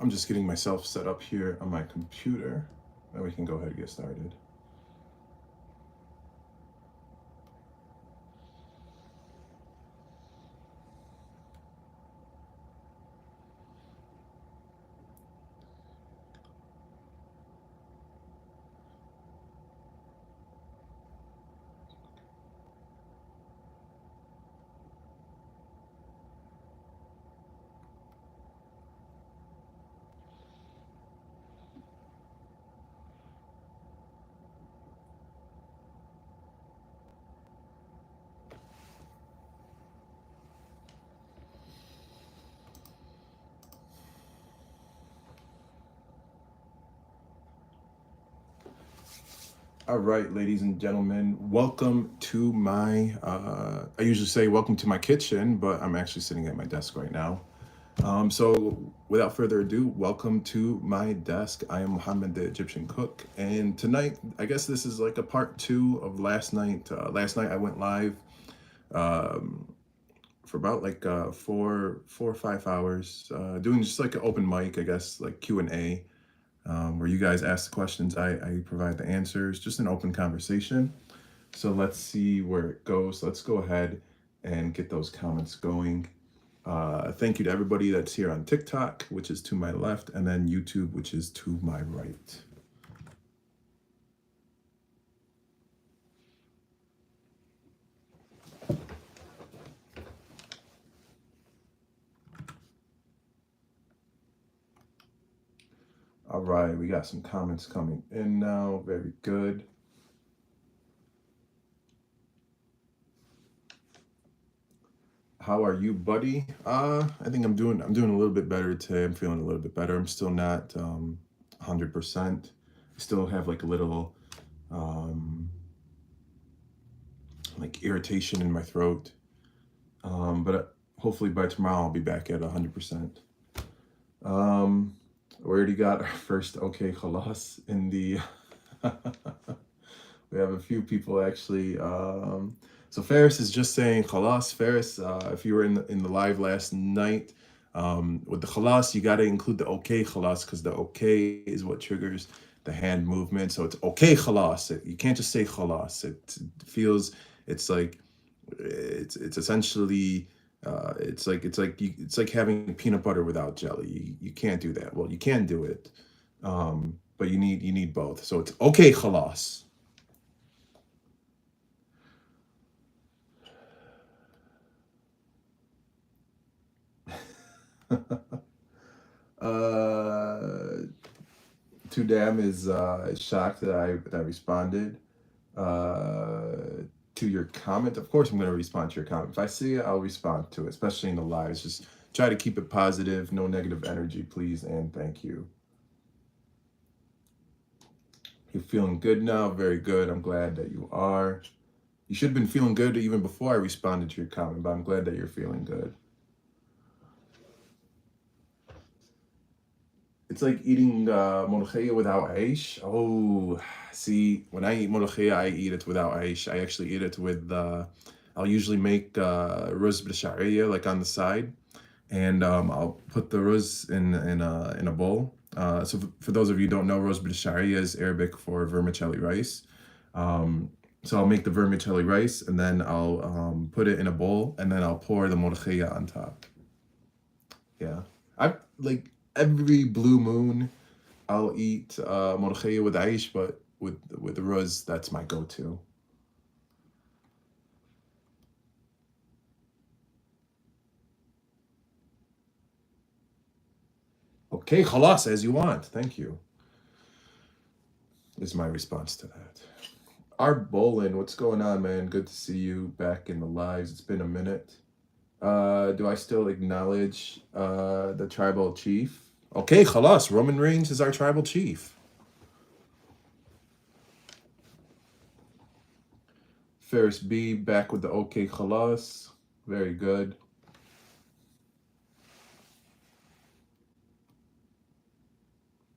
I'm just getting myself set up here on my computer, and we can go ahead and get started. All right, ladies and gentlemen, welcome to my, I usually say welcome to my kitchen, but I'm actually sitting at my desk right now. So without further ado, welcome to my desk. I am Muhammed, the Egyptian cook. And tonight, I guess this is like a part two of last night. Last night I went live um, for about like 4 or 5 hours, doing just like an open mic, I guess, like Q&A. Where you guys ask the questions, I provide the answers, just an open conversation. So let's see where it goes. Let's go ahead and get those comments going. Thank you to everybody that's here on TikTok, which is to my left, and then YouTube, which is to my right. All right, we got some comments coming in now. Very good. How are you, buddy? I think I'm doing a little bit better today. I'm feeling a little bit better. I'm still not 100%. I still have like a little like irritation in my throat. But hopefully by tomorrow I'll be back at 100%. We already got our first okay khalas in the we have a few people actually. So Ferris is just saying khalas. Ferris, if you were in the live last night, with the khalas, you got to include the okay khalas because the okay is what triggers the hand movement. So it's okay khalas. You can't just say khalas. It feels, it's like it's essentially it's like having peanut butter without jelly. You can't do that. Well, you can do it, but you need both. So it's okay khalas. uh Tudam is shocked that I responded to your comment. Of course, I'm going to respond to your comment. If I see it, I'll respond to it, especially in the lives. Just try to keep it positive, no negative energy, please, and thank you. You're feeling good now. Very good. I'm glad that you are. You should have been feeling good even before I responded to your comment, but I'm glad that you're feeling good. It's like eating molokhia without aish. Oh, see, when I eat molokhia, I eat it without aish. I actually eat it with, I'll usually make ruz b'sha'riya like on the side, and I'll put the ruz in a bowl. So for those of you who don't know, ruz b'sha'riya is Arabic for vermicelli rice. So I'll make the vermicelli rice, and then I'll put it in a bowl, and then I'll pour the molokhia on top. Yeah, I like every blue moon, I'll eat ملوخية with aish, but with the ruz, that's my go-to. Okay, خلاص, as you want. Thank you. Is my response to that. Art Bolin, what's going on, man? Good to see you back in the lives. It's been a minute. Do I still acknowledge the tribal chief? Okay, خلاص. Roman Reigns is our tribal chief. Ferris B back with the okay خلاص. Very good.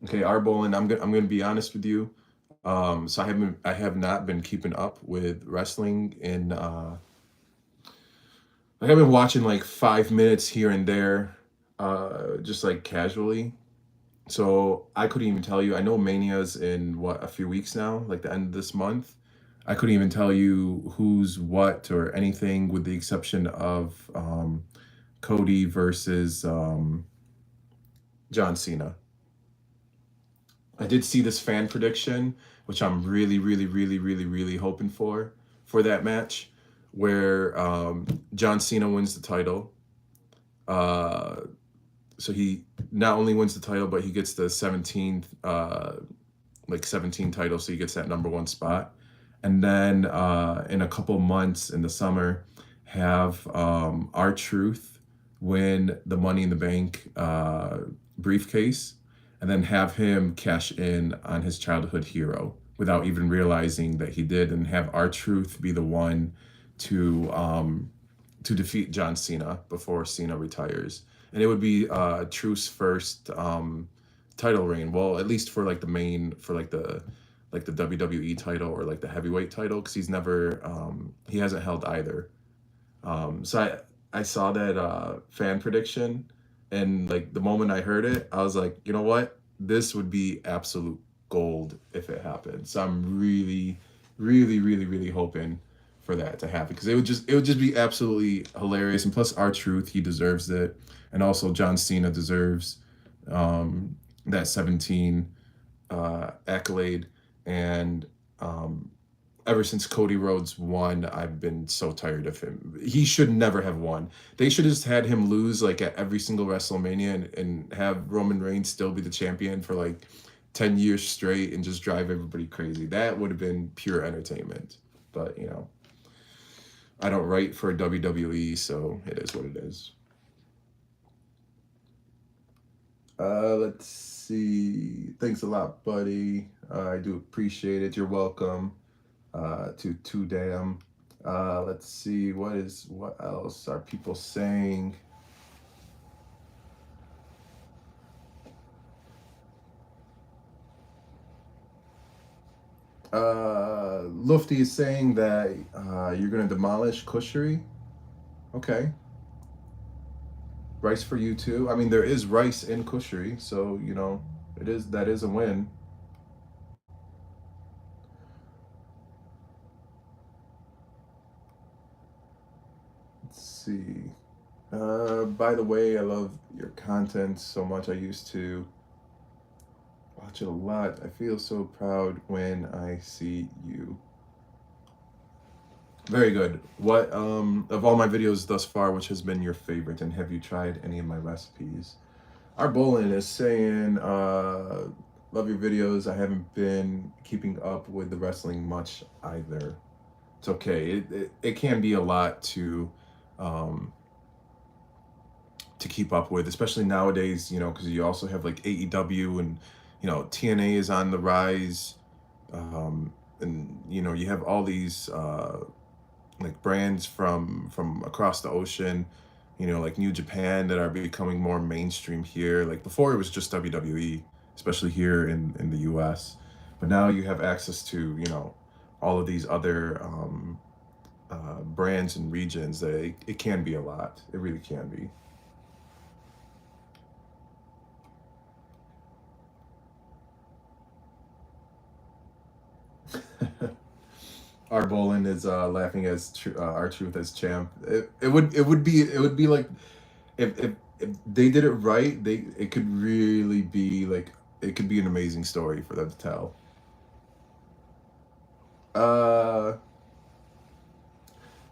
Okay, Arbolin, I'm gonna be honest with you. So I have not been keeping up with wrestling in like I've been watching like 5 minutes here and there, just like casually. So I couldn't even tell you. I know Mania's in what, a few weeks now, like the end of this month. I couldn't even tell you who's what or anything, with the exception of Cody versus John Cena. I did see this fan prediction, which I'm really, really, really, really, really hoping for that match, where John Cena wins the title. Uh, so he not only wins the title, but he gets the 17th, like 17 titles, so he gets that number one spot. And then in a couple months in the summer, have R-Truth win the Money in the Bank briefcase, and then have him cash in on his childhood hero without even realizing that he did, and have R-Truth be the one to defeat John Cena before Cena retires. And it would be Truth's first title reign. Well, at least for like the main, for like the WWE title or like the heavyweight title, because he's never he hasn't held either. So I saw that fan prediction, and like the moment I heard it, I was like, you know what? This would be absolute gold if it happened. So I'm really, really, really, really hoping for that to happen, because it would just be absolutely hilarious. And plus, R-Truth, he deserves it, and also John Cena deserves that 17 accolade. And ever since Cody Rhodes won, I've been so tired of him. He should never have won. They should have just had him lose like at every single WrestleMania, and have Roman Reigns still be the champion for like 10 years straight and just drive everybody crazy. That would have been pure entertainment. But, you know, I don't write for WWE, so it is what it is. Let's see. Thanks a lot, buddy. I do appreciate it. You're welcome. To Too Damn. Let's see. What else are people saying? Lufty is saying that you're gonna demolish Kushari. Okay. Rice for you too. I mean, there is rice in Kushari, so you know, that is a win. Let's see. By the way, I love your content so much. I used to watch it a lot. I feel so proud when I see you. Very good. What of all my videos thus far, which has been your favorite, and have you tried any of my recipes? Our Bolin is saying, love your videos. I haven't been keeping up with the wrestling much either. It's okay. It can be a lot um, to keep up with, especially nowadays, you know, because you also have like AEW, and, you know, TNA is on the rise. And, you know, you have all these like brands from across the ocean, you know, like New Japan, that are becoming more mainstream here. Like before, it was just WWE, especially here in the US. But now you have access to, you know, all of these other brands and regions. That it can be a lot. It really can be. Our Bolin is laughing as R-Truth as champ. It would be like if they did it right, it could really be like, it could be an amazing story for them to tell. Uh,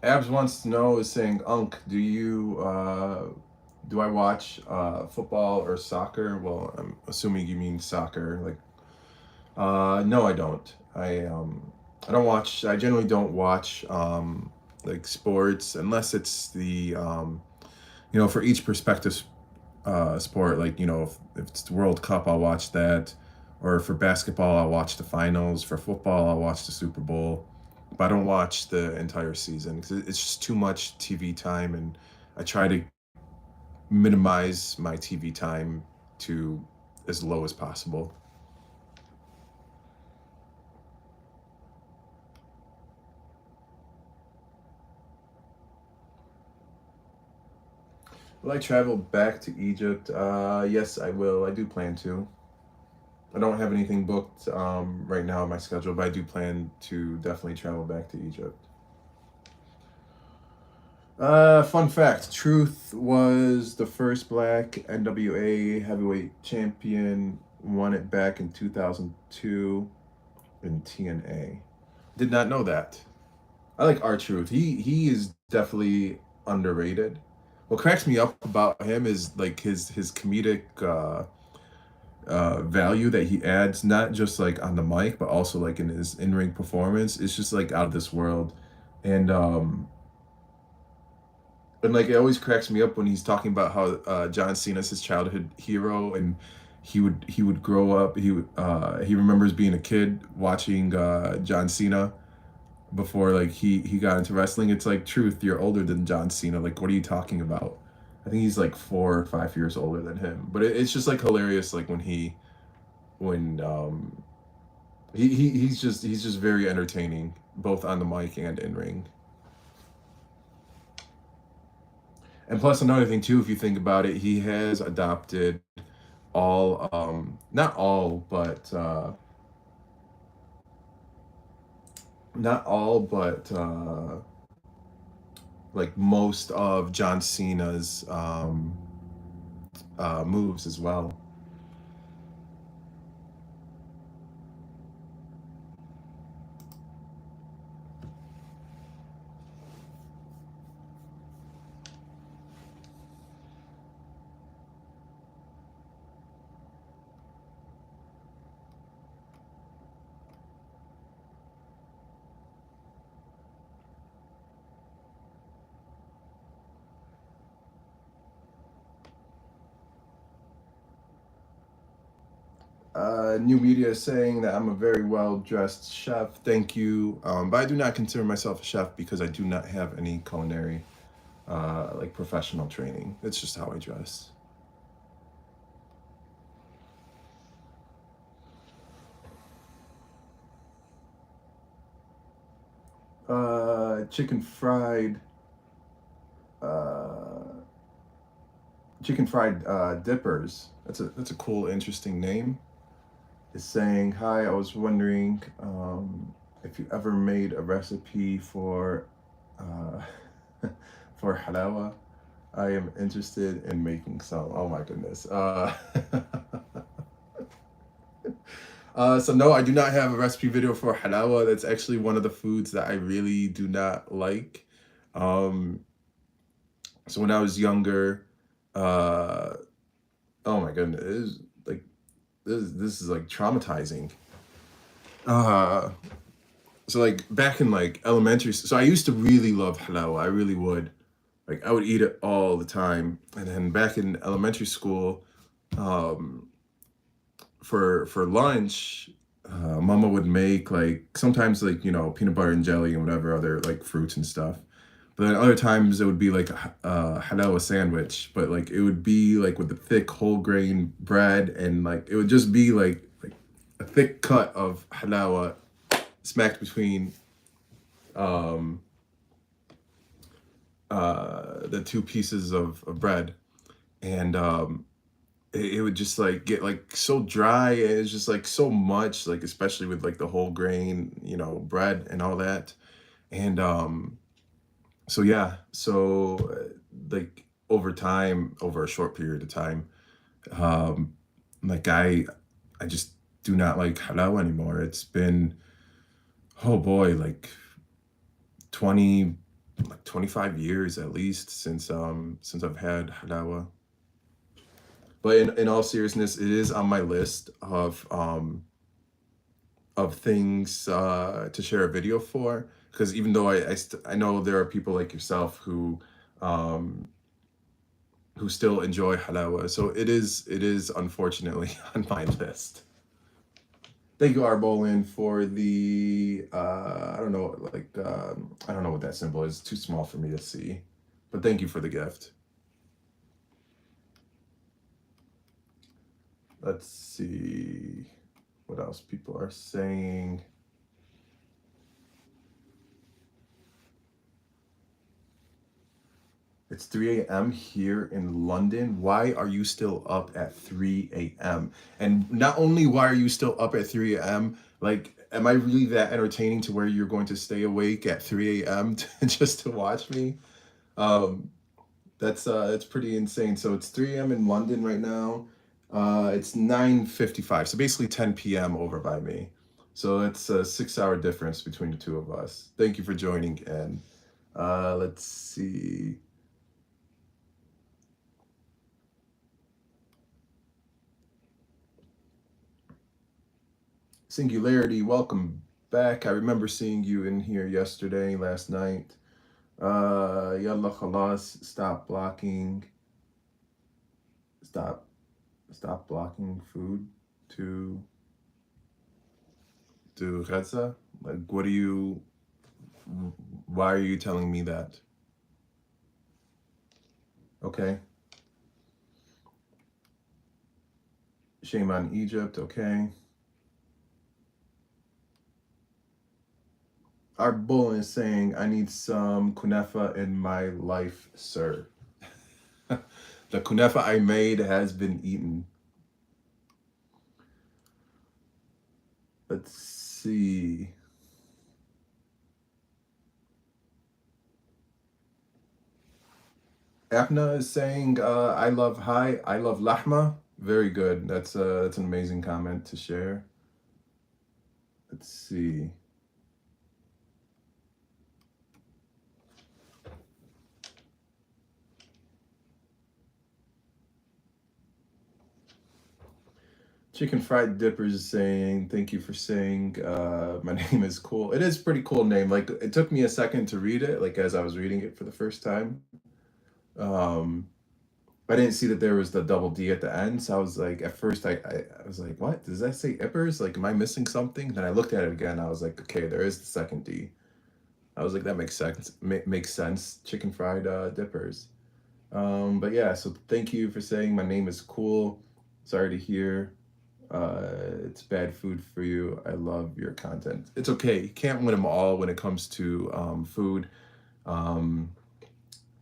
Abs wants to know, is saying, Unc, do I watch football or soccer? Well, I'm assuming you mean soccer. Like, no, I don't. I don't watch. I generally don't watch like sports, unless it's the you know, for each perspective sport. Like, you know, if it's the World Cup, I'll watch that. Or for basketball, I'll watch the finals. For football, I'll watch the Super Bowl. But I don't watch the entire season, because it's just too much TV time, and I try to minimize my TV time to as low as possible. Will I travel back to Egypt? Yes, I will. I do plan to. I don't have anything booked right now on my schedule, but I do plan to definitely travel back to Egypt. Fun fact: Truth was the first Black NWA heavyweight champion. Won it back in 2002 in TNA. Did not know that. I like R-Truth. He is definitely underrated. What cracks me up about him is like his comedic value that he adds, not just like on the mic, but also like in his in-ring performance. It's just like out of this world. And and like it always cracks me up when he's talking about how John Cena's his childhood hero, and he would grow up. He remembers being a kid watching John Cena before like he got into wrestling. It's like, Truth, you're older than John Cena. Like, what are you talking about? I think he's like 4 or 5 years older than him. But it's just like hilarious, like when he's just very entertaining both on the mic and in ring. And plus another thing too, if you think about it, he has adopted all not all, but like most of John Cena's moves as well. New media is saying that I'm a very well dressed chef. Thank you. But I do not consider myself a chef because I do not have any culinary like professional training. It's just how I dress. Chicken fried uh, chicken fried dippers. That's a cool, interesting name. Is saying, hi, I was wondering if you ever made a recipe for uh, for halawa. I am interested in making some. Oh my goodness. So no, I do not have a recipe video for halawa. That's actually one of the foods that I really do not like. Um, so when I was younger, uh, oh my goodness, it was like this is like traumatizing. Uh, so like back in like elementary, so I used to really love halawa. I really would. Like I would eat it all the time. And then back in elementary school, um, for lunch, mama would make like sometimes like peanut butter and jelly and whatever other like fruits and stuff. But then other times it would be like a halawa sandwich, but like it would be like with the thick whole grain bread, and like it would just be like a thick cut of halawa smacked between um the two pieces of bread. And it would just like get like so dry, and it's just like so much, like especially with like the whole grain bread and all that. And so yeah, so like over time, over a short period of time, um like I just do not like halal anymore. It's been, oh boy, like 20 like 25 years at least since I've had halawa. But in all seriousness, it is on my list of things to share a video for, because even though I know there are people like yourself um, who still enjoy halawa, so it is unfortunately on my list. Thank you, Arbolin, for the I don't know, like I don't know what that symbol is. It's too small for me to see, but thank you for the gift. Let's see what else people are saying. It's 3 a.m. here in London. Why are you still up at 3 a.m.? And not only why are you still up at 3 a.m., like, am I really that entertaining to where you're going to stay awake at 3 a.m. Just to watch me? Um, that's pretty insane. So it's 3 a.m. in London right now. It's 9:55, so basically 10 p.m. over by me. So it's a 6 hour difference between the two of us. Thank you for joining in. Let's see. Singularity, welcome back. I remember seeing you in here yesterday, last night. Yalla khalas, stop blocking. Stop stop blocking food to Gaza. Like, why are you telling me that? Okay. Shame on Egypt, okay. Our bull is saying, I need some kunefa in my life, sir. The kunefa I made has been eaten. Let's see. Apna is saying, I love lahma. Very good. That's an amazing comment to share. Let's see. Chicken Fried Dippers is saying, thank you for saying my name is cool. It is a pretty cool name. Like, it took me a second to read it, like as I was reading it for the first time. Um, I didn't see that there was the double D at the end. So I was like, at first I was like, what? Does that say Ippers? Like, am I missing something? Then I looked at it again. I was like, okay, there is the second D. I was like, that makes sense. Makes sense. Chicken Fried Dippers. But yeah, so thank you for saying my name is cool. Sorry to hear it's bad food for you. I love your content. It's okay. You can't win them all when it comes to food. Um,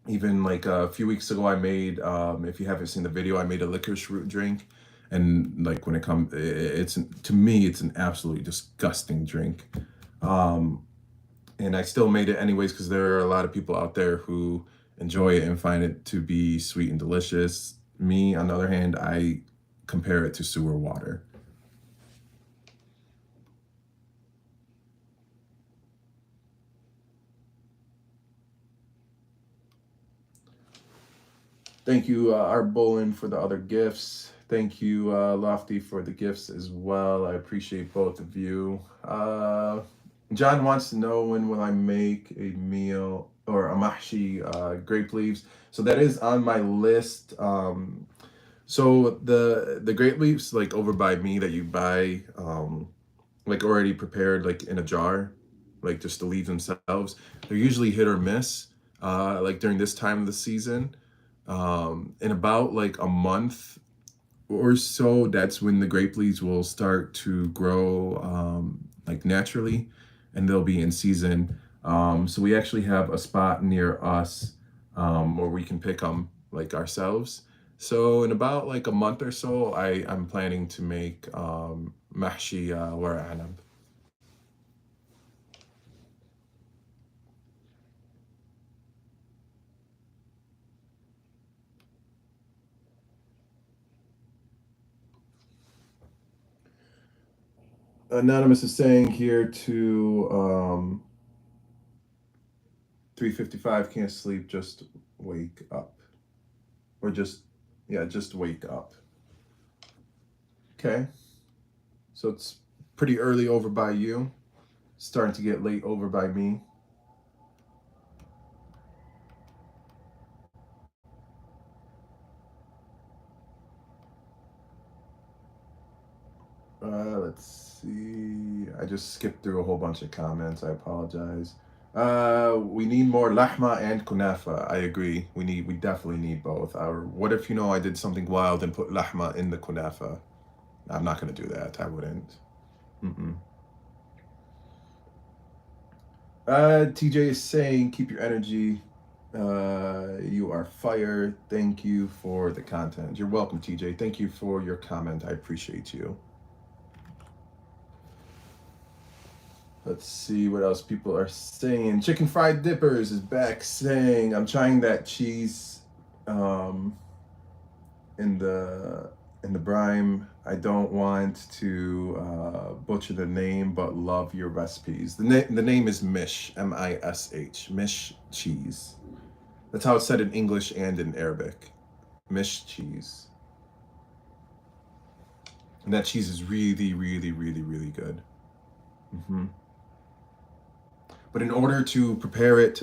Even like a few weeks ago, I made, if you haven't seen the video, I made a licorice root drink. And like when it comes, it's, to me, it's an absolutely disgusting drink. Um, and I still made it anyways because there are a lot of people out there who enjoy it and find it to be sweet and delicious. Me, on the other hand, I compare it to sewer water. Thank you, Art Bolin, for the other gifts. Thank you, Lofty, for the gifts as well. I appreciate both of you. John wants to know, when will I make a meal or a mahshi grape leaves? So that is on my list. So the grape leaves, like over by me, that you buy like already prepared, like in a jar, like just the leaves themselves, they're usually hit or miss. Like during this time of the season, in about like a month or so, that's when the grape leaves will start to grow like naturally, and they'll be in season. So we actually have a spot near us where we can pick them like ourselves. So in about like a month or so, I'm planning to make mahshi wara anab. Anonymous is saying here to 3:55, can't sleep, just wake up. Or just, yeah, just wake up. Okay. So it's pretty early over by you. Starting to get late over by me. Let's see. I just skipped through a whole bunch of comments. I apologize. We need more lahma and kunafa. I agree. We definitely need both. Or what if, I did something wild and put lahma in the kunafa? I'm not gonna do that. I wouldn't. Mm-mm. TJ is saying, keep your energy You are fire. Thank you for the content. You're welcome, TJ. Thank you for your comment. I appreciate you. Let's see what else people are saying. Chicken Fried Dippers is back saying, I'm trying that cheese um, in the brine. I don't want to butcher the name, but love your recipes. The name is Mish, Mish, Mish cheese. That's how it's said in English and in Arabic. Mish cheese. And that cheese is really, really, really, really good. Mm-hmm. But in order to prepare it,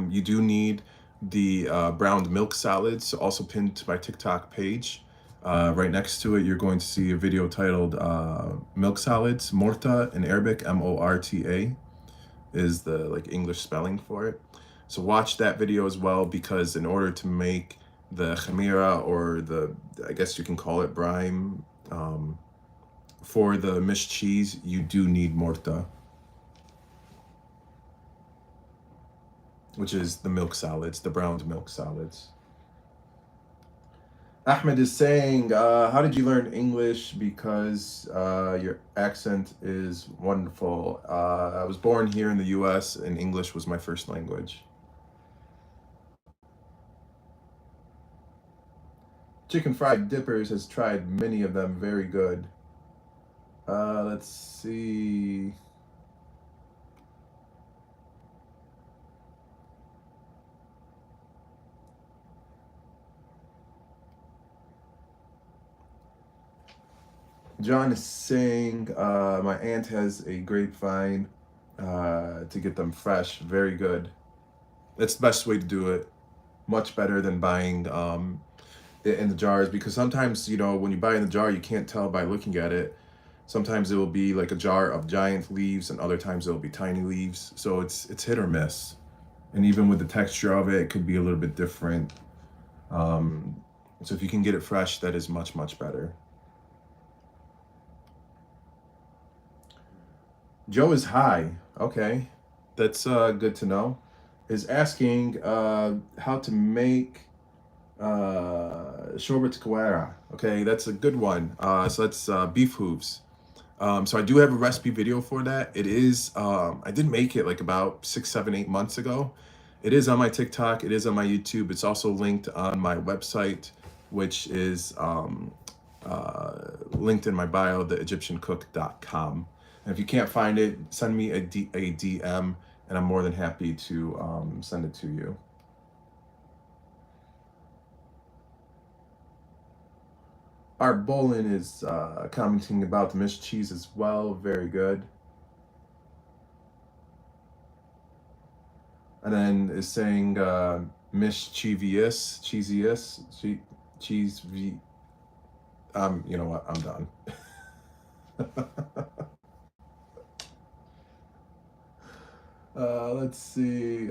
you do need the browned milk salads, also pinned to my TikTok page. Right next to it, you're going to see a video titled Milk Salads. Morta in Arabic, Morta, is the like English spelling for it. So watch that video as well, because in order to make the khamira, or the, I guess you can call it brine, for the Mish cheese, you do need morta, which is the milk salads, the browned milk salads. Ahmed is saying, how did you learn English? Because your accent is wonderful. I was born here in the US, and English was my first language. Chicken Fried Dippers has tried many of them, very good. Let's see. John is saying, my aunt has a grapevine to get them fresh. Very good. That's the best way to do it. Much better than buying it in the jars, because sometimes, when you buy in the jar, you can't tell by looking at it. Sometimes it will be like a jar of giant leaves, and other times it will be tiny leaves. So it's hit or miss. And even with the texture of it, it could be a little bit different. So if you can get it fresh, that is much, much better. Joe is high. Okay, that's good to know. Is asking how to make Shorbet Kawara. Okay, that's a good one. So that's beef hooves. So I do have a recipe video for that. It is, I did make it like about 6, 7, 8 months ago. It is on my TikTok. It is on my YouTube. It's also linked on my website, which is linked in my bio, theegyptiancook.com. And if you can't find it, send me a DM, and I'm more than happy to send it to you. Art Bolin is commenting about the Mish cheese as well. Very good. And then is saying Mish cheesiest, cheese. You know what? I'm done. Let's see.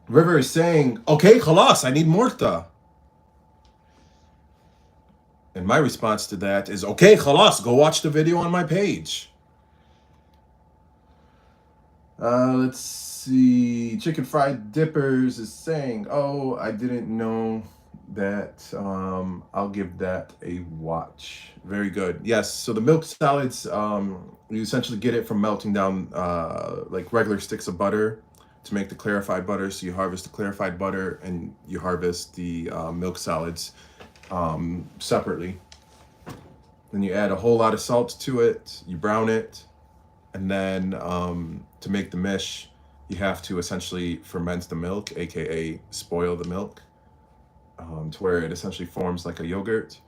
River is saying, okay, khalas, I need morta. And my response to that is, okay, khalas, go watch the video on my page. Let's see. Chicken Fried Dippers is saying, oh, I didn't know that. I'll give that a watch. Very good. Yes, so the milk salads, you essentially get it from melting down like regular sticks of butter to make the clarified butter. So you harvest the clarified butter, and you harvest the milk salads separately. Then you add a whole lot of salt to it, you brown it, and then to make the mish, you have to essentially ferment the milk, aka spoil the milk, to where it essentially forms like a yogurt,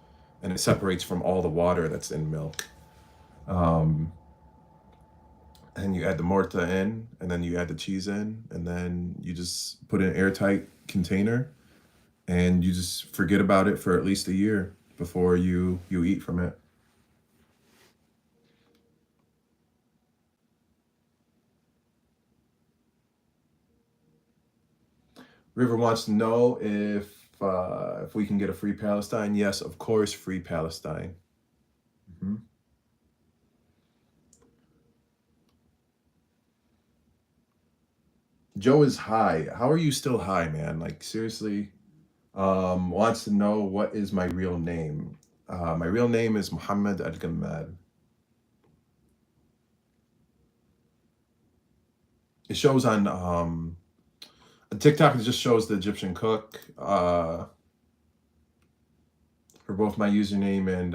and it separates from all the water that's in milk. And you add the morta in, and then you add the cheese in, and then you just put it in an airtight container, and you just forget about it for at least a year before you eat from it. River wants to know if we can get a free Palestine. Yes, of course, free Palestine. Mm-hmm. Joe is high. How are you still high, man? Like seriously. Wants to know what is my real name. My real name is Muhammad Al Gammad. It shows on TikTok. It just shows the Egyptian cook for both my username and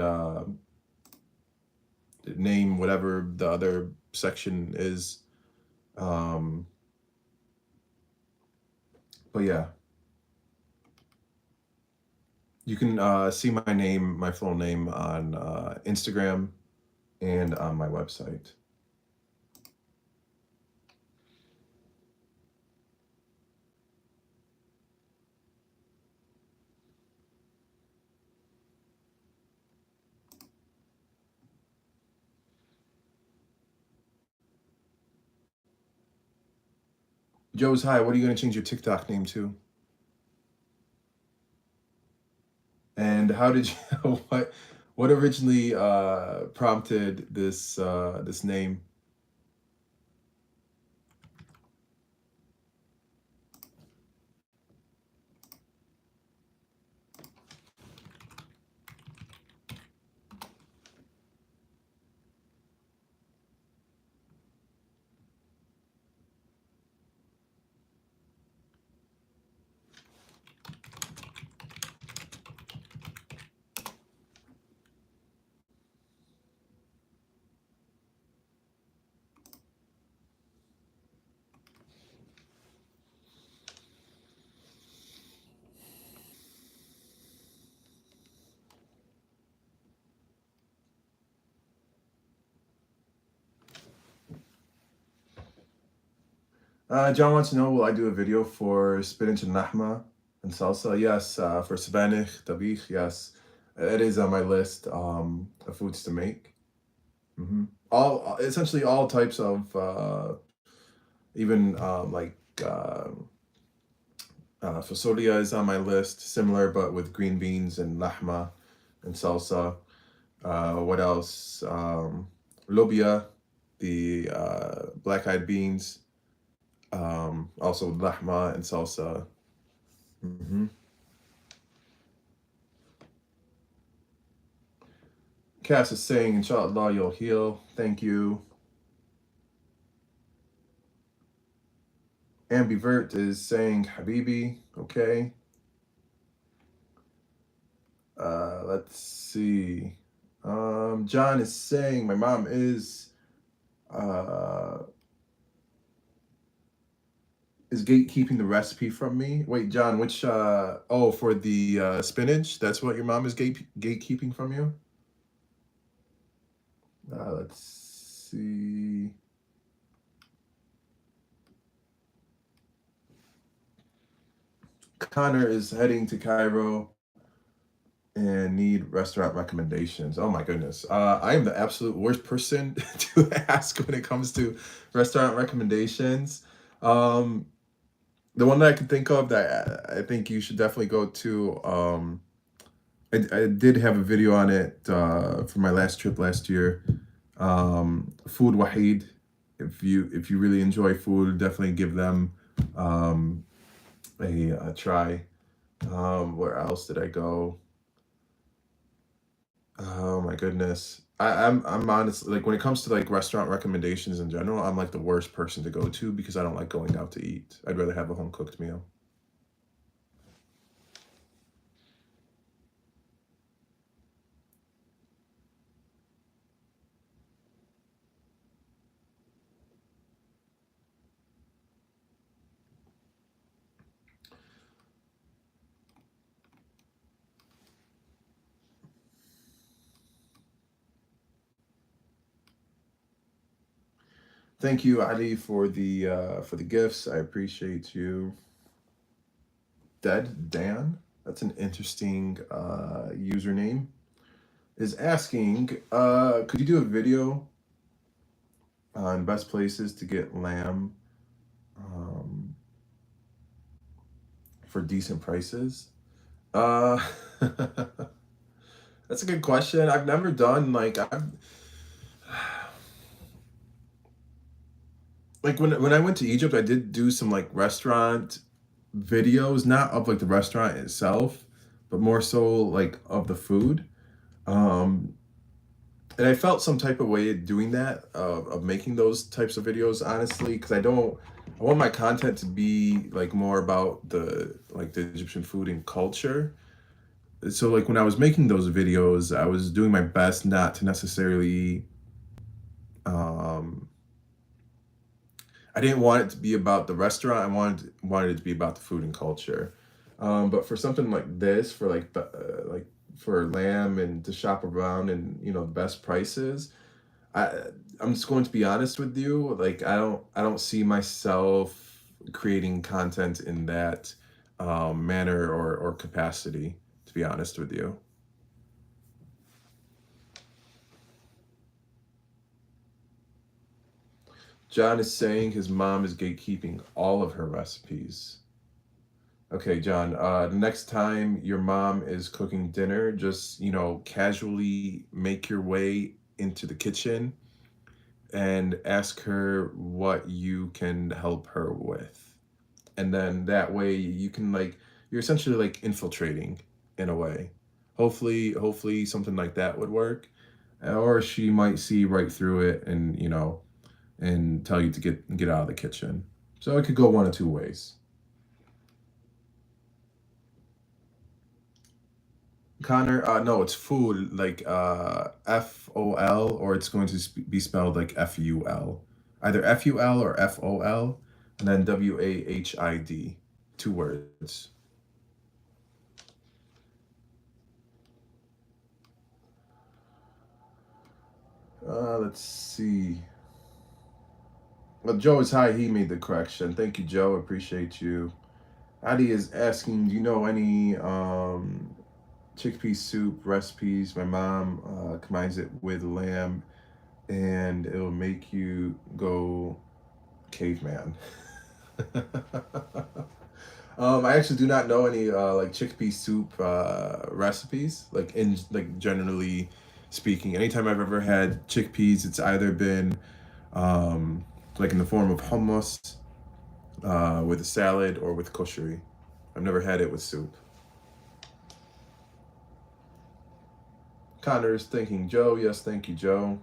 name, whatever the other section is. Um, but yeah, you can see my name, my full name on Instagram and on my website. Joe's hi. What are you going to change your TikTok name to? And how did you what originally prompted this name? John wants to know, will I do a video for spinach and lahma and salsa? Yes, for sabanich, tabich, yes. It is on my list of foods to make. All essentially all types of even like fasolia is on my list, similar but with green beans and lahma and salsa. What else? Lobia, the black-eyed beans, also lahma and salsa. hmm Cass is saying, inshallah, you'll heal. Thank you. Ambivert is saying, Habibi. Okay. Let's see. John is saying, my mom uh, is gatekeeping the recipe from me. Wait, John, which oh, for the spinach, that's what your mom is gatekeeping from you? Let's see. Connor is heading to Cairo and need restaurant recommendations. Oh my goodness. I am the absolute worst person to ask when it comes to restaurant recommendations. Um, the one that I can think of that I think you should definitely go to. I did have a video on it for my last trip last year. Food Wahid. If you really enjoy food, definitely give them um, a try. Where else did I go? Oh my goodness. I'm honestly like when it comes to like restaurant recommendations in general, I'm like the worst person to go to because I don't like going out to eat. I'd rather have a home cooked meal. Thank you, Ali, for the gifts. I appreciate you. Dead Dan, that's an interesting username. Is asking, could you do a video on best places to get lamb um, for decent prices? Uh, that's a good question. I've never done like Like when I went to Egypt, I did do some like restaurant videos, not of like the restaurant itself, but more so like of the food. Um, and I felt some type of way doing that, of making those types of videos, honestly, because I want my content to be like more about the Egyptian food and culture. So like when I was making those videos, I was doing my best not to necessarily, um, I didn't want it to be about the restaurant. I wanted it to be about the food and culture. But for something like this, for like for lamb and to shop around and the best prices, I I'm just going to be honest with you. Like I don't see myself creating content in that manner or capacity. To be honest with you, John is saying his mom is gatekeeping all of her recipes. Okay, John, the next time your mom is cooking dinner, just, casually make your way into the kitchen and ask her what you can help her with. And then that way you can you're essentially like infiltrating in a way. Hopefully something like that would work. Or she might see right through it and, and tell you to get out of the kitchen. So it could go one of two ways. Connor, no, it's fool, like FOL, or it's going to be spelled like FUL. Either FUL or FOL, and then WAHID. Two words. Let's see. Well, Joe is high. He made the correction. Thank you, Joe. Appreciate you. Adi is asking, do you know any chickpea soup recipes? My mom combines it with lamb, and it'll make you go caveman. I actually do not know any like chickpea soup recipes. Like generally speaking, anytime I've ever had chickpeas, it's either been um, like in the form of hummus, with a salad, or with koshery. I've never had it with soup. Connor's thanking Joe. Yes, thank you, Joe.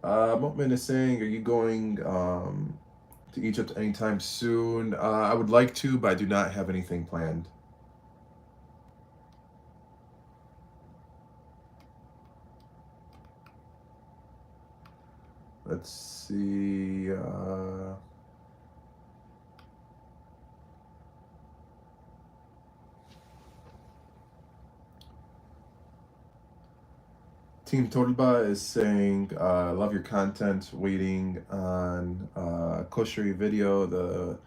Mutman is saying, are you going to Egypt anytime soon? I would like to, but I do not have anything planned. Let's see. Team Torba is saying, love your content, waiting on koshery video. The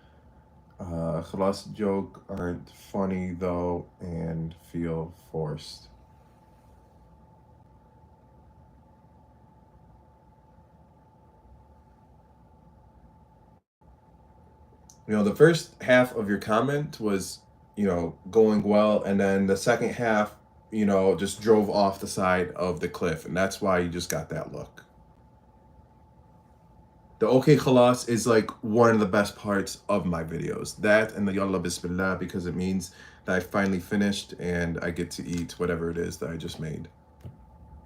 khalas joke aren't funny though and feel forced. The first half of your comment was, going well, and then the second half, just drove off the side of the cliff, and that's why you just got that look. The okay khalas is like one of the best parts of my videos. That and the yalla bismillah, because it means that I finally finished and I get to eat whatever it is that I just made.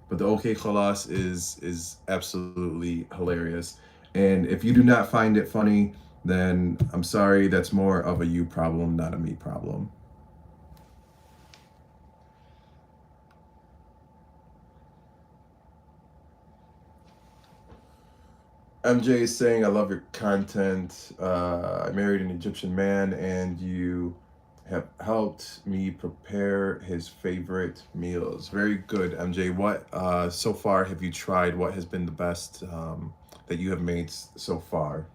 But the okay khalas is absolutely hilarious. And if you do not find it funny, then I'm sorry, that's more of a you problem, not a me problem. MJ is saying, I love your content. I married an Egyptian man, and you have helped me prepare his favorite meals. Very good, MJ. What so far have you tried? What has been the best that you have made so far?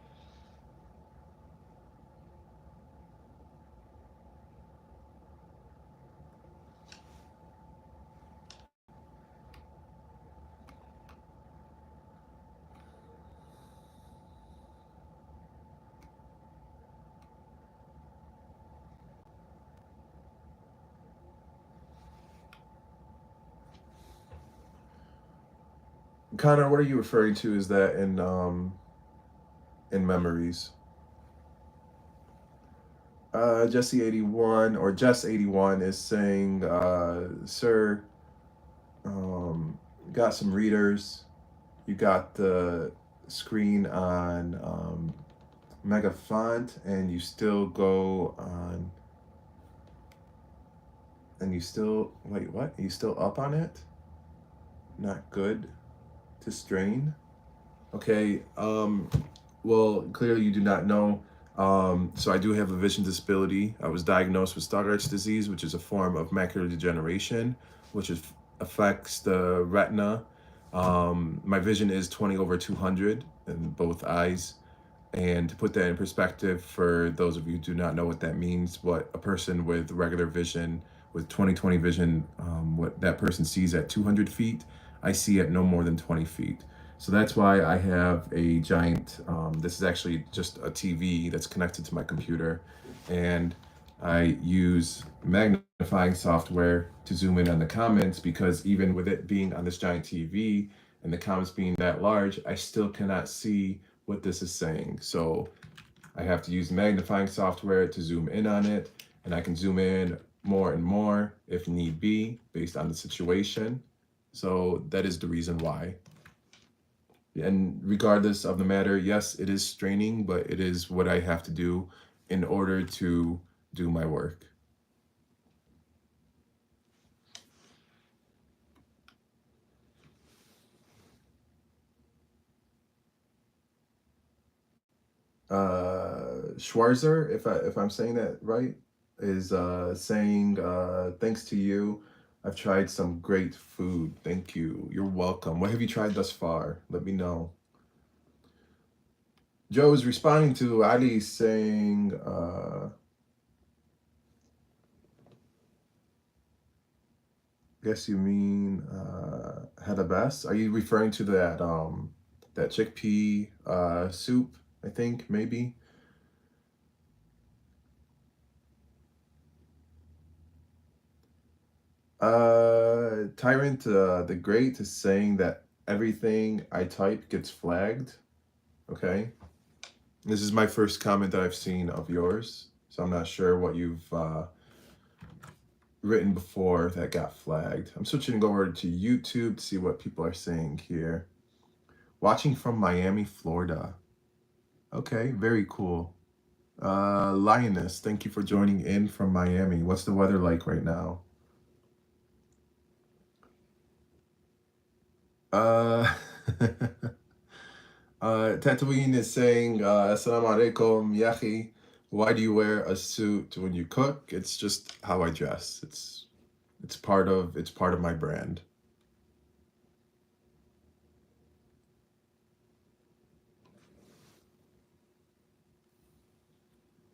Connor, what are you referring to? Is that in memories. Jesse81 or Jess81 is saying, sir, got some readers. You got the screen on mega font, and you still go on, and you still, wait, what? You still up on it? Not good to strain. Okay, well, clearly you do not know. So I do have a vision disability. I was diagnosed with Stargardt disease, which is a form of macular degeneration, which affects the retina. My vision is 20/200 in both eyes. And to put that in perspective, for those of you who do not know what that means, what a person with regular vision, with 20/20 vision, what that person sees at 200 feet, I see at no more than 20 feet. So that's why I have a giant, this is actually just a TV that's connected to my computer. And I use magnifying software to zoom in on the comments, because even with it being on this giant TV and the comments being that large, I still cannot see what this is saying. So I have to use magnifying software to zoom in on it, and I can zoom in more and more if need be based on the situation. So that is the reason why. And regardless of the matter, yes, it is straining, but it is what I have to do in order to do my work. Schwarzer, if I'm saying that right, is saying thanks to you, I've tried some great food. Thank you. You're welcome. What have you tried thus far? Let me know. Joe is responding to Ali saying, guess you mean hadabas. Are you referring to that chickpea soup? I think maybe. Tyrant the Great is saying that everything I type gets flagged. Okay. This is my first comment that I've seen of yours, so I'm not sure what you've written before that got flagged. I'm switching over to YouTube to see what people are saying here. Watching from Miami, Florida. Okay, very cool. Lioness, thank you for joining in from Miami. What's the weather like right now? Tatooine is saying, Assalamu alaikum, Yahi. Why do you wear a suit when you cook? It's just how I dress. It's part of my brand.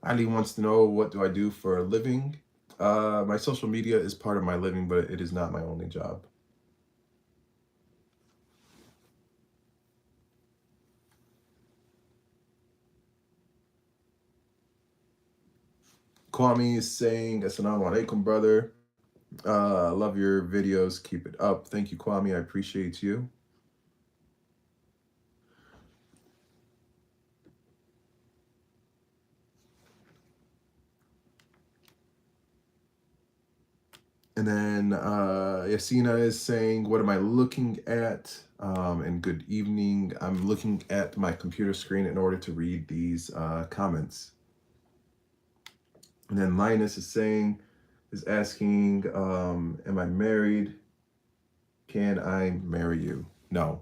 Ali wants to know, what do I do for a living? My social media is part of my living, but it is not my only job. Kwame is saying, Assalamu alaikum, brother. Love your videos. Keep it up. Thank you, Kwame. I appreciate you. And then Yasina is saying, what am I looking at? And good evening. I'm looking at my computer screen in order to read these comments. And then Linus is asking, am I married? Can I marry you? No.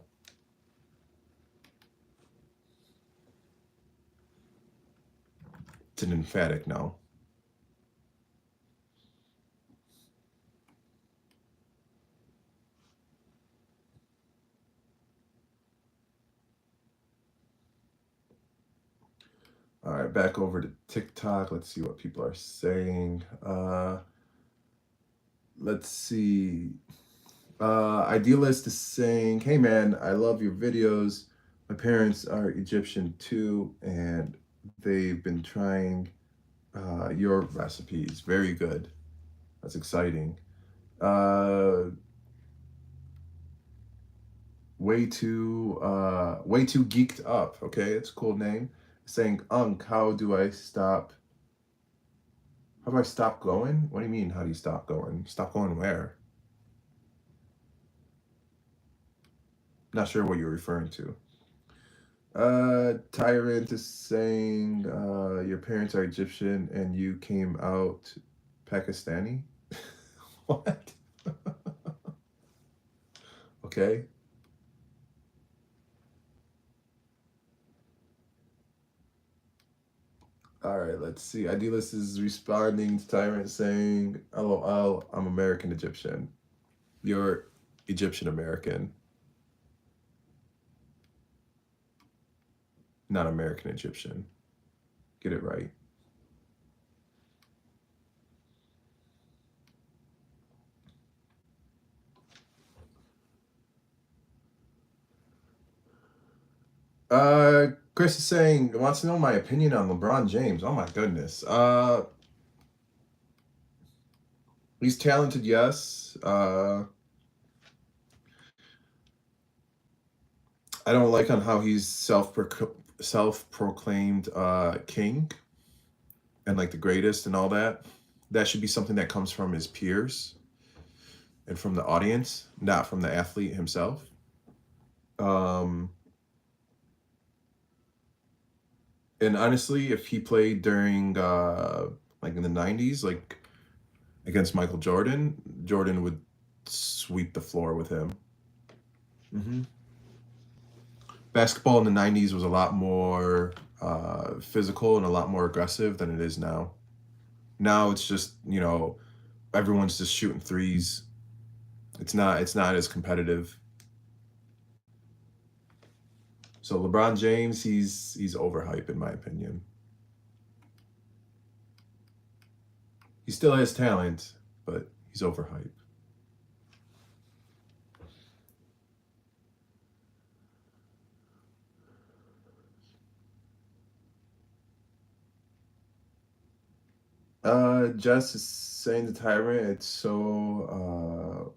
It's an emphatic no. All right, back over to TikTok. Let's see what people are saying. Let's see. Idealist is saying, hey man, I love your videos. My parents are Egyptian too, and they've been trying your recipes. Very good. That's exciting. Way too geeked up. Okay, it's a cool name. saying, Unk, how do I stop going? What do you mean, how do you stop going? Stop going where? Not sure what you're referring to. Tyrant is saying, your parents are Egyptian and you came out Pakistani. What? Okay. All right, let's see. Idealist is responding to Tyrant saying, LOL, I'm American Egyptian. You're Egyptian American, not American Egyptian. Get it right. Chris is saying wants to know my opinion on LeBron James. Oh my goodness. He's talented, yes. I don't like on how he's self-proclaimed king and like the greatest and all that. That should be something that comes from his peers and from the audience, not from the athlete himself. Um, and honestly, if he played during like in the 90s, like against Michael Jordan, Jordan would sweep the floor with him. Hmm. Basketball in the 90s was a lot more physical and a lot more aggressive than it is now. Now it's just, everyone's just shooting threes. It's not as competitive. So LeBron James, he's overhyped in my opinion. He still has talent, but he's overhyped. Jess is saying the Tyrant, it's so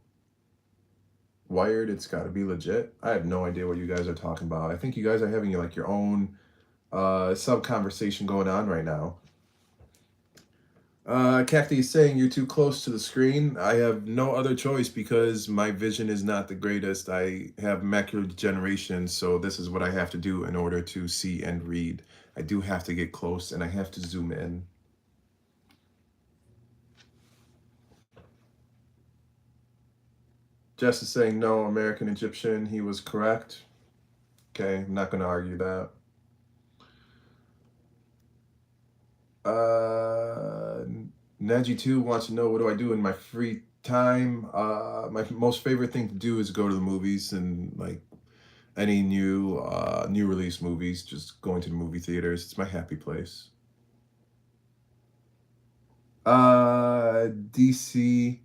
wired, it's got to be legit. I have no idea what you guys are talking about. I think you guys are having like your own sub conversation going on right now. Cacti is saying you're too close to the screen. I have no other choice because my vision is not the greatest. I have macular degeneration, so this is what I have to do in order to see and read. I do have to get close and I have to zoom in. Jess is saying no, American Egyptian. He was correct. Okay, I'm not going to argue that. Naji2 wants to know what do I do in my free time. My most favorite thing to do is go to the movies and like any new release movies. Just going to the movie theaters. It's my happy place. DC,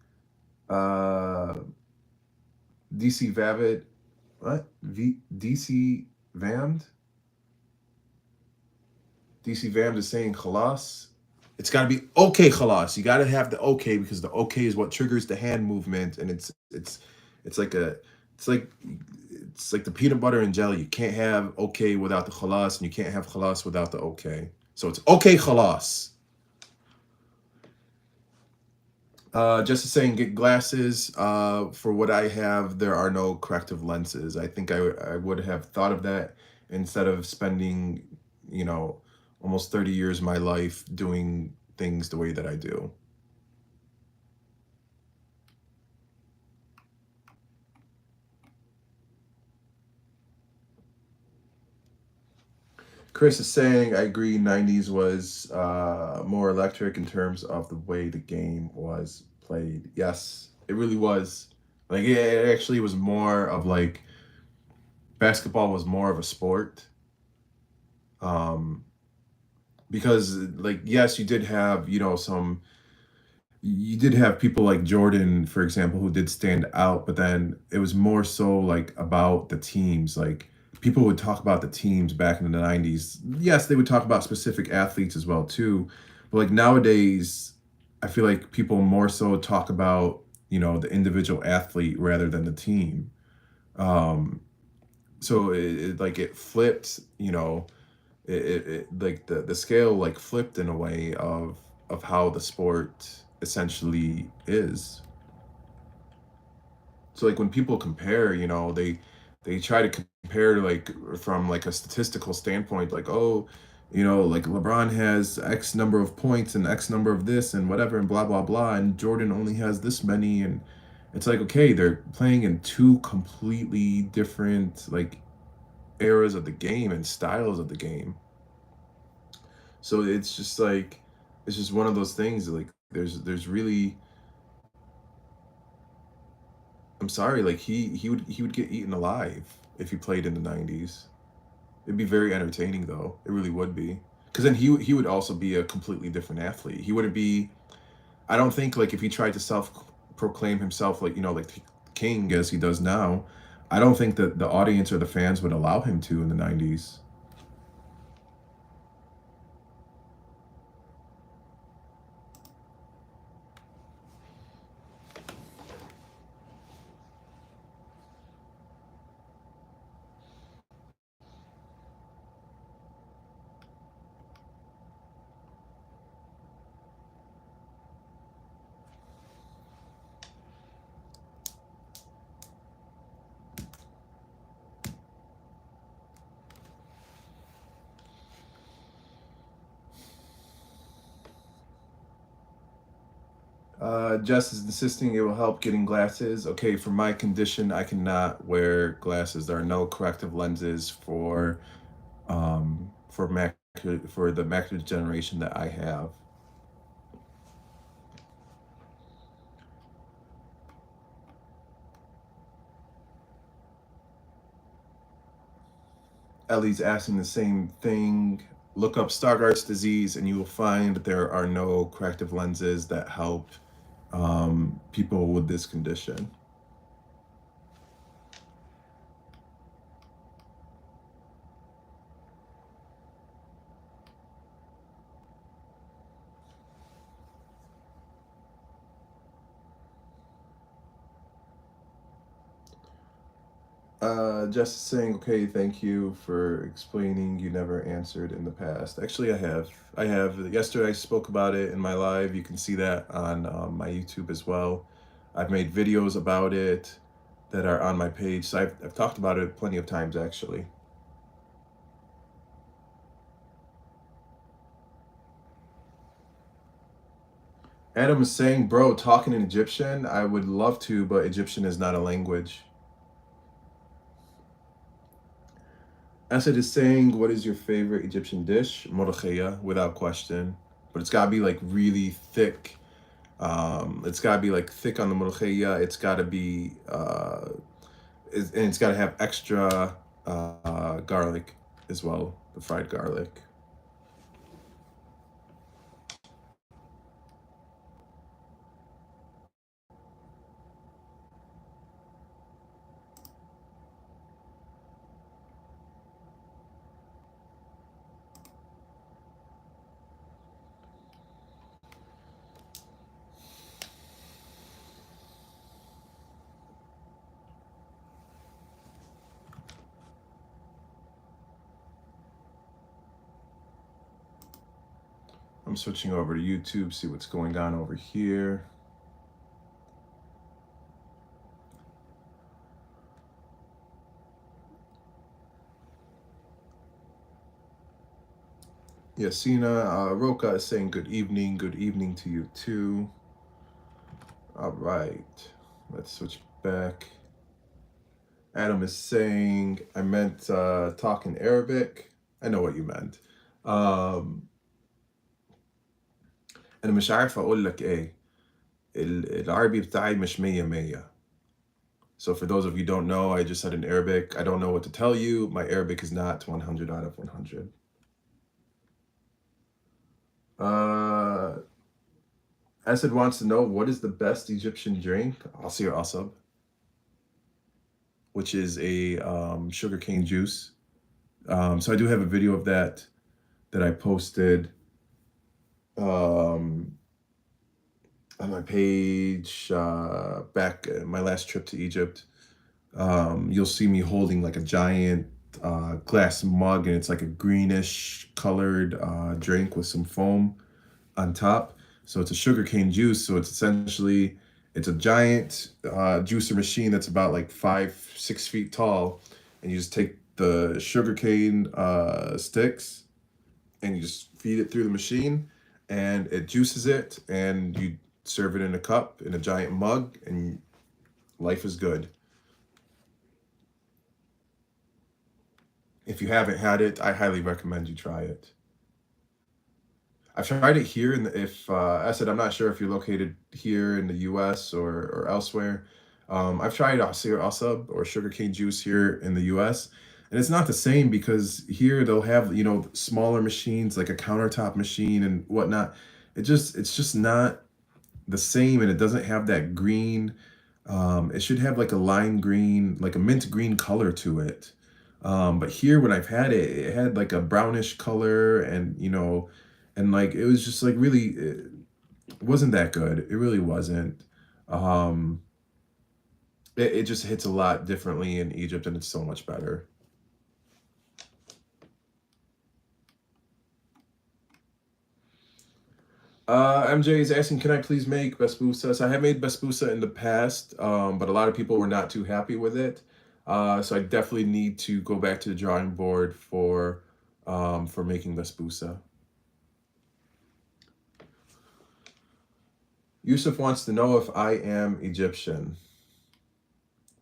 uh, DC Vavid, what? DC Vammed? DC Vammed is saying Khalas. It's got to be okay Khalas. You got to have the okay because the okay is what triggers the hand movement, and it's like a it's like it's like the peanut butter and jelly. You can't have okay without the Khalas, and you can't have Khalas without the okay. So it's okay Khalas. Just saying, get glasses. For what I have, there are no corrective lenses. I think I would have thought of that instead of spending, almost 30 years of my life doing things the way that I do. Chris is saying, I agree, 90s was more electric in terms of the way the game was played. Yes, it really was. Like, it actually was more of like, basketball was more of a sport. Because, like, yes, you did have people like Jordan, for example, who did stand out, but then it was more so like about the teams. Like people would talk about the teams back in the 90s. Yes, they would talk about specific athletes as well too. But like nowadays, I feel like people more so talk about, the individual athlete rather than the team. So it flipped, Like the scale like flipped in a way of how the sport essentially is. So like when people compare, they try to compare like from like a statistical standpoint, like, oh, like LeBron has X number of points and X number of this and whatever and blah blah blah, and Jordan only has this many, and it's like, okay, they're playing in two completely different like eras of the game and styles of the game. So it's just like it's just one of those things like there's really, I'm sorry, like he would get eaten alive if he played in the 90s. It'd be very entertaining though. It really would be. Cuz then he would also be a completely different athlete. He wouldn't be, I don't think like if he tried to self proclaim himself like, like the king as he does now, I don't think that the audience or the fans would allow him to in the 90s. Jess is insisting it will help getting glasses. Okay, for my condition, I cannot wear glasses. There are no corrective lenses for the macular degeneration that I have. Ellie's asking the same thing. Look up Stargardt's disease, and you will find that there are no corrective lenses that help people with this condition. Jess is saying, okay, thank you for explaining. You never answered in the past. Actually, I have. I have. Yesterday, I spoke about it in my live. You can see that on my YouTube as well. I've made videos about it that are on my page. So I've talked about it plenty of times, actually. Adam is saying, bro, talking in Egyptian, I would love to, but Egyptian is not a language. Asad is saying, what is your favorite Egyptian dish? Molokhia, without question. But it's gotta be like really thick. It's gotta be like thick on the molokhia. It's gotta be, and it's gotta have extra garlic as well, the fried garlic. I'm switching over to YouTube, see what's going on over here. Yasina Roca is saying good evening to you too. All right, let's switch back. Adam is saying, I meant talk in Arabic. I know what you meant. أنا مش عارف أقول لك إيه. العربي بتاعي مش مية مية. So for those of you who don't know, I just said in Arabic, I don't know what to tell you. My Arabic is not 100 out of 100. Asad wants to know, what is the best Egyptian drink? Asir Asab, which is a sugarcane juice. So I do have a video of that I posted on my page back my last trip to Egypt. You'll see me holding like a giant glass mug, and it's like a greenish colored drink with some foam on top. So it's a sugarcane juice. So it's essentially it's a giant juicer machine that's about like 5, 6 feet tall, and you just take the sugarcane sticks and you just feed it through the machine, and it juices it, and you serve it in a cup in a giant mug, and life is good. If you haven't had it, I highly recommend you try it. I've tried it here, and if I said I'm not sure if you're located here in the U.S. or elsewhere. I've tried Asir Asab or sugarcane juice here in the U.S. and it's not the same because here they'll have smaller machines like a countertop machine and whatnot. It's just not the same, and it doesn't have that green. It should have like a lime green, like a mint green color to it. But here, when I've had it, it had like a brownish color, and and like it was just like really, it wasn't that good. It really wasn't. Um, it just hits a lot differently in Egypt, and it's so much better. MJ is asking, can I please make basbousa? So I have made basbousa in the past, but a lot of people were not too happy with it. So I definitely need to go back to the drawing board for making basbousa. Yusuf wants to know if I am Egyptian.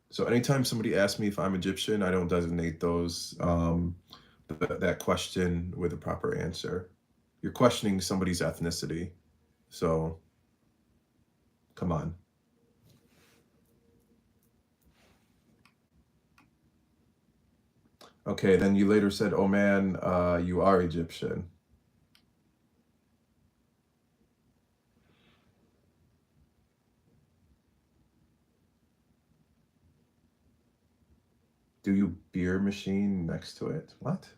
So anytime somebody asks me if I'm Egyptian, I don't designate that question with a proper answer. You're questioning somebody's ethnicity. So come on. Okay, then you later said, "Oh man, you are Egyptian." Do you beer machine next to it? What?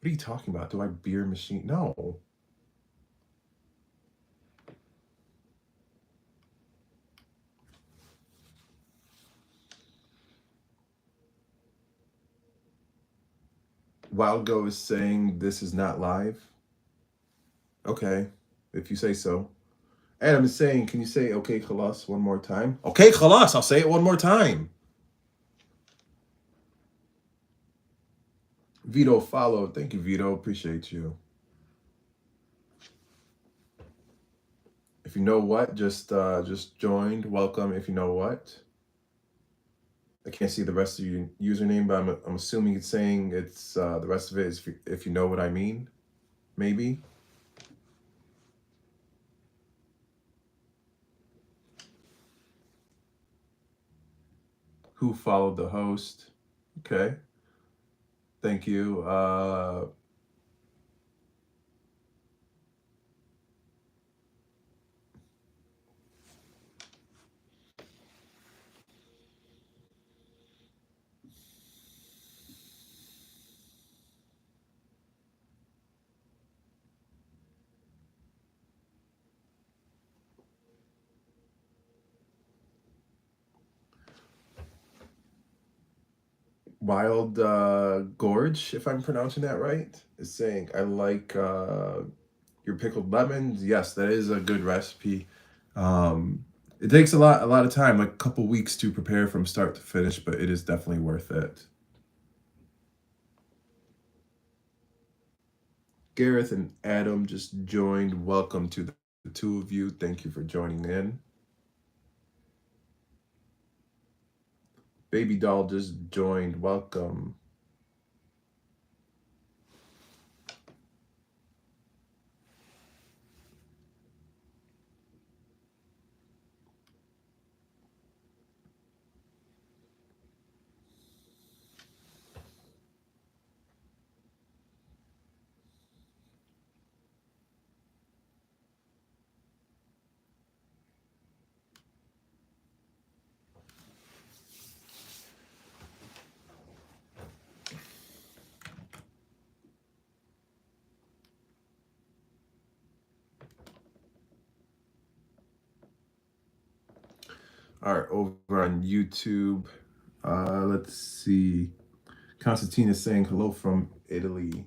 What are you talking about? Do I beer machine? No. Wildgo is saying this is not live. Okay, if you say so. Adam is saying, can you say okay, khalas one more time? Okay, khalas, I'll say it one more time. Vito followed. Thank you, Vito. Appreciate you. If you know what, just joined. Welcome. If you know what, I can't see the rest of your username, but I'm assuming it's saying it's the rest of it is if you know what I mean. Maybe. Who followed the host? Okay. Thank you. Wild Gorge, if I'm pronouncing that right, is saying I like your pickled lemons. Yes, that is a good recipe. It takes a lot of time, like a couple weeks to prepare from start to finish, but it is definitely worth it. Gareth and Adam just joined. Welcome to the two of you. Thank you for joining in. Baby doll just joined. Welcome. All right, over on YouTube. Let's see. Constantine is saying hello from Italy.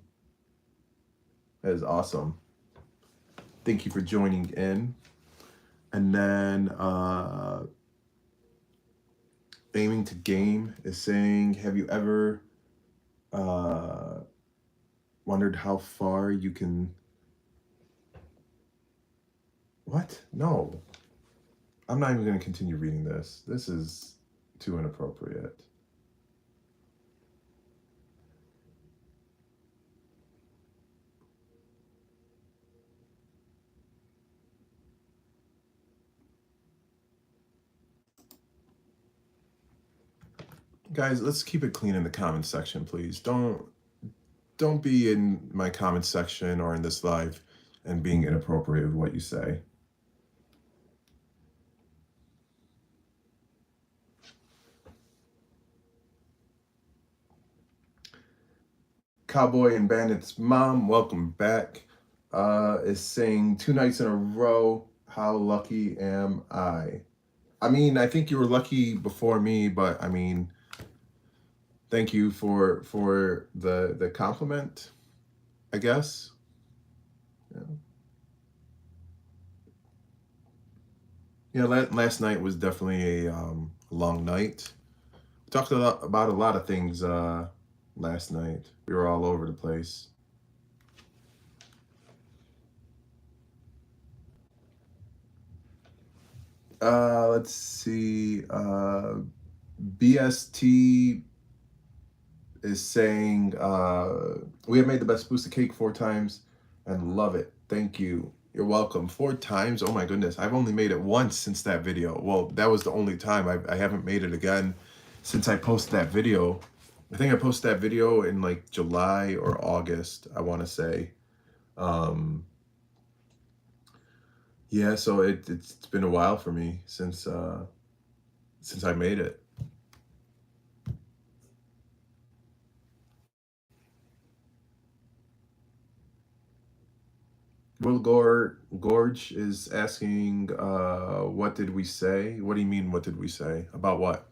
That is awesome. Thank you for joining in. And then Aiming to Game is saying, have you ever wondered how far you can... What? No. I'm not even going to continue reading this. This is too inappropriate. Guys, let's keep it clean in the comment section, please. Don't be in my comment section or in this live and being inappropriate with what you say. Cowboy and Bandit's mom, welcome back, is saying 2 nights in a row. How lucky am I? I mean, I think you were lucky before me, but I mean, thank you for the compliment, I guess. Yeah, last night was definitely a long night. We talked about a lot of things last night. We were all over the place. Let's see. BST is saying, we have made the best booster cake 4 times and love it. Thank you. You're welcome. 4 times? Oh my goodness. I've only made it once since that video. Well, that was the only time. I haven't made it again since I posted that video. I think I posted that video in like July or August, I want to say. Yeah, so it's been a while for me since I made it. Will Gorge is asking, what did we say? What do you mean, what did we say? About what?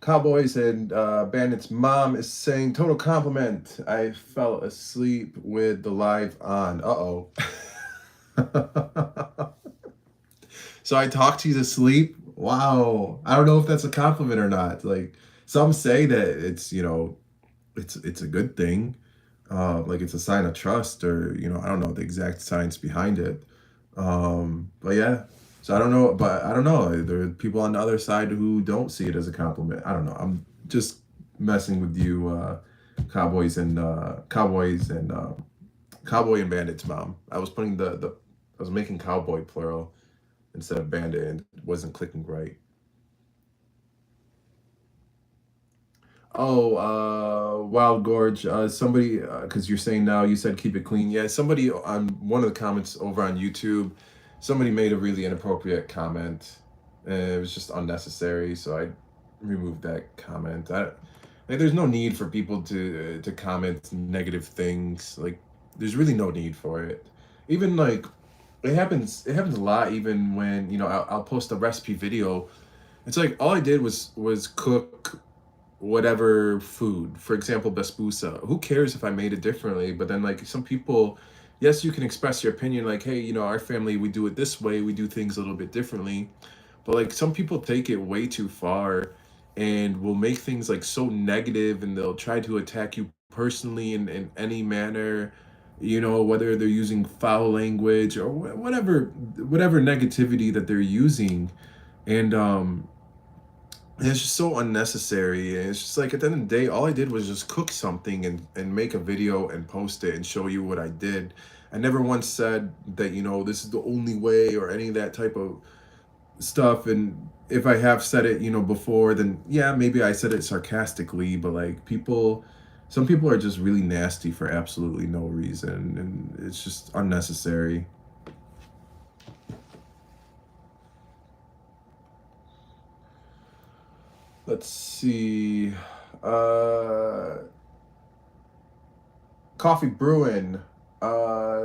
Cowboys and Bandit's mom is saying, total compliment. I fell asleep with the live on. Uh-oh. So I talked you to sleep? Wow. I don't know if that's a compliment or not. Like, some say that it's, it's a good thing. Like it's a sign of trust, or I don't know the exact science behind it. But yeah, so I don't know, but I don't know. There are people on the other side who don't see it as a compliment. I don't know. I'm just messing with you, cowboys and cowboy and bandits mom. I was putting I was making cowboy plural instead of bandit, and it wasn't clicking right. Oh, Wild Gorge. Somebody, because you're saying now, you said keep it clean. Yeah, somebody on one of the comments over on YouTube, somebody made a really inappropriate comment. It was just unnecessary, so I removed that comment. Like, there's no need for people to comment negative things. Like, there's really no need for it. Even like, it happens a lot. Even when I'll post a recipe video. It's like all I did was cook whatever food, for example basbousa. Who cares if I made it differently? But then like some people, yes, you can express your opinion, like, hey, our family, we do it this way, we do things a little bit differently. But like some people take it way too far and will make things like so negative, and they'll try to attack you personally in any manner, whether they're using foul language or whatever negativity that they're using. And it's just so unnecessary. And it's just like at the end of the day, all I did was just cook something and make a video and post it and show you what I did. I never once said that, this is the only way or any of that type of stuff. And if I have said it, before, then yeah, maybe I said it sarcastically, but like some people are just really nasty for absolutely no reason. And it's just unnecessary. Let's see. Coffee Brewing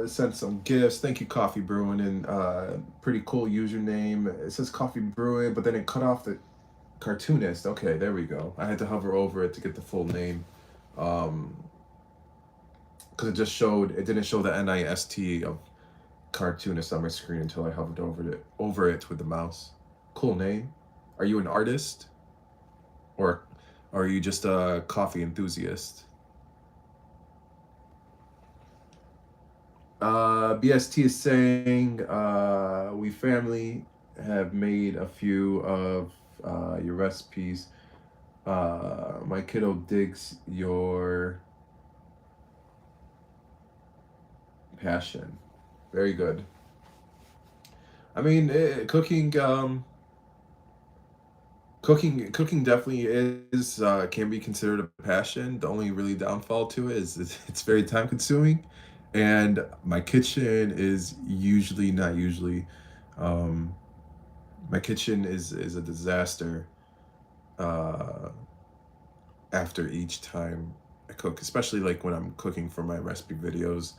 sent some gifts. Thank you, Coffee Brewing, and pretty cool username. It says Coffee Brewing, but then it cut off the Cartoonist. Okay, there we go. I had to hover over it to get the full name. Um, because it didn't show the NIST of cartoonist on my screen until I hovered over it with the mouse. Cool name. Are you an artist, or are you just a coffee enthusiast? BST is saying we family have made a few of your recipes. My kiddo digs your passion. Very good. I mean, cooking definitely is can be considered a passion. The only really downfall to it is it's very time consuming, and my kitchen is usually not usually. Um, my kitchen is a disaster uh, after each time I cook, especially like when I'm cooking for my recipe videos.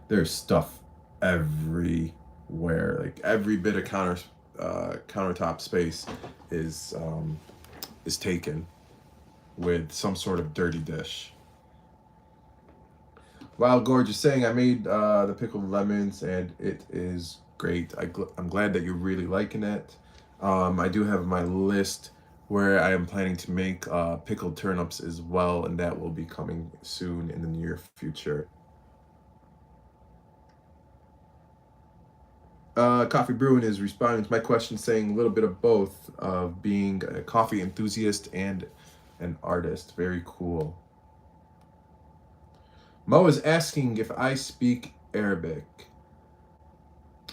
There's stuff everywhere, like every bit of countertop space is um, is taken with some sort of dirty dish. Wow, Gorge is saying I made the pickled lemons and it is great. I'm glad that you're really liking it. I do have my list where I am planning to make pickled turnips as well, and that will be coming soon in the near future. Coffee Brewing is responding to my question saying a little bit of both of being a coffee enthusiast and an artist. Very cool. Mo is asking if I speak Arabic.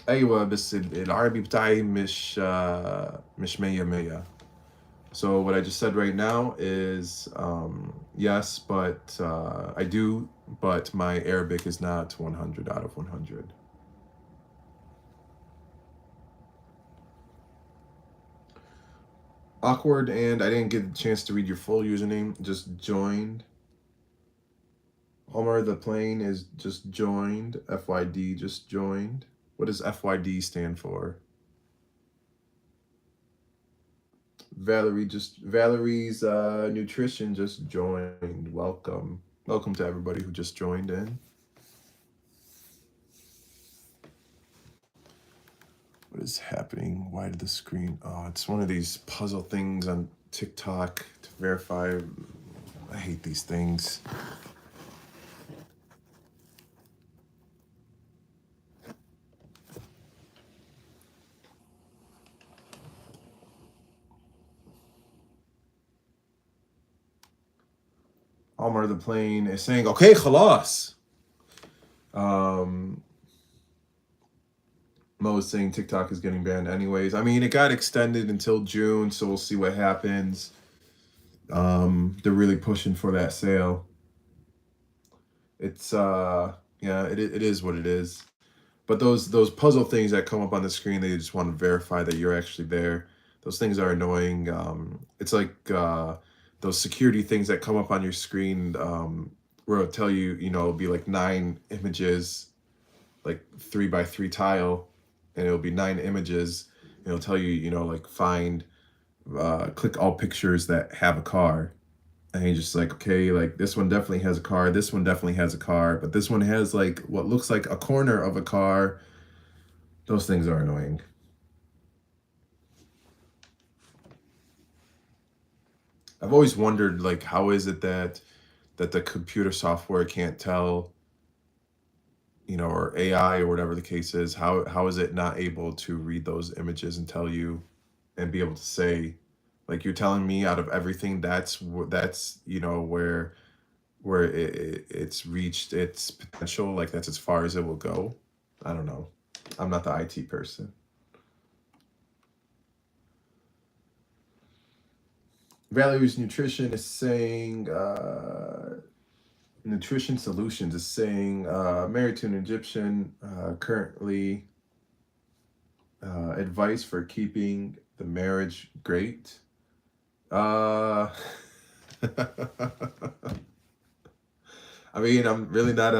أيوة بس العربي بتاعي مش مية مية. So what I just said right now is yes, but I do, but my Arabic is not 100 out of 100. Awkward, and I didn't get a chance to read your full username. Just joined. Homer the plane is just joined. FYD just joined. What does FYD stand for? Valerie's nutrition just joined. Welcome to everybody who just joined in. What is happening? Why did the screen? Oh, it's one of these puzzle things on TikTok to verify. I hate these things. Omar the plane is saying, okay, khalas. Mo is saying TikTok is getting banned anyways. I mean, it got extended until June, so we'll see what happens. They're really pushing for that sale. It's yeah, it is what it is. But those puzzle things that come up on the screen, they just want to verify that you're actually there. Those things are annoying. It's like those security things that come up on your screen where it'll tell you, it'll be like 9 images, like 3 by 3 tile, and it'll be 9 images. And it'll tell you, like click all pictures that have a car. And you're just like, okay, like this one definitely has a car. This one definitely has a car, but this one has like what looks like a corner of a car. Those things are annoying. I've always wondered, like, how is it that the computer software can't tell, or AI or whatever the case is, how is it not able to read those images and tell you and be able to say, like, you're telling me out of everything that's where it's reached its potential, like that's as far as it will go. I don't know. I'm not the IT person. Values Nutrition is saying, Nutrition Solutions is saying, married to an Egyptian, currently advice for keeping the marriage great. I mean, I'm not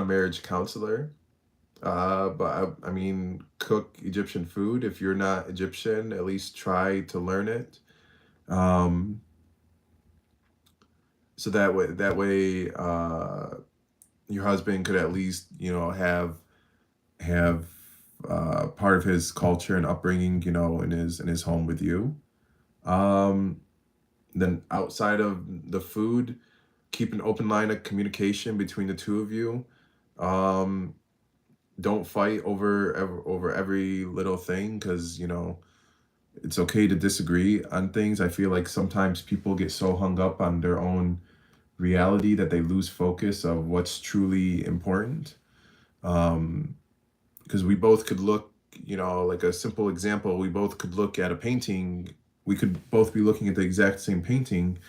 a marriage counselor. But I mean, cook Egyptian food. If you're not Egyptian, at least try to learn it. Um, so that way, your husband could at least, have part of his culture and upbringing, in his home with you. Um, then outside of the food, keep an open line of communication between the two of you. Um, don't fight over every little thing, because it's okay to disagree on things. I feel like sometimes people get so hung up on their own reality that they lose focus of what's truly important. Um, because we both could look, like a simple example, we both could look at a painting. We could both be looking at the exact same painting,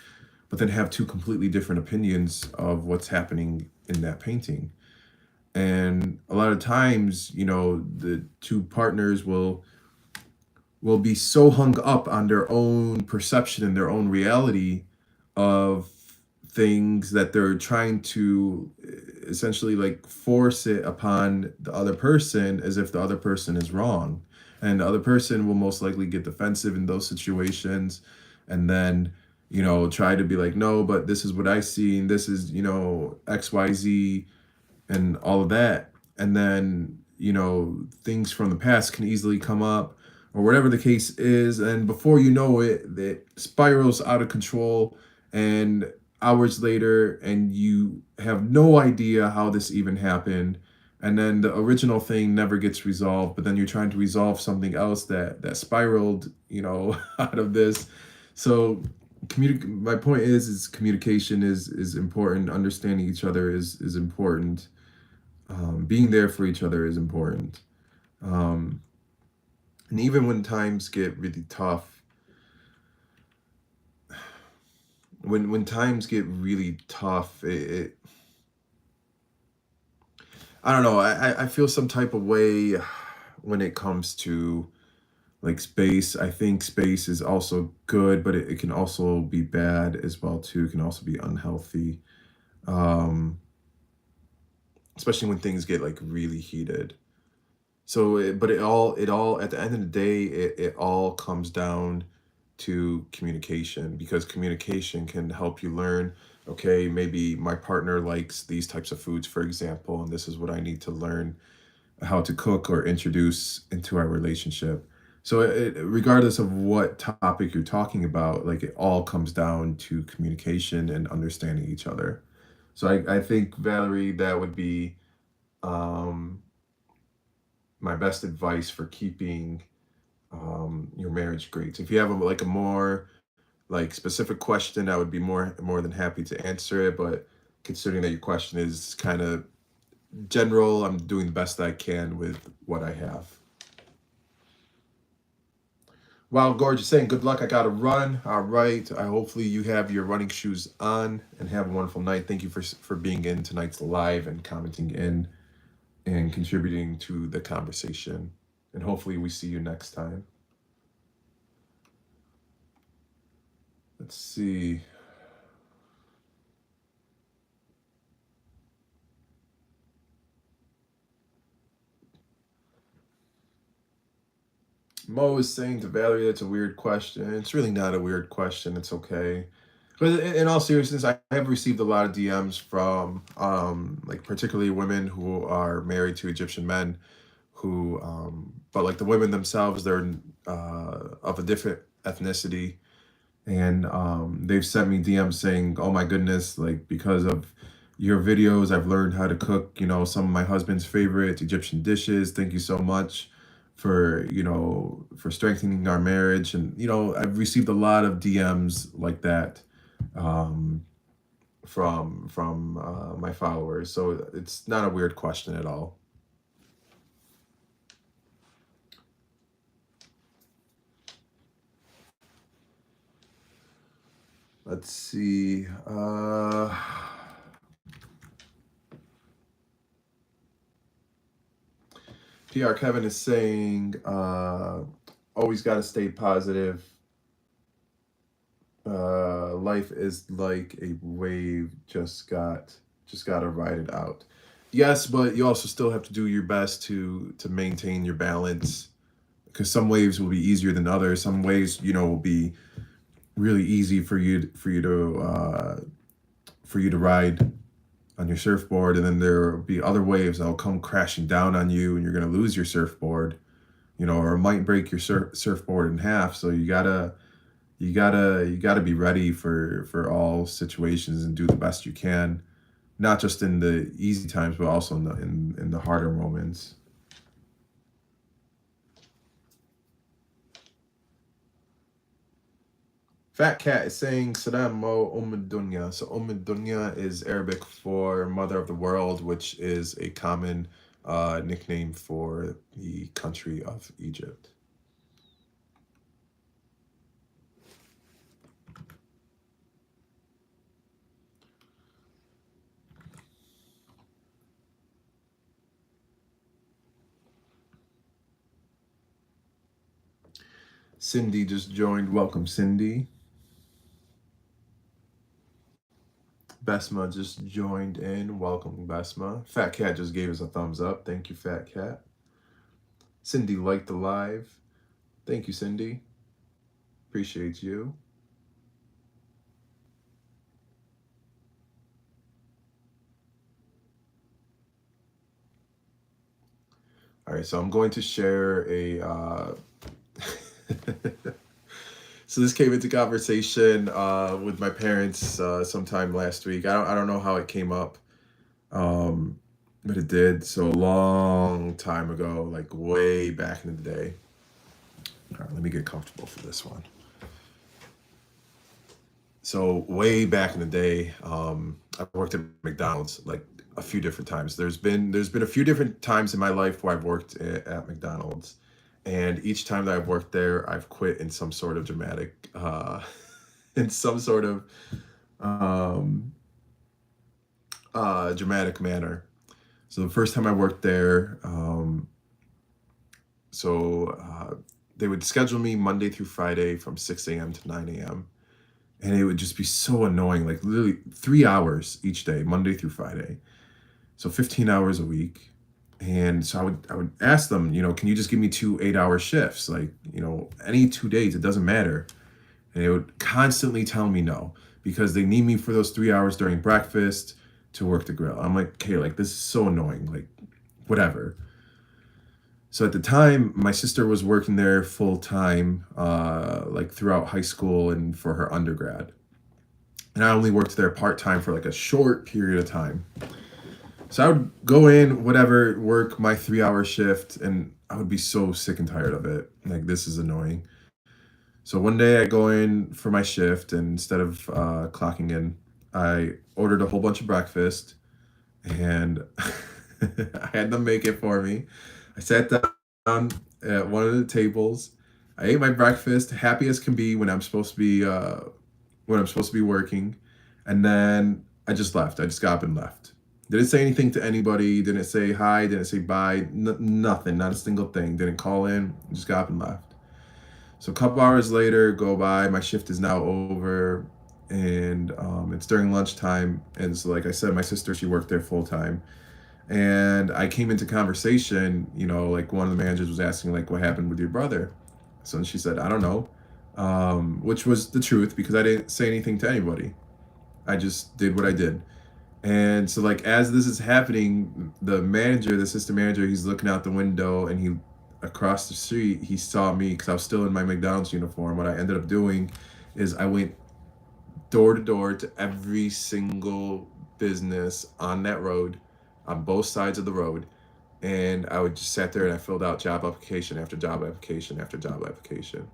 but then have two completely different opinions of what's happening in that painting. And a lot of times, the two partners will be so hung up on their own perception and their own reality of things that they're trying to essentially like force it upon the other person, as if the other person is wrong. And the other person will most likely get defensive in those situations, and then try to be like, no, but this is what I see, and this is XYZ and all of that. And then things from the past can easily come up, or whatever the case is, and before you know it, it spirals out of control. And hours later, and you have no idea how this even happened, and then the original thing never gets resolved, but then you're trying to resolve something else that spiraled out of this. So my point is communication is important. Understanding each other is important. Being there for each other is important. Um, and even when times get really tough, when times get really tough, it I don't know. I feel some type of way when it comes to like space. I think space is also good, but it can also be bad as well too. It can also be unhealthy, um, especially when things get like really heated. So, but it all at the end of the day, it all comes down to communication, because communication can help you learn, okay, maybe my partner likes these types of foods, for example, and this is what I need to learn how to cook or introduce into our relationship. So, regardless of what topic you're talking about, like it all comes down to communication and understanding each other. So, I think, Valerie, that would be um, my best advice for keeping your marriage great. If you have like a more like specific question, I would be more than happy to answer it. But considering that your question is kind of general, I'm doing the best I can with what I have. Wow, gorgeous, saying good luck. I gotta run. All right. I hopefully you have your running shoes on and have a wonderful night. Thank you for being in tonight's live and commenting in and contributing to the conversation. And hopefully we see you next time. Let's see. Mo is saying to Valerie, that's a weird question. It's really not a weird question. It's okay. But in all seriousness, I have received a lot of DMs from, like particularly women who are married to Egyptian men, who, but like the women themselves, they're of a different ethnicity, and they've sent me DMs saying, "Oh my goodness, like because of your videos, I've learned how to cook, some of my husband's favorite Egyptian dishes. Thank you so much for, for strengthening our marriage." And I've received a lot of DMs like that, um, from my followers. So it's not a weird question at all. Let's see. PR Kevin is saying, always got to stay positive. Life is like a wave, just gotta ride it out. Yes, but you also still have to do your best to maintain your balance, because some waves will be easier than others. Some waves, will be really easy for you to ride on your surfboard, and then there will be other waves that will come crashing down on you, and you're going to lose your surfboard, or it might break your surfboard in half. So you gotta be ready for all situations and do the best you can, not just in the easy times, but also in the harder moments. Fat Cat is saying Salam Mo Dunya. So Dunya is Arabic for Mother of the World, which is a common nickname for the country of Egypt. Cindy just joined. Welcome, Cindy. Besma just joined in. Welcome, Besma. Fat Cat just gave us a thumbs up. Thank you, Fat Cat. Cindy liked the live. Thank you, Cindy. Appreciate you. All right, so I'm going to share a. So this came into conversation with my parents sometime last week. I don't know how it came up, but it did. So a long time ago, like way back in the day. All right, let me get comfortable for this one. So way back in the day, I worked at McDonald's like a few different times. There's been a few different times in my life where I've worked at McDonald's, and each time that I've worked there, I've quit in some sort of dramatic, in some sort of um, dramatic manner. So the first time I worked there, so they would schedule me Monday through Friday from 6 a.m. to 9 a.m. And it would just be so annoying, like literally 3 hours each day, Monday through Friday. So 15 hours a week. And so I would ask them, can you just give me 2 8-hour shifts? Like, any 2 days, it doesn't matter. And they would constantly tell me no, because they need me for those 3 hours during breakfast to work the grill. I'm like, okay, like this is so annoying, like whatever. So at the time, my sister was working there full time, like throughout high school and for her undergrad. And I only worked there part time for like a short period of time. So I would go in, whatever, work my 3 hour shift, and I would be so sick and tired of it. Like, this is annoying. So one day I go in for my shift, and instead of clocking in, I ordered a whole bunch of breakfast, and I had them make it for me. I sat down at one of the tables. I ate my breakfast, happy as can be when I'm supposed to be working, and then I just left. I just got up and left. Didn't say anything to anybody. Didn't say hi. Didn't say bye. Nothing. Not a single thing. Didn't call in. Just got up and left. So a couple hours later go by. My shift is now over, and it's during lunchtime. And so, like I said, my sister, she worked there full time. And I came into conversation, like one of the managers was asking, like, what happened with your brother? So she said, I don't know, which was the truth, because I didn't say anything to anybody. I just did what I did. And so, like, as this is happening, the assistant manager, he's looking out the window, and across the street, he saw me because I was still in my McDonald's uniform. What I ended up doing is I went door to door to every single business on that road, on both sides of the road. And I would just sat there and I filled out job application after job application after job application.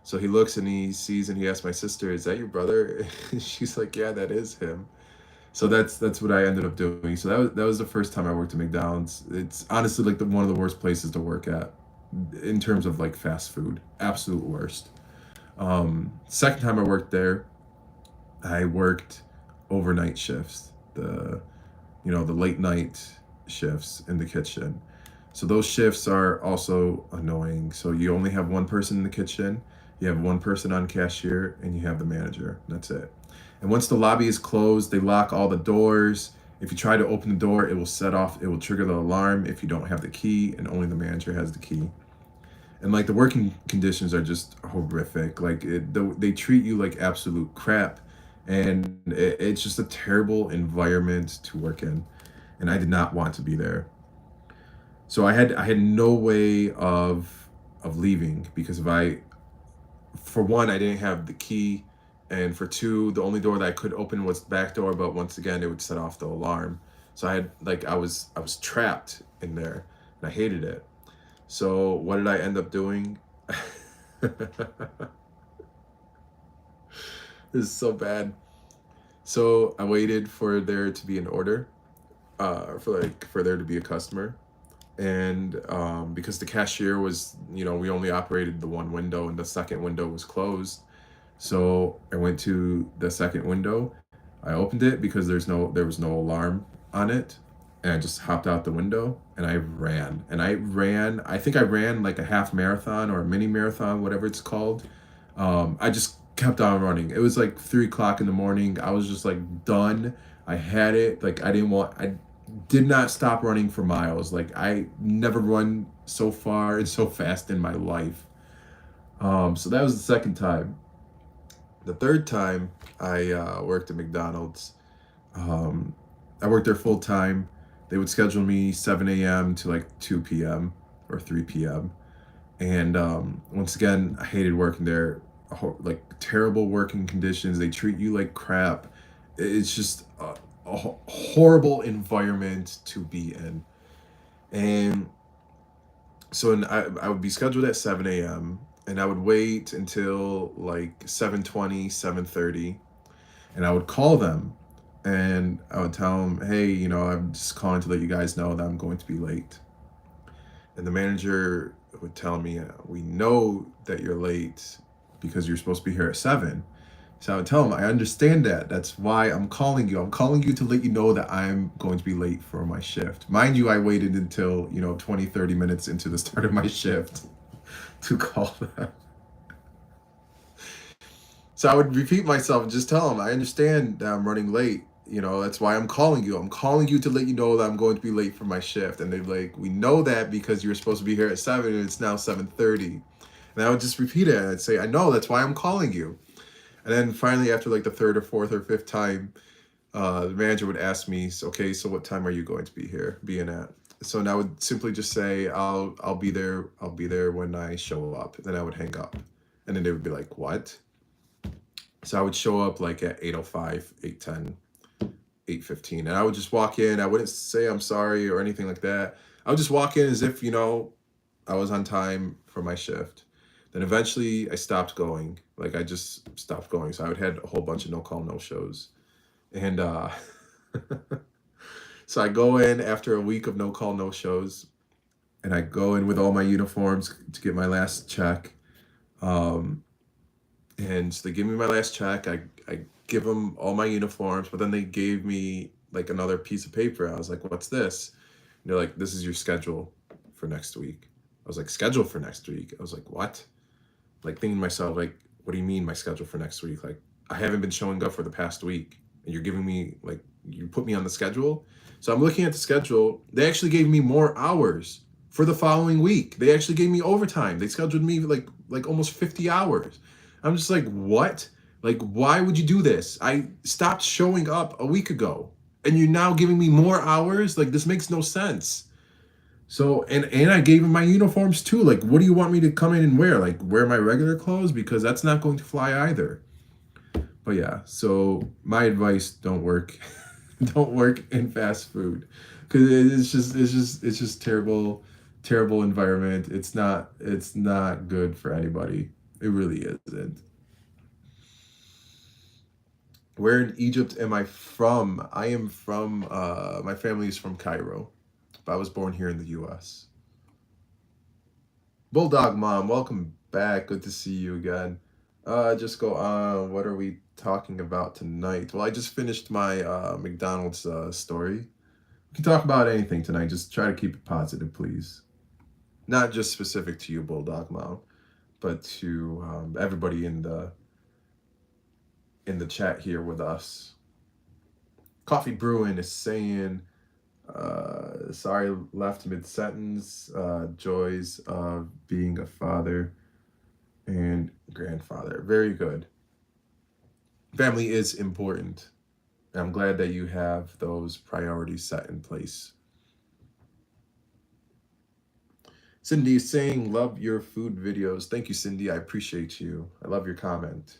So he looks and he sees and he asks my sister, "Is that your brother?" And she's like, "Yeah, that is him." So that's what I ended up doing. So that was the first time I worked at McDonald's. It's honestly like one of the worst places to work at in terms of like fast food. Absolute worst. Second time I worked there, I worked overnight shifts. The late night shifts in the kitchen. So those shifts are also annoying. So you only have one person in the kitchen, you have one person on cashier, and you have the manager. That's it. And once the lobby is closed, they lock all the doors, If you try to open the door, it will set off, it will trigger the alarm if you don't have the key, and only the manager has the key. And like the working conditions are just horrific. Like they treat you like absolute crap, and it's just a terrible environment to work in. And I did not want to be there. So I had no way of leaving, because if I, for one, I didn't have the key, and for two, the only door that I could open was the back door, but once again it would set off the alarm. So I was trapped in there, and I hated it. So what did I end up doing? This is so bad. So I waited for there to be an order, for there to be a customer, and because the cashier was, we only operated the one window, and the second window was closed. So I went to the second window. I opened it because there was no alarm on it, and I just hopped out the window and I ran. And I ran. I think I ran like a half marathon or a mini marathon, whatever it's called. I just kept on running. It was like 3 o'clock in the morning. I was just like done. I had it. Like I did not stop running for miles. Like I never run so far and so fast in my life. So that was the second time. The third time I worked at McDonald's. Um, I worked there full time. They would schedule me 7 a.m. to like 2 p.m. or 3 p.m. And once again, I hated working there. Like terrible working conditions. They treat you like crap. It's just a horrible environment to be in. And so I would be scheduled at 7 a.m. and I would wait until like 7:20, 7:30, and I would call them, and I would tell them, hey, I'm just calling to let you guys know that I'm going to be late. And the manager would tell me, we know that you're late because you're supposed to be here at 7. So I would tell him, I understand that. That's why I'm calling you. I'm calling you to let you know that I'm going to be late for my shift. Mind you, I waited until, 20, 30 minutes into the start of my shift to call them. So I would repeat myself and just tell them, I understand that I'm running late. That's why I'm calling you. I'm calling you to let you know that I'm going to be late for my shift. And they're like, we know that because you were supposed to be here at 7 and it's now 7:30. And I would just repeat it. And I'd say, I know, that's why I'm calling you. And then finally, after like the third or fourth or fifth time, the manager would ask me, okay, so what time are you going to be in at? So now I would simply just say, I'll be there. I'll be there when I show up. Then I would hang up. And then they would be like, what? So I would show up like at 8:05, 8:10, 8:15. And I would just walk in. I wouldn't say I'm sorry or anything like that. I would just walk in as if, I was on time for my shift. Then eventually I stopped going. Like I just stopped going. So I would had a whole bunch of no call, no shows. And so I go in after a week of no call, no shows. And I go in with all my uniforms to get my last check. And so they give me my last check. I give them all my uniforms, but then they gave me like another piece of paper. I was like, what's this? And they're like, this is your schedule for next week. I was like, schedule for next week? I was like, what? Like thinking to myself, like, what do you mean my schedule for next week? Like, I haven't been showing up for the past week, and you're giving me, like, you put me on the schedule? So I'm looking at the schedule. They actually gave me more hours for the following week. They actually gave me overtime. They scheduled me like almost 50 hours. I'm just like, what? Like, why would you do this? I stopped showing up a week ago, and you're now giving me more hours? Like, this makes no sense. So, and I gave him my uniforms too. Like, what do you want me to come in and wear? Like, wear my regular clothes? Because that's not going to fly either. But yeah, so my advice, don't work. Don't work in fast food. Because it's just terrible, terrible environment. It's not good for anybody. It really isn't. Where in Egypt am I from? I am from, my family is from Cairo, but I was born here in the US. Bulldog Mom, welcome back. Good to see you again. Just go on. What are we talking about tonight? Well, I just finished my McDonald's story. We can talk about anything tonight. Just try to keep it positive, please. Not just specific to you, Bulldog Mom, but to everybody in the chat here with us. Coffee Brewing is saying, sorry, left mid sentence. Joys of being a father and grandfather. Very good. Family is important. I'm glad that you have those priorities set in place. Cindy is saying, love your food videos. Thank you, Cindy. I appreciate you. I love your comment.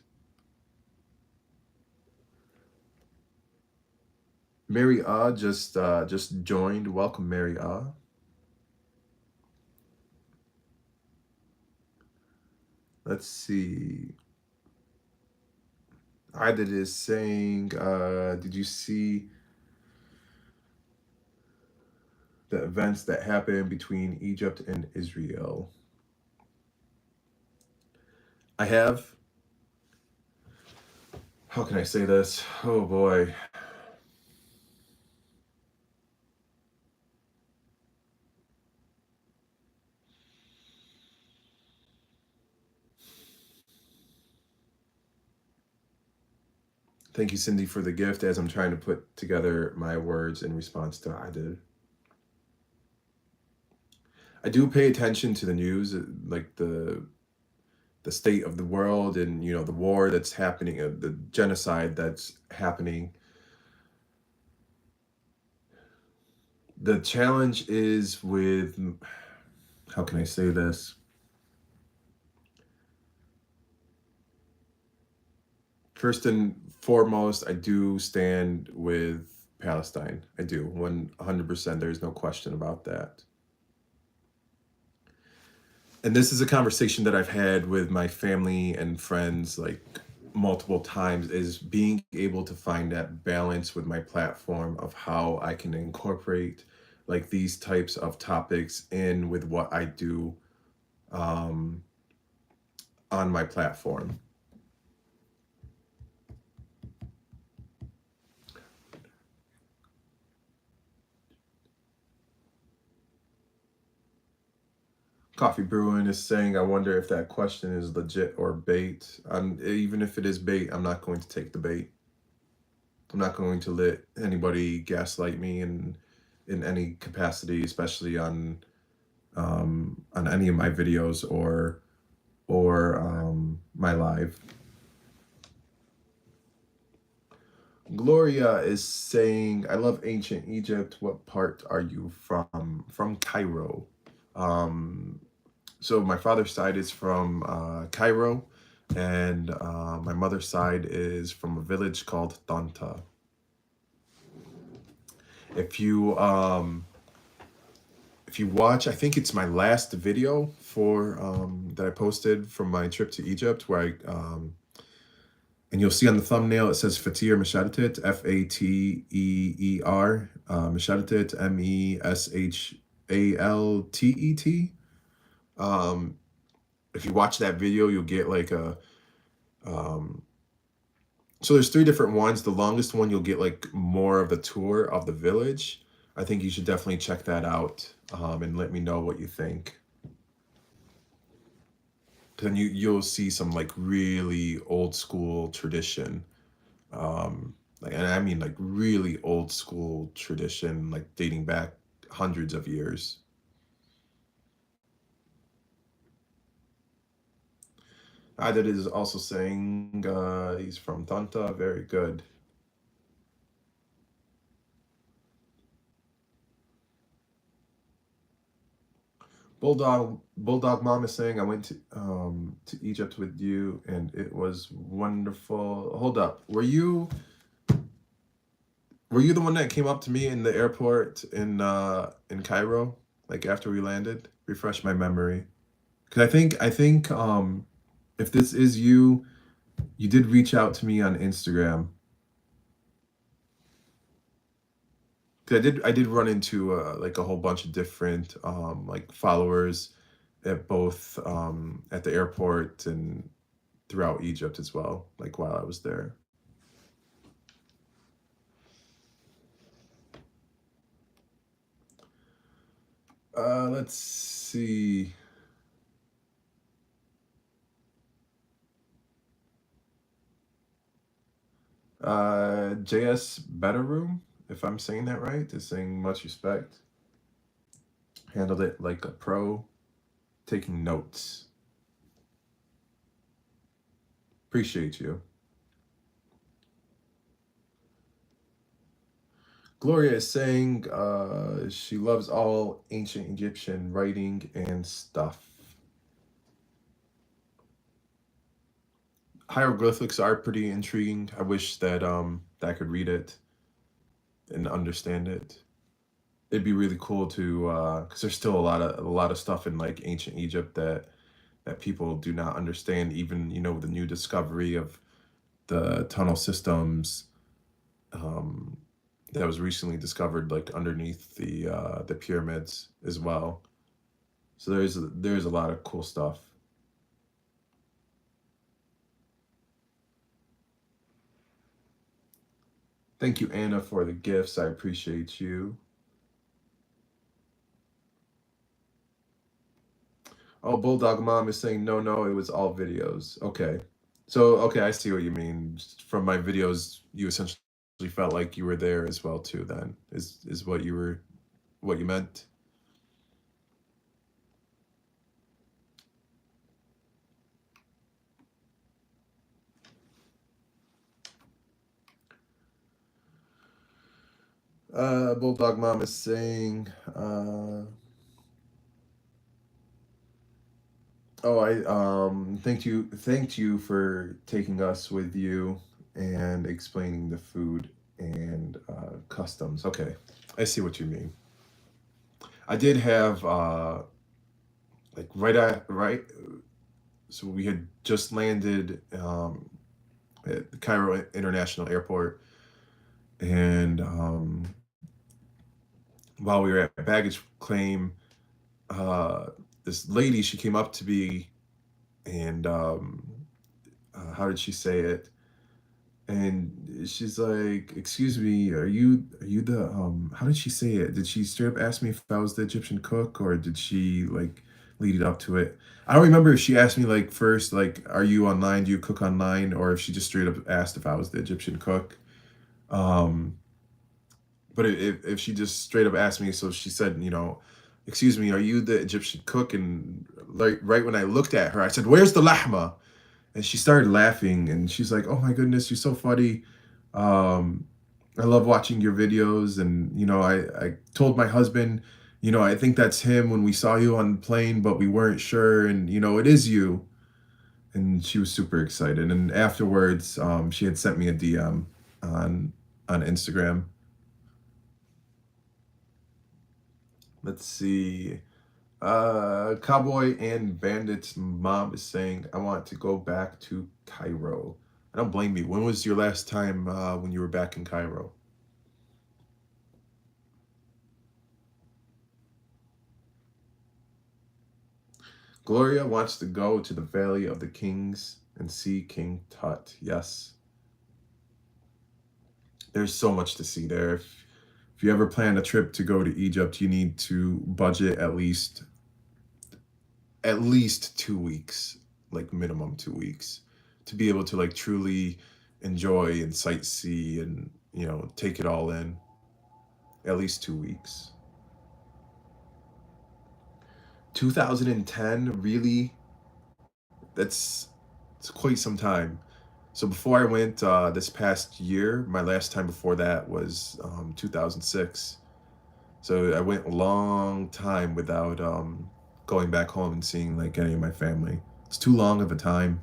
Mary just joined. Welcome, Mary Ah. Let's see. Aided is saying, did you see the events that happened between Egypt and Israel? I have. How can I say this? Oh boy. Thank you, Cindy, for the gift as I'm trying to put together my words in response to Aided. I do pay attention to the news, like the state of the world, and the war that's happening, the genocide that's happening. The challenge is with, how can I say this? First and foremost, I do stand with Palestine. I do 100%. There's no question about that. And this is a conversation that I've had with my family and friends like multiple times, is being able to find that balance with my platform of how I can incorporate like these types of topics in with what I do um, on my platform. Coffee Brewing is saying, I wonder if that question is legit or bait. Even if it is bait, I'm not going to take the bait. I'm not going to let anybody gaslight me in any capacity, especially on any of my videos or my live. Gloria is saying, I love ancient Egypt. What part are you from? From Cairo. So my father's side is from Cairo, and my mother's side is from a village called Tanta. If you watch, I think it's my last video for that I posted from my trip to Egypt, where and you'll see on the thumbnail it says Fatir Meshatetet, Fateer, Meshatetet, Meshaltet. If you watch that video, you'll get like a so there's 3 different ones. The longest one, you'll get like more of the tour of the village. I think you should definitely check that out, and let me know what you think. Then you'll see some like really old school tradition, and I mean like really old school tradition, like dating back hundreds of years. That is also saying he's from Tanta. Very good. Bulldog Mom is saying, I went to Egypt with you and it was wonderful. Hold up, were you the one that came up to me in the airport in Cairo, like after we landed? Refresh my memory, because I think if this is you, you did reach out to me on Instagram. 'Cause I did run into like a whole bunch of different like followers at both at the airport and throughout Egypt as well, like while I was there. Let's see. JS Better Room, if I'm saying that right, is saying much respect. Handled it like a pro, taking notes. Appreciate you. Gloria is saying she loves all ancient Egyptian writing and stuff. Hieroglyphics are pretty intriguing. I wish that I could read it and understand it. It'd be really cool to because there's still a lot of stuff in like ancient Egypt that people do not understand. Even the new discovery of the tunnel systems um, that was recently discovered like underneath the pyramids as well. So there's a lot of cool stuff. Thank you, Anna, for the gifts. I appreciate you. Oh, Bulldog Mom is saying no, no, it was all videos. Okay. So, okay, I see what you mean. From my videos, you essentially felt like you were there as well too, then, is what you meant. Bulldog Mom is saying, oh, I thanked you for taking us with you and explaining the food and customs. Okay, I see what you mean. I did have like right. So we had just landed at the Cairo International Airport, and while we were at baggage claim, uh, this lady, she came up to me, and how did she say it? And she's like, "Excuse me, are you the how did she say it? Did she straight up ask me if I was the Egyptian cook, or did she like lead it up to it? I don't remember if she asked me like first, like, are you online? Do you cook online? Or if she just straight up asked if I was the Egyptian cook. Um, but if she just straight up asked me, so she said, excuse me, are you the Egyptian cook? And like right when I looked at her, I said, "Where's the lahma?" And she started laughing, and she's like, "Oh my goodness, you're so funny. Um, I love watching your videos." And I told my husband, I think that's him when we saw you on the plane, but we weren't sure, and it is you. And she was super excited. And afterwards, she had sent me a DM on Instagram. Let's see. Cowboy and Bandit's mom is saying, "I want to go back to Cairo." I don't blame you. When was your last time when you were back in Cairo? Gloria wants to go to the Valley of the Kings and see King Tut. Yes, there's so much to see there. If you ever plan a trip to go to Egypt, you need to budget at least 2 weeks, like minimum 2 weeks, to be able to like truly enjoy and sightsee and take it all in. At least 2 weeks. 2010, really? That's it's quite some time. So before I went this past year, my last time before that was 2006. So I went a long time without going back home and seeing like any of my family. It's too long of a time.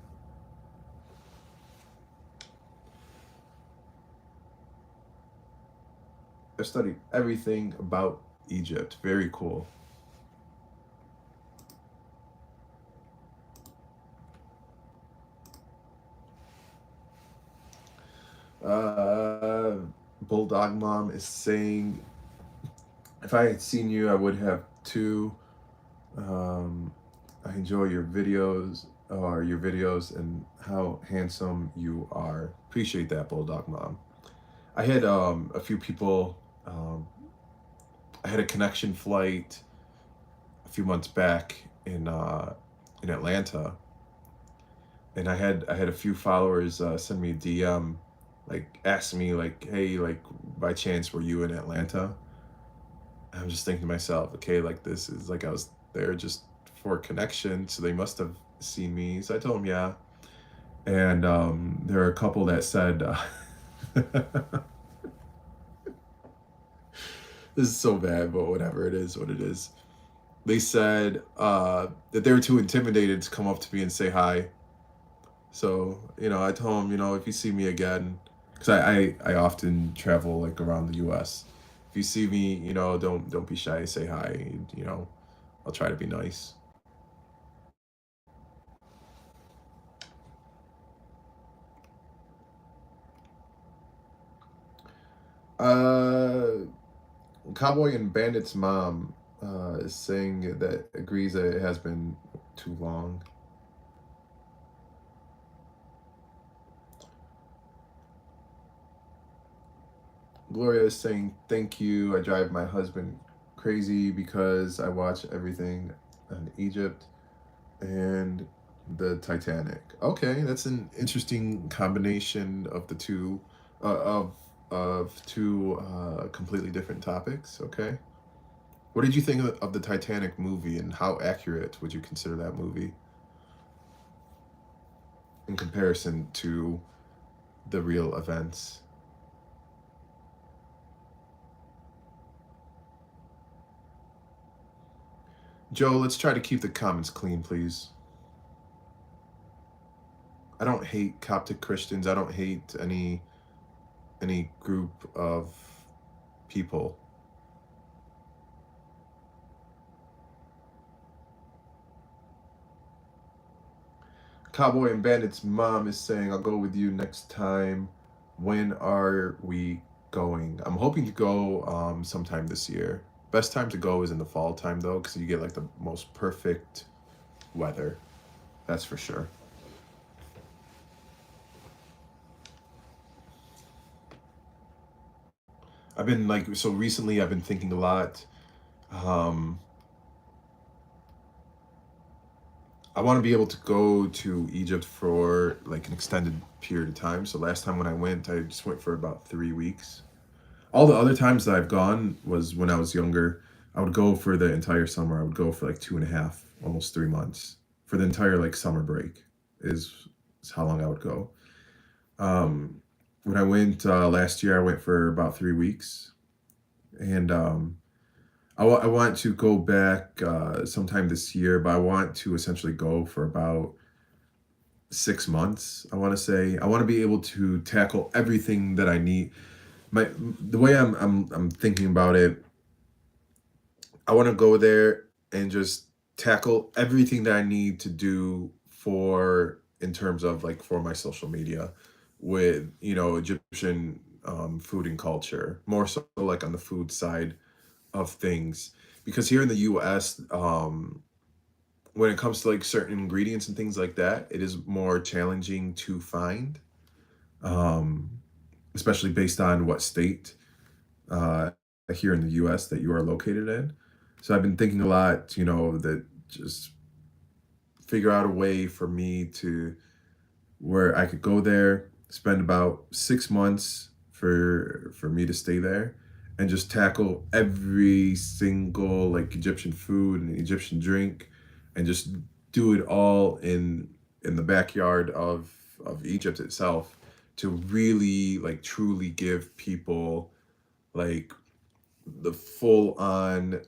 I studied everything about Egypt. Very cool. Uh, Bulldog Mom is saying, if I had seen you, I would have too. Um, I enjoy your videos and how handsome you are. Appreciate that, Bulldog Mom. I had a few people. I had a connection flight a few months back in Atlanta, and I had a few followers send me a DM like asked me like, "Hey, like by chance were you in Atlanta?" I'm just thinking to myself, okay, like this is like I was there just for a connection, so they must have seen me. So I told them, yeah. And there are a couple that said, this is so bad, but whatever, it is what it is. They said that they were too intimidated to come up to me and say hi. So, I told them, if you see me again, because I often travel like around the US. If you see me, don't be shy, say hi, I'll try to be nice. Uh, Cowboy and Bandit's mom is saying that agrees that it has been too long. Gloria is saying, thank you. I drive my husband crazy because I watch everything on Egypt and the Titanic. Okay, that's an interesting combination of the two, of two completely different topics. Okay. What did you think of the Titanic movie, and how accurate would you consider that movie in comparison to the real events? Joe, let's try to keep the comments clean, please. I don't hate Coptic Christians. I don't hate any group of people. Cowboy and Bandit's mom is saying, I'll go with you next time. When are we going? I'm hoping to go sometime this year. Best time to go is in the fall time, though, because you get like the most perfect weather. That's for sure. I've been like, so recently I've been thinking a lot. Um, I want to be able to go to Egypt for like an extended period of time. So last time when I went, I just went for about 3 weeks. All the other times that I've gone was when I was younger. I would go for the entire summer. I would go for like 2.5, almost 3 months for the entire like summer break is how long I would go. Um, when I went last year, I went for about 3 weeks, and I want to go back sometime this year, but I want to essentially go for about 6 months. I want to say I want to be able to tackle everything that I need. The way I'm thinking about it, I want to go there and just tackle everything that I need to do for in terms of like for my social media with Egyptian food and culture, more so like on the food side of things, because here in the US, when it comes to like certain ingredients and things like that, it is more challenging to find, um, especially based on what state uh, here in the US that you are located in. So I've been thinking a lot, that just figure out a way for me to where I could go there, spend about 6 months for me to stay there, and just tackle every single like Egyptian food and Egyptian drink, and just do it all in the backyard of Egypt itself, to really like truly give people like the full on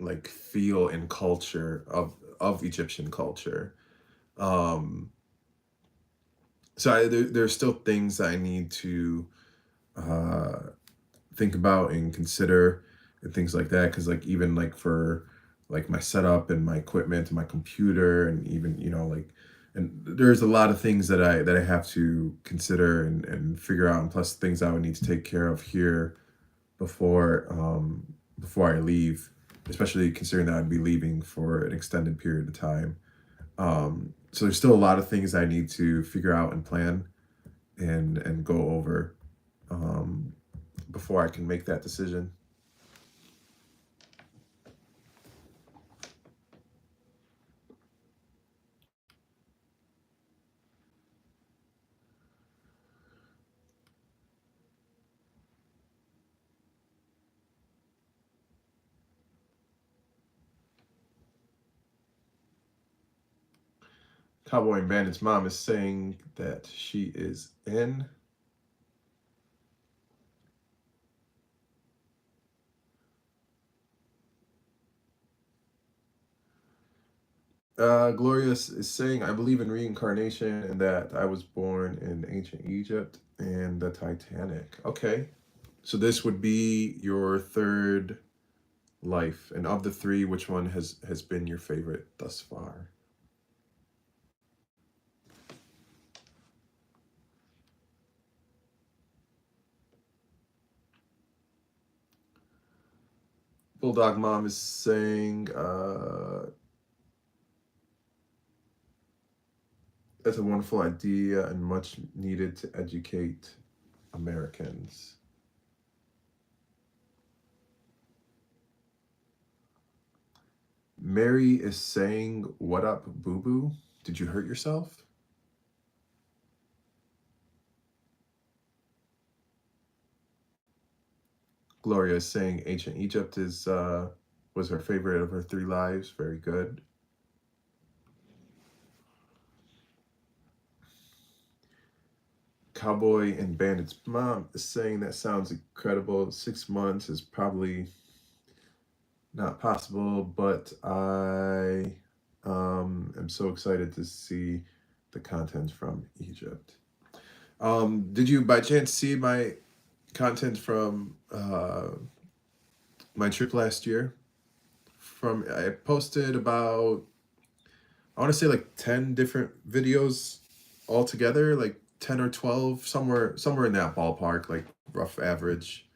like feel and culture of Egyptian culture. Um there's still things that I need to uh, think about and consider and things like that. Because like even like for like my setup and my equipment and my computer, and even like, and there's a lot of things that I have to consider and figure out, and plus things I would need to take care of here before before I leave, especially considering that I'd be leaving for an extended period of time. So there's still a lot of things I need to figure out and plan and go over um, before I can make that decision. Cowboy and Bandit's mom is saying that she is in. Glorious is saying, I believe in reincarnation and that I was born in ancient Egypt and the Titanic. Okay. So this would be your third life. And of the three, which one has been your favorite thus far? Bulldog Mom is saying, that's a wonderful idea and much needed to educate Americans. Mary is saying, what up, boo boo? Did you hurt yourself? Gloria is saying ancient Egypt is was her favorite of her three lives. Very good. Cowboy and Bandit's mom is saying that sounds incredible. 6 months is probably not possible, but I am so excited to see the content from Egypt. Did you by chance see my content from my trip last year? From I posted about, I want to say like 10 different videos altogether, like 10 or 12, somewhere in that ballpark, like rough average.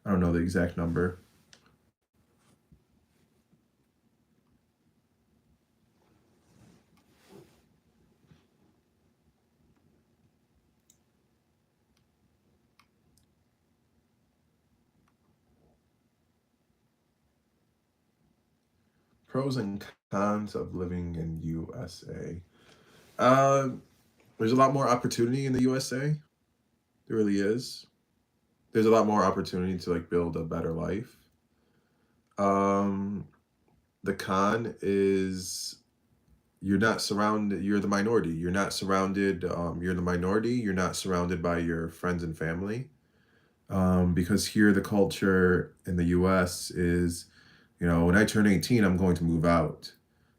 I don't know the exact number. Pros and cons of living in USA. Uh, there's a lot more opportunity in the USA. There really is. There's a lot more opportunity to like build a better life. Um, the con is you're the minority. You're the minority. You're not surrounded by your friends and family. Because here the culture in the US is, when I turn 18, I'm going to move out.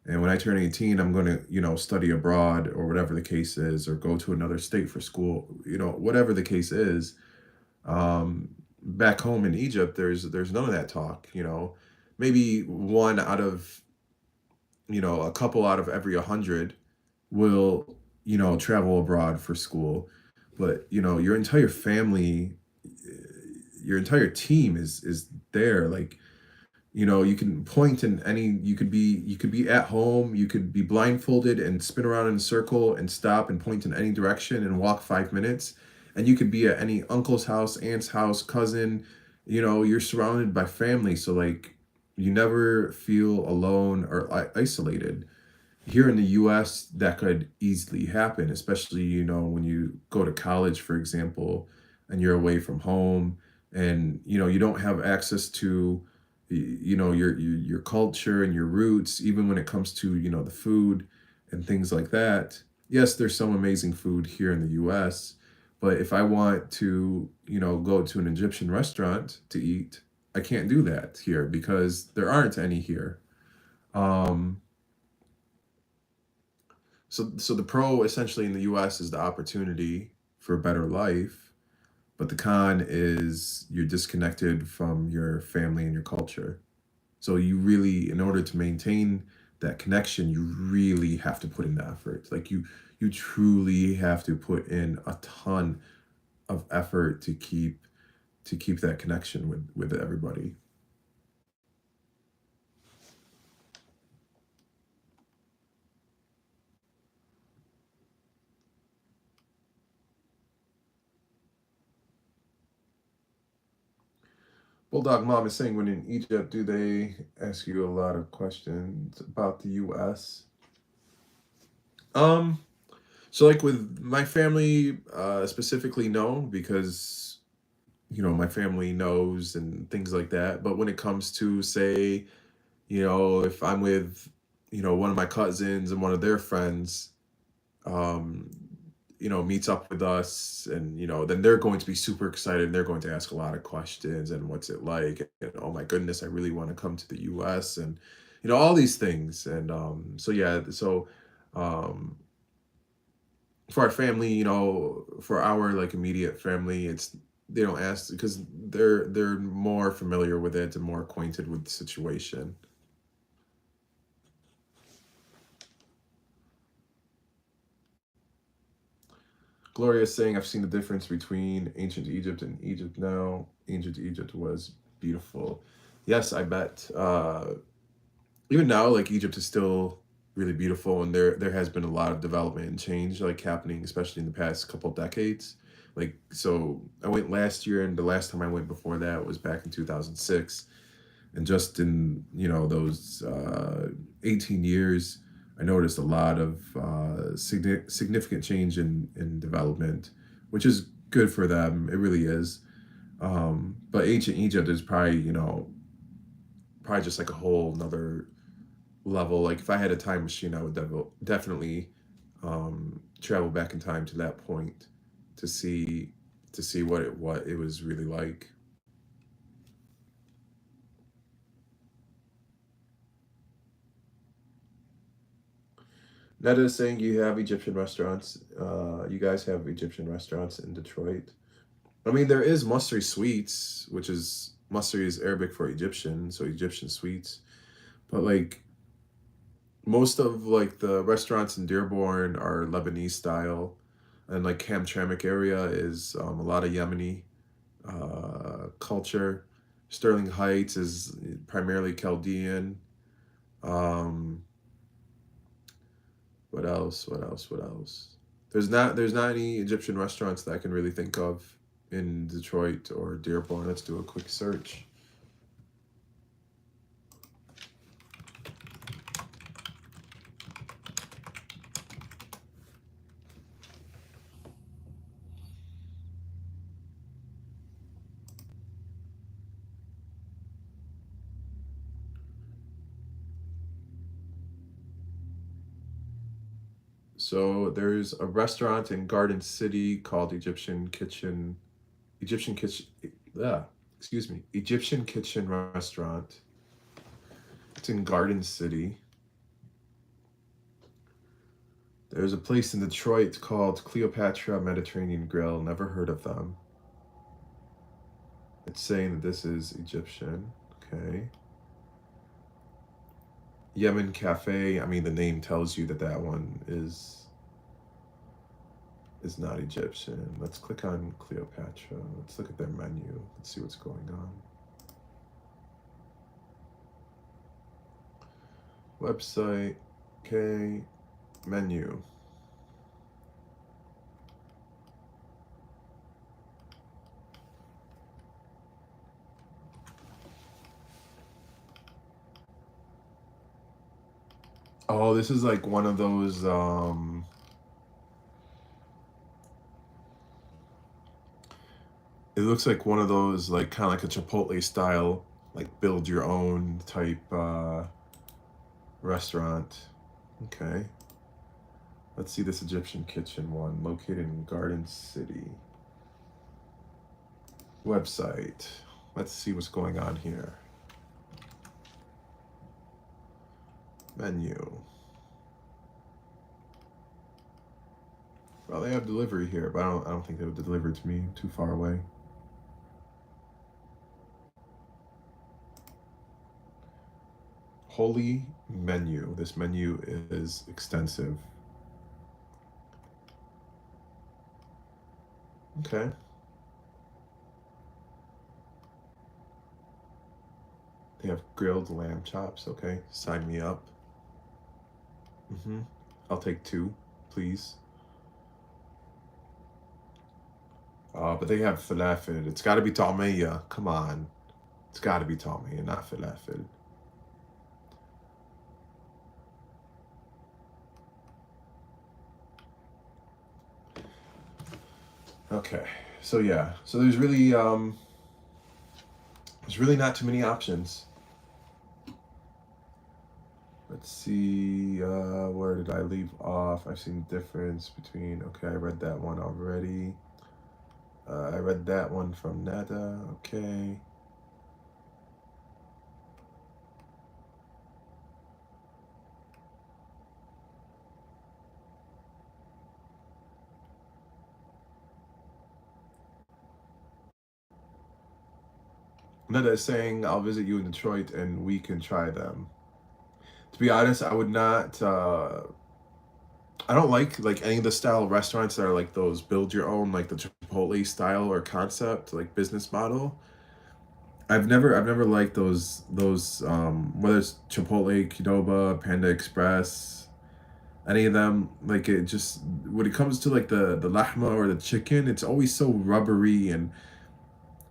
And when I turn 18, I'm going to, study abroad or whatever the case is, or go to another state for school, whatever the case is. Back home in Egypt, there's none of that talk, maybe one out of, a couple out of every 100 will, travel abroad for school. But, your entire family, your entire team is there. Like, you can point in any, you could be at home, you could be blindfolded and spin around in a circle and stop and point in any direction and walk 5 minutes. And you could be at any uncle's house, aunt's house, cousin, you're surrounded by family. So like you never feel alone or isolated. Here in the US, that could easily happen, especially, when you go to college, for example, and you're away from home and, you don't have access to, your culture and your roots, even when it comes to, the food and things like that. Yes, there's some amazing food here in the US, but if I want to, go to an Egyptian restaurant to eat, I can't do that here because there aren't any here. Um, so the pro essentially in the US is the opportunity for a better life, but the con is you're disconnected from your family and your culture. So you really, in order to maintain that connection, you really have to put in the effort. Like you truly have to put in a ton of effort to keep that connection with everybody. Bulldog Mom is saying, when in Egypt, do they ask you a lot of questions about the US? Um, so like with my family, specifically, no, because my family knows and things like that. But when it comes to, say, if I'm with, one of my cousins and one of their friends, um, meets up with us, and then they're going to be super excited, and they're going to ask a lot of questions, and what's it like, and oh my goodness, I really want to come to the US, and all these things. And so yeah, so um for our family, for our like immediate family, it's they don't ask because they're more familiar with it and more acquainted with the situation. Gloria is saying, I've seen the difference between ancient Egypt and Egypt now. Ancient Egypt was beautiful. Yes, I bet. Even now, like Egypt is still really beautiful, and there has been a lot of development and change like happening, especially in the past couple decades. Like, so I went last year, and the last time I went before that was back in 2006. And just in those 18 years, I noticed a lot of significant change in development, which is good for them. It really is. But ancient Egypt is probably probably just like a whole another level. Like if I had a time machine, I would definitely travel back in time to that point to see what it was really like. Netta is saying you have Egyptian restaurants. You guys have Egyptian restaurants in Detroit. I mean, there is Masri Sweets, which is Masri is Arabic for Egyptian, so Egyptian sweets. But like most of like the restaurants in Dearborn are Lebanese style, and like Hamtramck area is a lot of Yemeni culture. Sterling Heights is primarily Chaldean. Um, what else? What else? What else? There's not any Egyptian restaurants that I can really think of in Detroit or Dearborn. Let's do a quick search. So there's a restaurant in Garden City called Egyptian Kitchen, yeah, excuse me, Egyptian Kitchen Restaurant. It's in Garden City. There's a place in Detroit called Cleopatra Mediterranean Grill. Never heard of them. It's saying that this is Egyptian. Okay. Yemen Cafe. I mean, the name tells you that that one is not Egyptian. Let's click on Cleopatra. Let's look at their menu. Let's see what's going on. Website. Okay. Menu. Oh, this is like one of those it looks like one of those like kind of like a Chipotle style like build your own type restaurant. Okay. Let's see this Egyptian kitchen one located in Garden City. Website. Let's see what's going on here. Menu. Well, they have delivery here, but I don't think they would deliver to me. Too far away. Holy menu. This menu is extensive. Okay. They have grilled lamb chops. Okay. Sign me up. I'll take 2, please. But they have falafel. It's got to be talmiya. Come on. It's got to be talmiya, not falafel. Okay. So yeah. So there's really not too many options. Let's see, where did I leave off? I've seen the difference between, okay, I read that one already. I read that one from Nada, okay. Nada is saying, I'll visit you in Detroit and we can try them. To be honest, I would not, I don't like any of the style of restaurants that are like those build your own, like the Chipotle style or concept, like business model. I've never liked those whether it's Chipotle, Qdoba, Panda Express, any of them. Like it just when it comes to like the lahma or the chicken, it's always so rubbery and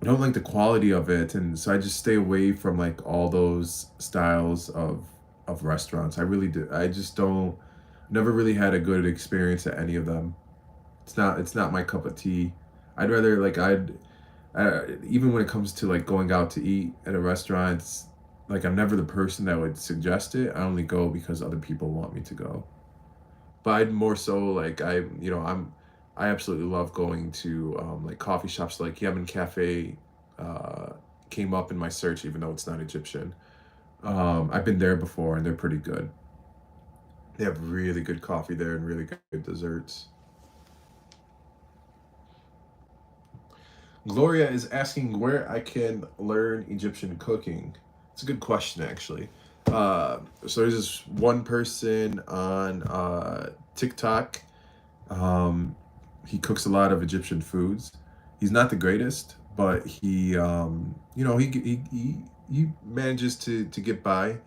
I don't like the quality of it, and so I just stay away from like all those styles of restaurants. I really do. I just don't. Never really had a good experience at any of them. It's not my cup of tea. I'd rather like even when it comes to like going out to eat at a restaurant, like I'm never the person that would suggest it. I only go because other people want me to go. But I'd more so like I absolutely love going to like coffee shops like Yemen Cafe uh, came up in my search even though it's not Egyptian. I've been there before and they're pretty good. They have really good coffee there and really good desserts. Gloria is asking where I can learn Egyptian cooking. It's a good question, actually. So there's this one person on TikTok. Um, he cooks a lot of Egyptian foods. He's not the greatest, but he manages to get by,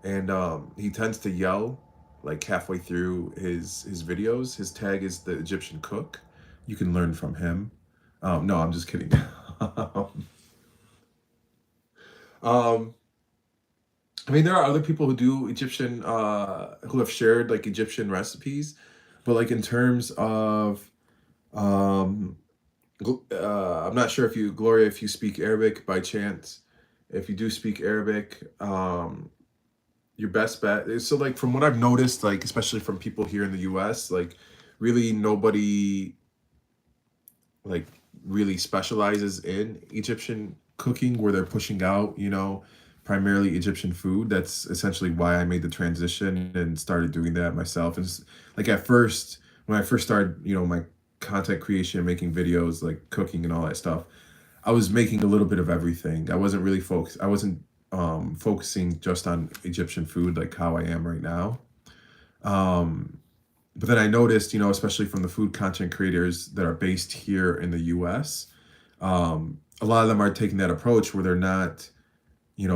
and he tends to yell like halfway through his videos. His tag is the Egyptian cook. You can learn from him. No, I'm just kidding. um, I mean, there are other people who do Egyptian, who have shared like Egyptian recipes, but like in terms of, um, I'm not sure if you, Gloria, if you speak Arabic by chance. If you do speak Arabic, your best bet is so like from what I've noticed, like especially from people here in the U.S., like really nobody like really specializes in Egyptian cooking where they're pushing out, primarily Egyptian food. That's essentially why I made the transition and started doing that myself. And like at first, when I first started, my content creation, making videos, like cooking and all that stuff, I was making a little bit of everything. I wasn't really focused. I wasn't focusing just on Egyptian food like how I am right now. Um, but then I noticed, especially from the food content creators that are based here in the US, a lot of them are taking that approach where they're not,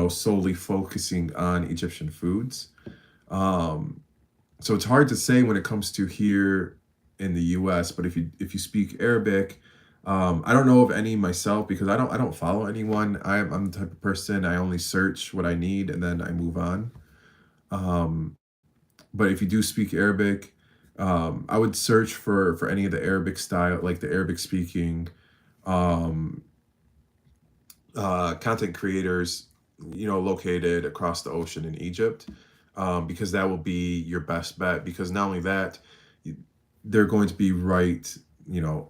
solely focusing on Egyptian foods. Um, so it's hard to say when it comes to here in the US, but if you speak Arabic, I don't know of any myself because I don't follow anyone. I'm the type of person I only search what I need and then I move on. Um, but if you do speak Arabic, I would search for any of the Arabic style, like the Arabic speaking um, content creators, located across the ocean in Egypt, because that will be your best bet. Because not only that, they're going to be right,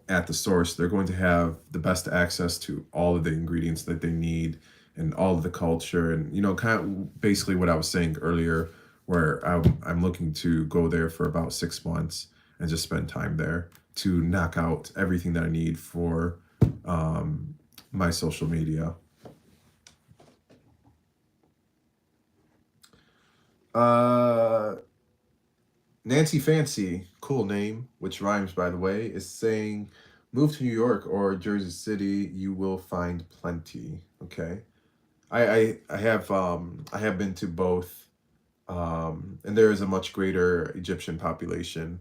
at the source. They're going to have the best access to all of the ingredients that they need and all of the culture and kind of basically what I was saying earlier, where I'm looking to go there for about 6 months and just spend time there to knock out everything that I need for um, my social media. Uh, Nancy Fancy, cool name, which rhymes by the way, is saying, "Move to New York or Jersey City, you will find plenty." Okay, I have been to both, and there is a much greater Egyptian population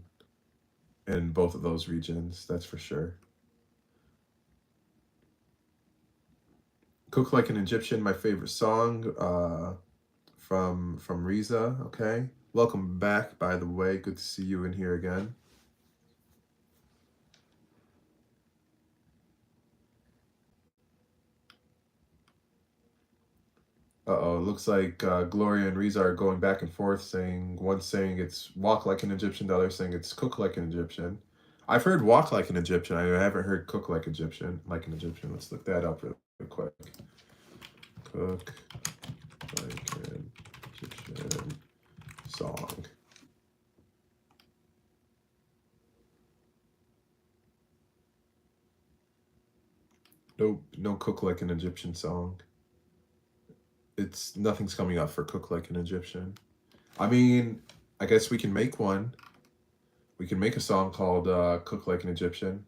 in both of those regions. That's for sure. "Cook Like an Egyptian," my favorite song, from Riza. Okay, welcome back. By the way, good to see you in here again. Uh-oh, looks like Gloria and Riza are going back and forth saying, one saying it's walk like an Egyptian, the other saying it's cook like an Egyptian. I've heard walk like an Egyptian. I haven't heard cook like Egyptian, like an Egyptian. Let's look that up really quick. Cook like an Egyptian song. Nope, no cook like an Egyptian song. It's nothing's coming up for cook like an Egyptian. I mean, I guess we can make one. We can make a song called Cook Like an Egyptian.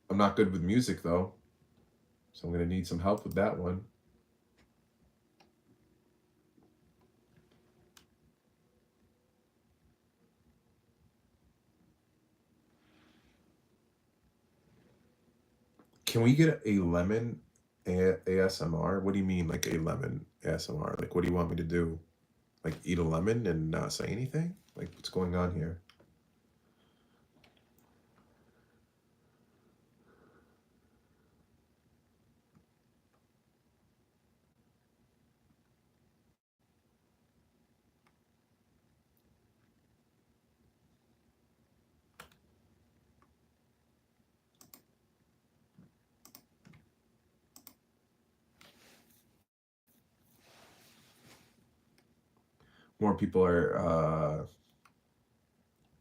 I'm not good with music though, so I'm gonna need some help with that one. Can we get a lemon ASMR? What do you mean, like a lemon ASMR? Like, what do you want me to do? Like, eat a lemon and not say anything? Like, what's going on here? More people are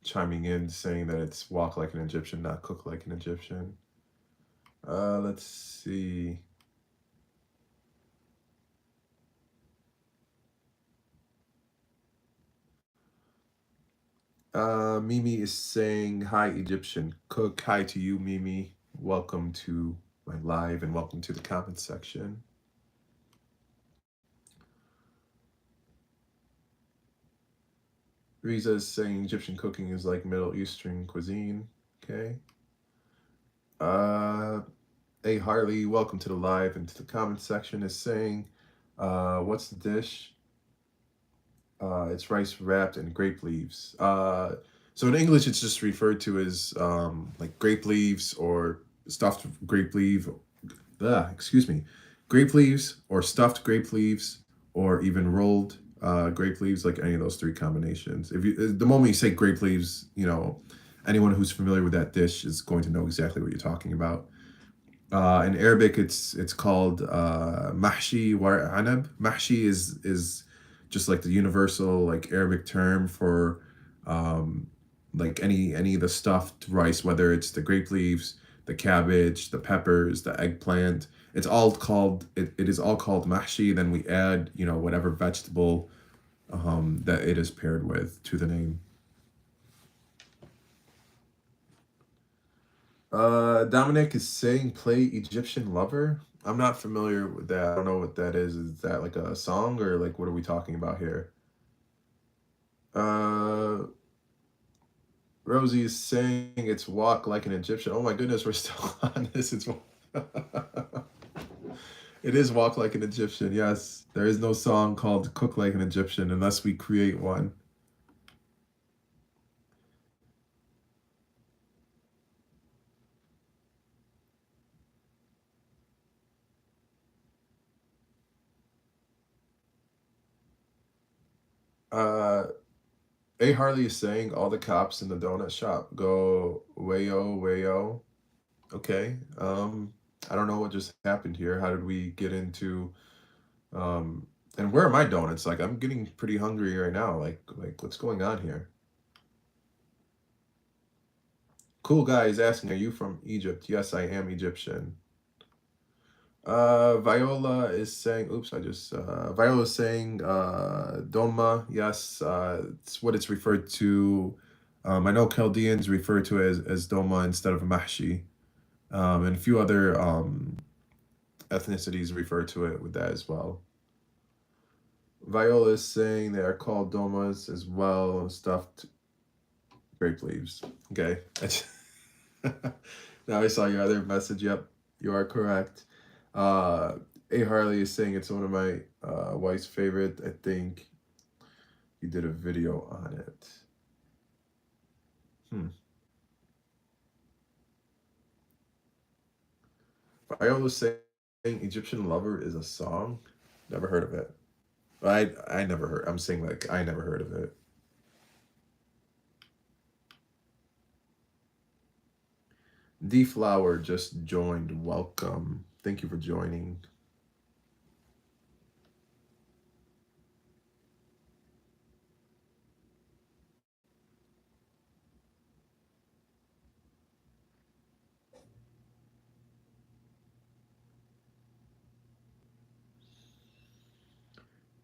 chiming in saying that it's walk like an Egyptian, not cook like an Egyptian. Let's see. Mimi is saying, hi, Egyptian cook. Hi to you, Mimi. Welcome to my live and welcome to the comment section. Riza is saying Egyptian cooking is like Middle Eastern cuisine. Okay. A Harley, welcome to the live and to the comment section is saying, what's the dish? It's rice wrapped in grape leaves. So in English, it's just referred to as like grape leaves or stuffed grape leaf. Excuse me, grape leaves or stuffed grape leaves or even rolled grape leaves, like any of those three combinations. If you, the moment you say grape leaves, you know, anyone who's familiar with that dish is going to know exactly what you're talking about. In Arabic, it's called mahshi war anab. Mahshi is just like the universal like Arabic term for um, like any of the stuffed rice, whether it's the grape leaves, the cabbage, the peppers, the eggplant. It is all called mahshi. Then we add whatever vegetable that it is paired with to the name. Dominic is saying play Egyptian Lover. I'm not familiar with that. I don't know what that is. Is that like a song or like what are we talking about here? Uh, Rosie is saying it's walk like an Egyptian. Oh my goodness, we're still on this. It is walk like an Egyptian. Yes, there is no song called cook like an Egyptian unless we create one. Uh, A Harley is saying all the cops in the donut shop go wayo wayo. Okay. I don't know what just happened here. How did we get into um and where are my donuts? Like I'm getting pretty hungry right now. Like what's going on here? Cool guy is asking, are you from Egypt? Yes, I am Egyptian. Viola is saying, oops, Viola is saying Doma, yes, it's what it's referred to. I know Chaldeans refer to it as Doma instead of Mahshi. And a few other ethnicities refer to it with that as well. Viola is saying they are called domas as well, stuffed grape leaves. Okay. Now I saw your other message. Yep, you are correct. Uh, A. Harley is saying it's one of my wife's favorite. I think he did a video on it. Hmm. Viola is saying Egyptian Lover is a song. Never heard of it. I never heard. I'm saying like I never heard of it. Deflower just joined. Welcome. Thank you for joining.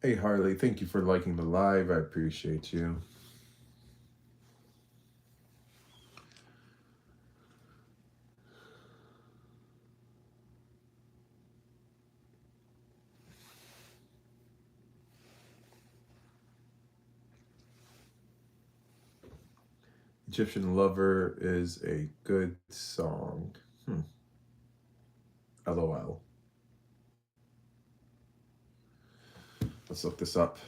Hey Harley, thank you for liking the live. I appreciate you. Egyptian Lover is a good song. LOL. Let's look this up.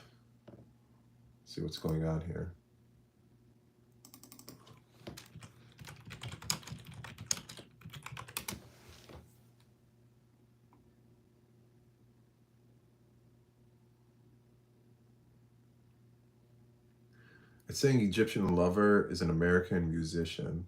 See what's going on here. It's saying Egyptian Lover is an American musician.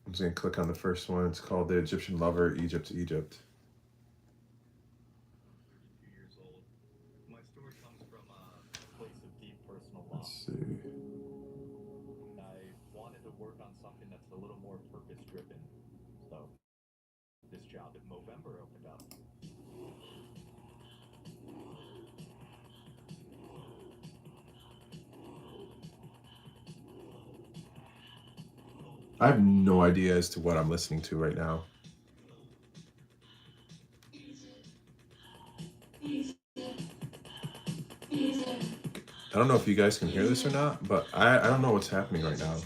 I'm just gonna click on the first one. It's called The Egyptian Lover, Egypt, Egypt. Let's see. I wanted to work on something that's a little more purpose driven. So this job in Movember opened up. I have no idea as to what I'm listening to right now. I don't know if you guys can hear this or not, but I don't know what's happening right now.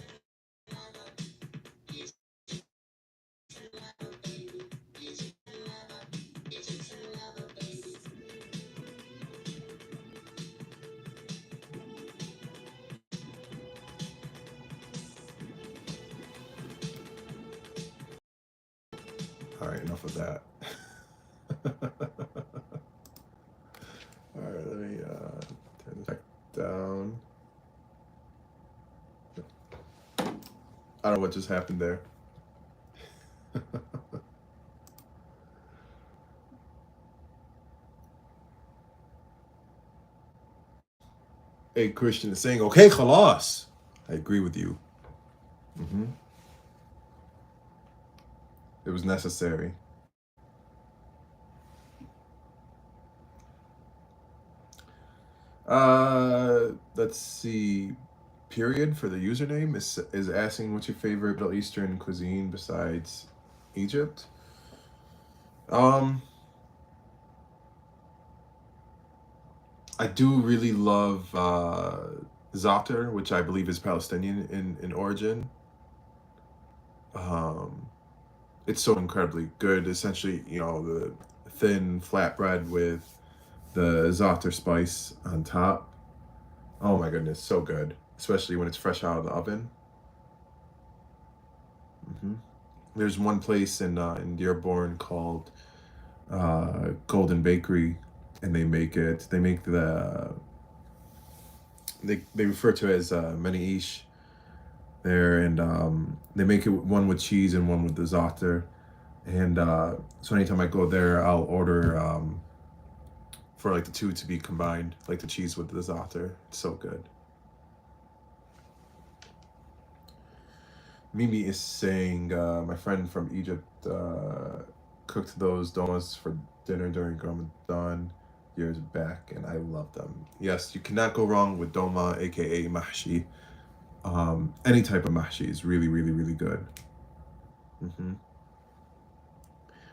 All right, enough of that. All right, let me turn this back down. I don't know what just happened there. Hey, Christian is saying, okay, khalas. I agree with you. It was necessary. Let's see. Period for the username is asking what's your favorite Middle Eastern cuisine besides Egypt. Um, I do really love za'atar, which I believe is Palestinian in origin. Um, it's so incredibly good. Essentially, you know, the thin flatbread with the za'atar spice on top. Oh my goodness, so good, especially when it's fresh out of the oven. hmm There's one place in Dearborn called Golden Bakery, and they make it. They make they refer to it as many ish there, and they make it one with cheese and one with the za'atar. And so anytime I go there, I'll order for like the two to be combined, like the cheese with the za'atar. It's so good. Mimi is saying my friend from Egypt cooked those donuts for dinner during Ramadan years back, and I love them. Yes, you cannot go wrong with doma, aka mahshi. Any type of mahshi is really, really, really good. hmm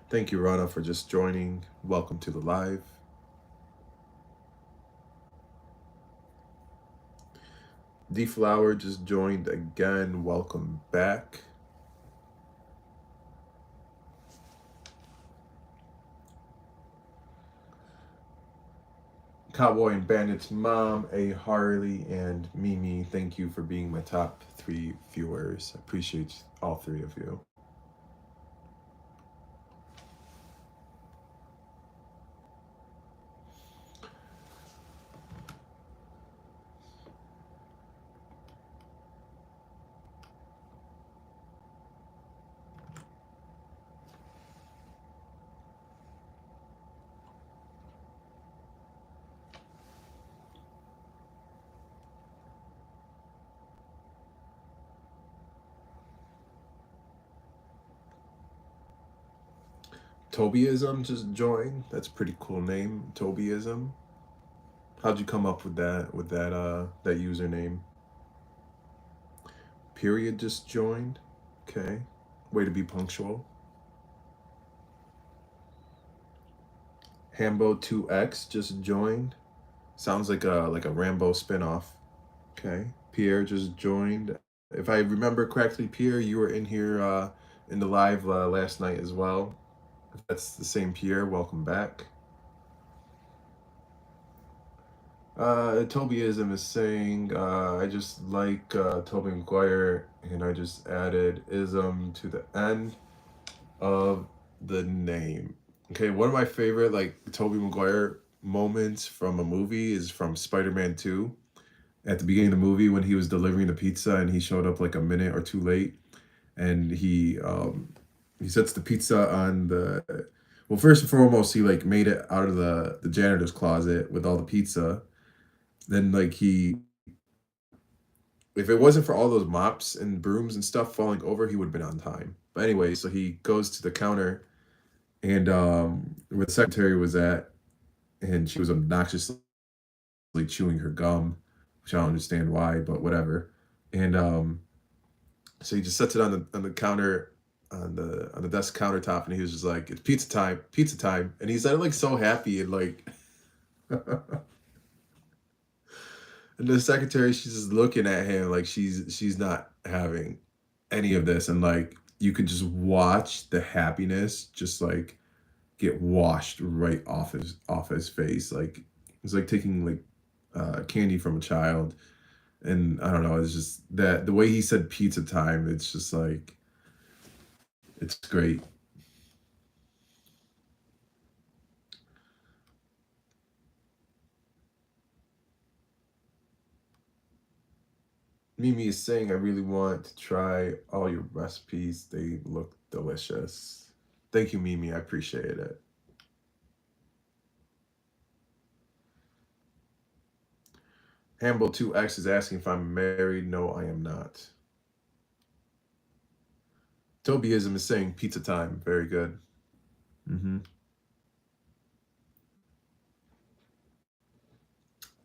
Thank you, Rana, for just joining. Welcome to the live. Deflower just joined again. Welcome back. Cowboy and Bandit's mom, A. Harley, and Mimi, thank you for being my top 3 viewers. I appreciate all 3 of you. Tobyism just joined. That's a pretty cool name, Tobyism. How'd you come up with that username? Period just joined. Okay. Way to be punctual. Hambo2X just joined. Sounds like a Rambo spinoff. Okay. Pierre just joined. If I remember correctly, Pierre, you were in here in the live last night as well. If that's the same Pierre, welcome back. Tobyism is saying, I just like Toby Maguire, and I just added ism to the end of the name. Okay, one of my favorite like Toby Maguire moments from a movie is from Spider-Man 2. At the beginning of the movie when he was delivering the pizza and he showed up like a minute or two late, and he sets the pizza on the, well, first and foremost, he like made it out of the janitor's closet with all the pizza. Then like he, if it wasn't for all those mops and brooms and stuff falling over, he would have been on time. But anyway, so he goes to the counter, and where the secretary was at, and she was obnoxiously chewing her gum, which I don't understand why, but whatever. And so he just sets it on the counter, on the desk countertop, and he was just like, "It's pizza time," and he's like so happy and like. And the secretary, she's just looking at him like she's not having any of this, and like you could just watch the happiness just like get washed right off his face. Like it's like taking like candy from a child. And I don't know, it's just that the way he said pizza time, it's just like it's great. Mimi is saying, I really want to try all your recipes. They look delicious. Thank you, Mimi. I appreciate it. Hambo2X is asking if I'm married. No, I am not. Tobyism is saying pizza time. Very good. Mm-hmm.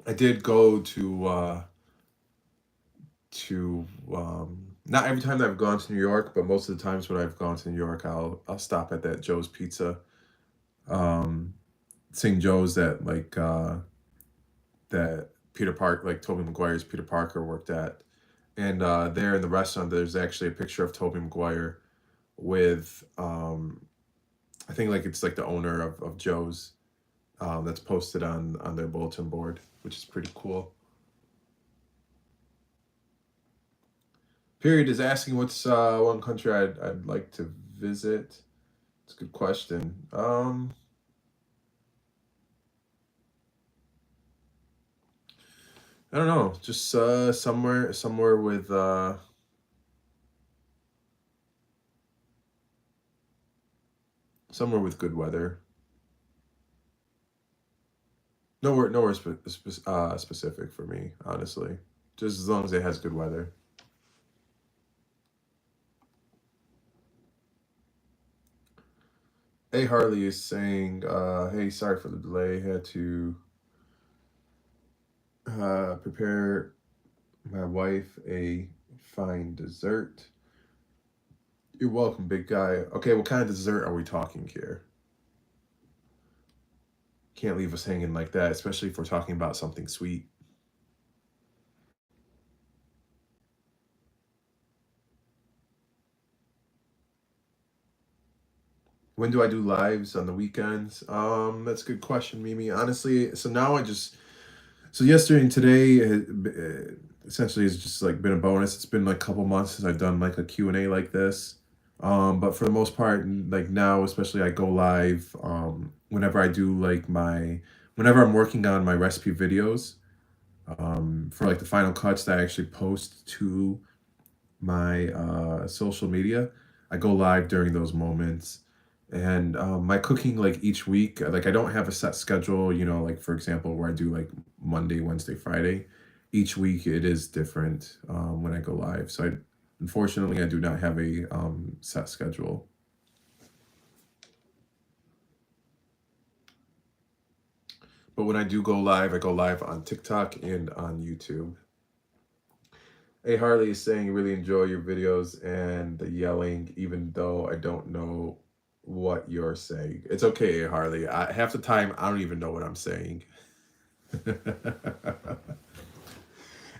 I did go to not every time that I've gone to New York, but most of the times when I've gone to New York, I'll stop at that Joe's Pizza. Um, St. Joe's that Peter Park, like Tobey Maguire's Peter Parker worked at. And there in the restaurant, there's actually a picture of Tobey Maguire with, I think like it's like the owner of Joe's, that's posted on their bulletin board, which is pretty cool. Period is asking what's one country I'd like to visit. It's a good question. I don't know, just somewhere with somewhere with good weather. Nowhere specific for me, honestly. Just as long as it has good weather. A Harley is saying, "Hey, sorry for the delay. Had to prepare my wife a fine dessert." You're welcome, big guy. Okay, what kind of dessert are we talking here? Can't leave us hanging like that, especially if we're talking about something sweet. When do I do lives on the weekends? That's a good question, Mimi. Honestly, so now so yesterday and today essentially has just like been a bonus. It's been like a couple months since I've done like a Q&A like this. But for the most part, like now, especially I go live whenever I do like whenever I'm working on my recipe videos for like the final cuts that I actually post to my social media. I go live during those moments. And my cooking, like each week, like I don't have a set schedule, like for example, where I do like Monday, Wednesday, Friday. Each week it is different when I go live. So unfortunately, I do not have a set schedule. But when I do go live, I go live on TikTok and on YouTube. Hey, Harley is saying, really enjoy your videos and the yelling, even though I don't know what you're saying. It's okay, Harley. Half the time, I don't even know what I'm saying.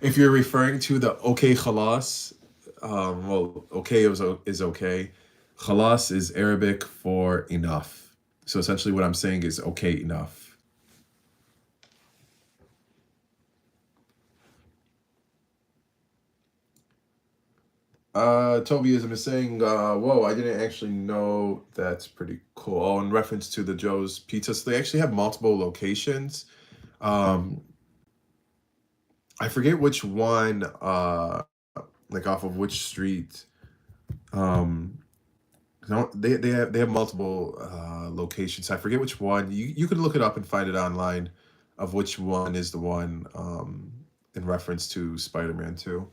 If you're referring to the okay khalas, well, okay is okay. Khalas is Arabic for enough. So essentially, what I'm saying is okay enough. Tobyism is saying, whoa, I didn't actually know that's pretty cool. Oh, in reference to the Joe's Pizza. So they actually have multiple locations. Um, I forget which one, like off of which street. Um, no, they have multiple locations. I forget which one. You could look it up and find it online of which one is the one in reference to Spider-Man 2.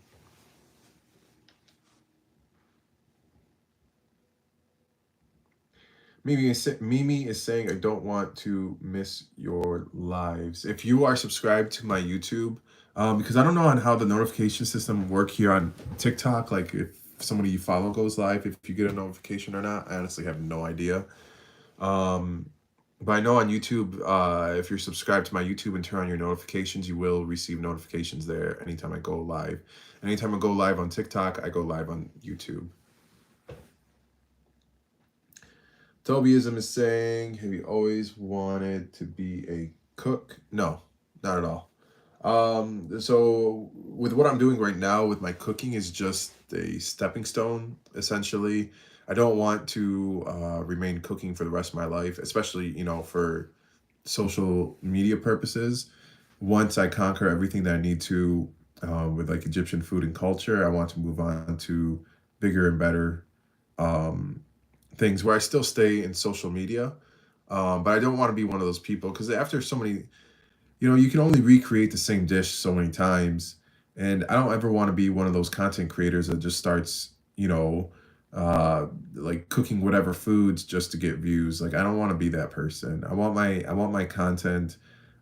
Mimi is saying, I don't want to miss your lives. If you are subscribed to my YouTube, because I don't know on how the notification system work here on TikTok, like if somebody you follow goes live, if you get a notification or not, I honestly have no idea. Um, but I know on YouTube, if you're subscribed to my YouTube and turn on your notifications, you will receive notifications there anytime I go live. Anytime I go live on TikTok, I go live on YouTube. Tobyism is saying, have you always wanted to be a cook? No, not at all. So with what I'm doing right now with my cooking is just a stepping stone, essentially. I don't want to remain cooking for the rest of my life, especially, for social media purposes. Once I conquer everything that I need to with like Egyptian food and culture, I want to move on to bigger and better um, things where I still stay in social media. But I don't want to be one of those people because after so many, you can only recreate the same dish so many times. And I don't ever want to be one of those content creators that just starts, like cooking whatever foods just to get views. Like I don't want to be that person. I want my content,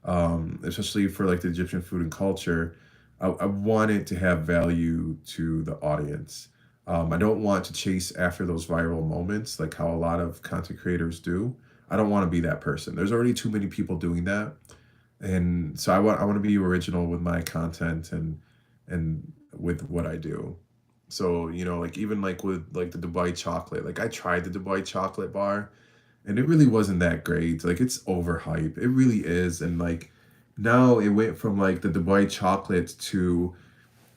especially for like the Egyptian food and culture. I want it to have value to the audience. I don't want to chase after those viral moments like how a lot of content creators do. I don't want to be that person. There's already too many people doing that, and so I want to be original with my content and with what I do. So like even like with like the Dubai chocolate, like I tried the Dubai chocolate bar, and it really wasn't that great. Like it's overhyped. It really is, and like now it went from like the Dubai chocolate to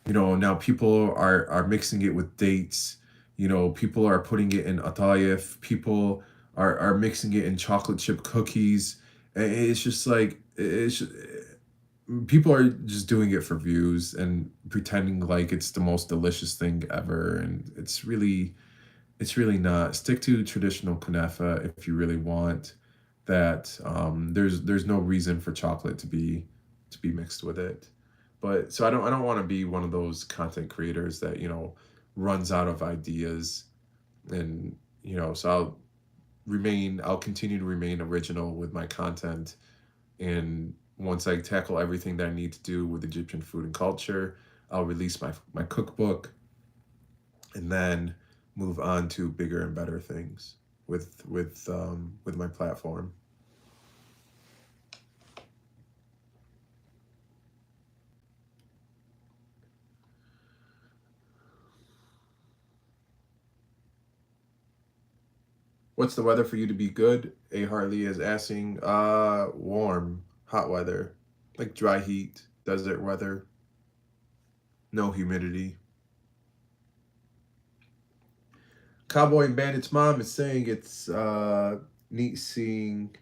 now people are mixing it with dates. People are putting it in atayef. People are mixing it in chocolate chip cookies. And it's just like people are just doing it for views and pretending like it's the most delicious thing ever, and it's really not. Stick to traditional kunafa if you really want that. There's no reason for chocolate to be mixed with it. But so I don't want to be one of those content creators that runs out of ideas, and so I'll continue to remain original with my content. And once I tackle everything that I need to do with Egyptian food and culture, I'll release my cookbook, and then move on to bigger and better things with my platform. What's the weather for you to be good? A Harley is asking. Warm, hot weather, like dry heat, desert weather, no humidity. Cowboy and Bandit's mom is saying it's neat seeing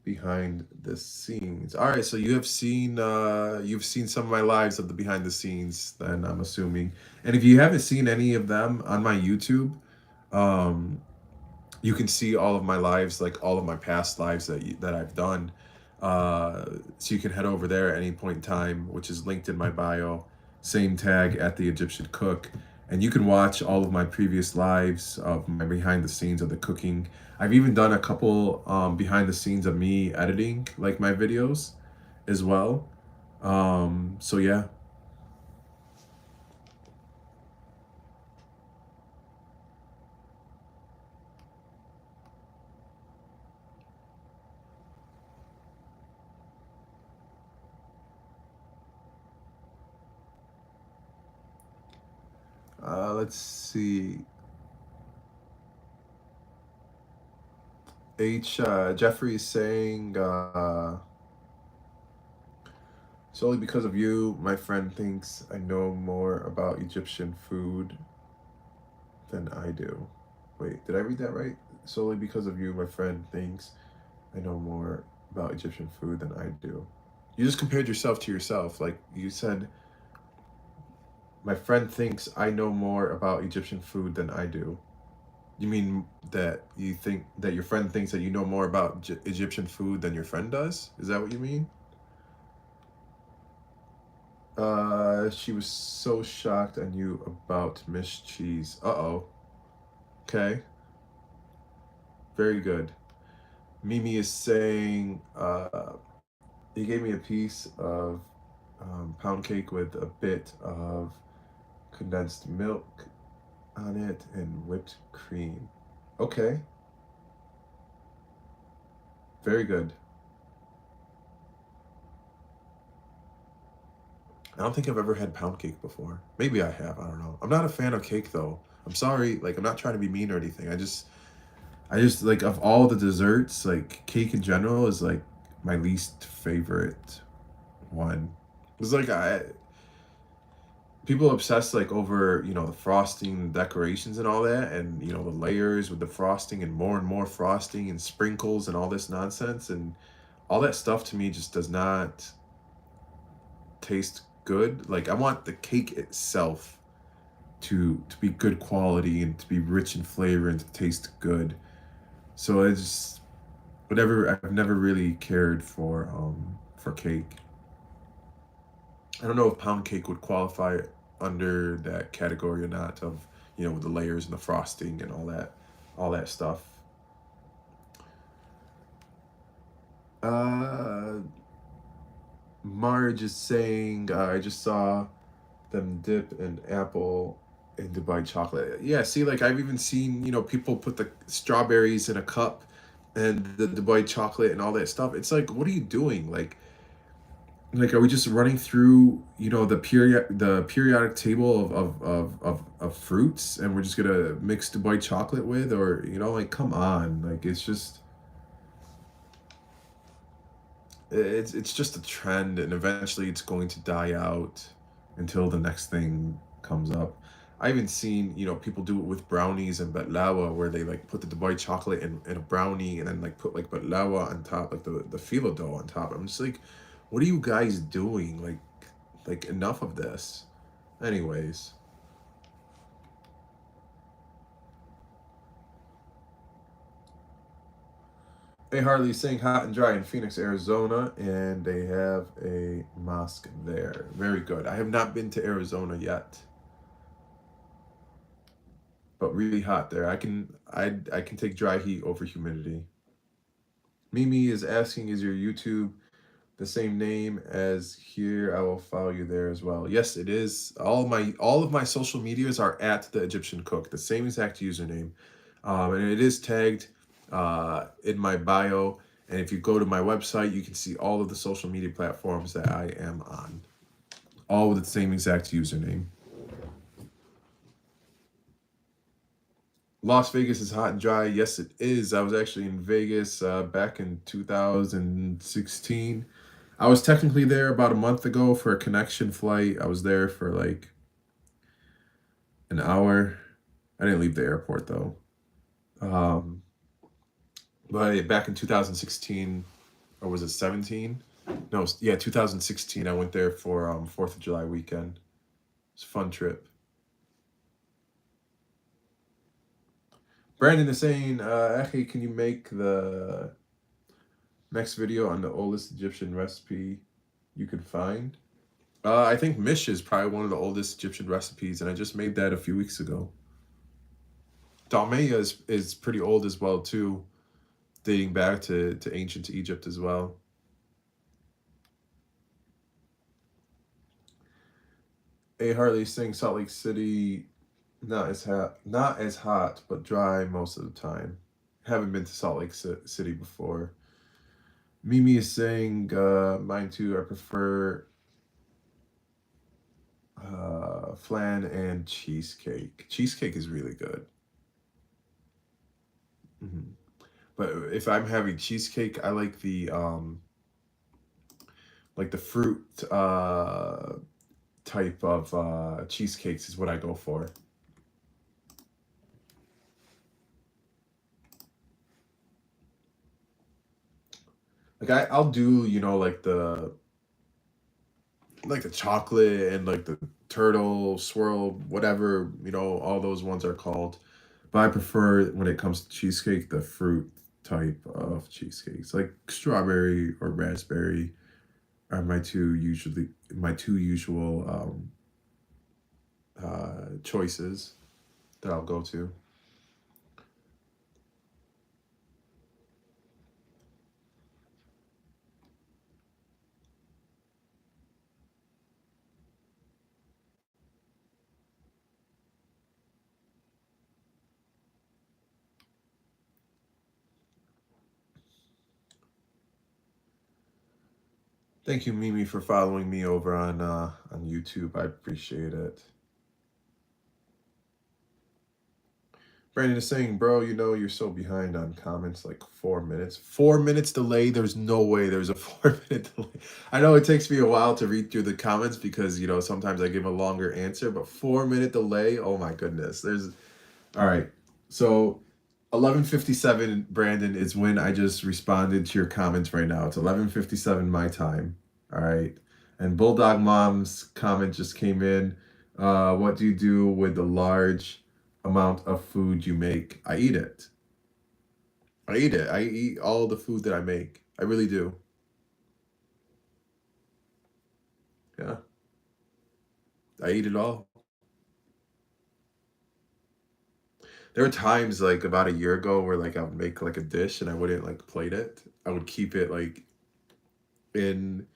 behind the scenes. All right, so you've seen some of my lives of the behind the scenes, then I'm assuming. And if you haven't seen any of them on my YouTube, um, you can see all of my lives, like all of my past lives that I've done. So you can head over there at any point in time, which is linked in my bio. Same tag at the Egyptian Cook, and you can watch all of my previous lives of my behind the scenes of the cooking. I've even done a couple behind the scenes of me editing like my videos as well. So yeah. Let's see. Jeffrey is saying, solely because of you, my friend thinks I know more about Egyptian food than I do. Wait, did I read that right? Solely because of you, my friend thinks I know more about Egyptian food than I do. You just compared yourself to yourself. Like you said, my friend thinks I know more about Egyptian food than I do. You mean that you think that your friend thinks that you know more about Egyptian food than your friend does? Is that what you mean? She was so shocked I knew about Mish cheese. Uh-oh. Okay. Very good. Mimi is saying, he gave me a piece of pound cake with a bit of condensed milk on it and whipped cream. Okay. Very good. I don't think I've ever had pound cake before. Maybe I have. I don't know. I'm not a fan of cake though. I'm sorry. Like I'm not trying to be mean or anything. I just like of all the desserts, like cake in general is like my least favorite one. It's like I people obsess like over the frosting, decorations and all that, and the layers with the frosting and more frosting and sprinkles and all this nonsense, and all that stuff to me just does not taste good. Like I want the cake itself to be good quality and to be rich in flavor and to taste good. So I just whatever I've never really cared for cake. I don't know if pound cake would qualify under that category or not of with the layers and the frosting and all that stuff. Uh Marge is saying, I just saw them dip an apple in Dubai chocolate. Yeah, see, like I've even seen, people put the strawberries in a cup and the Dubai chocolate and all that stuff. It's like, what are you doing? Like are we just running through, the periodic table of fruits and we're just gonna mix Dubai chocolate with, or like come on. Like it's just a trend and eventually it's going to die out until the next thing comes up. I even seen people do it with brownies and baklawa where they like put the Dubai chocolate in a brownie and then like put like baklawa on top, like the phyllo dough on top. I'm just like, what are you guys doing? Like enough of this. Anyways, hey Harley saying hot and dry in Phoenix, Arizona, and they have a mosque there. Very good. I have not been to Arizona yet, but really hot there. I can take dry heat over humidity. Mimi is asking, is your YouTube the same name as here? I will follow you there as well. Yes, it is. All of my social medias are at the Egyptian Cook, the same exact username, and it is tagged in my bio. And if you go to my website, you can see all of the social media platforms that I am on, all with the same exact username. Las Vegas is hot and dry. Yes, it is. I was actually in Vegas back in 2016. I was technically there about a month ago for a connection flight. I was there for like an hour. I didn't leave the airport though. Um, but back in 2016, or was it 17? No, yeah, 2016. I went there for 4th of July weekend. It's a fun trip. Brandon is saying, Akhi, can you make the next video on the oldest Egyptian recipe you could find? I think Mish is probably one of the oldest Egyptian recipes, and I just made that a few weeks ago. Dalmeya is pretty old as well too, dating back to ancient Egypt as well. A Harley saying Salt Lake City not as hot, but dry most of the time. Haven't been to Salt Lake City before. Mimi is saying mine too. I prefer flan and cheesecake. Cheesecake is really good. Hmm. But if I'm having cheesecake, I like the fruit type of cheesecakes is what I go for. Like I'll do, like the chocolate and like the turtle swirl, whatever, all those ones are called. But I prefer when it comes to cheesecake, the fruit type of cheesecakes. Like strawberry or raspberry are my two usual choices that I'll go to. Thank you, Mimi, for following me over on YouTube. I appreciate it. Brandon is saying, bro, you're so behind on comments, like 4 minutes. 4 minutes delay? There's no way there's a 4 minute delay. I know it takes me a while to read through the comments because, sometimes I give a longer answer, but 4 minute delay? Oh my goodness. All right. So 11:57, Brandon, is when I just responded to your comments right now. It's 11:57 my time. All right. And Bulldog Mom's comment just came in. What do you do with the large amount of food you make? I eat it. I eat it. I eat all the food that I make. I really do. Yeah. I eat it all. There were times like about a year ago where like I would make like a dish and I wouldn't like plate it. I would keep it like in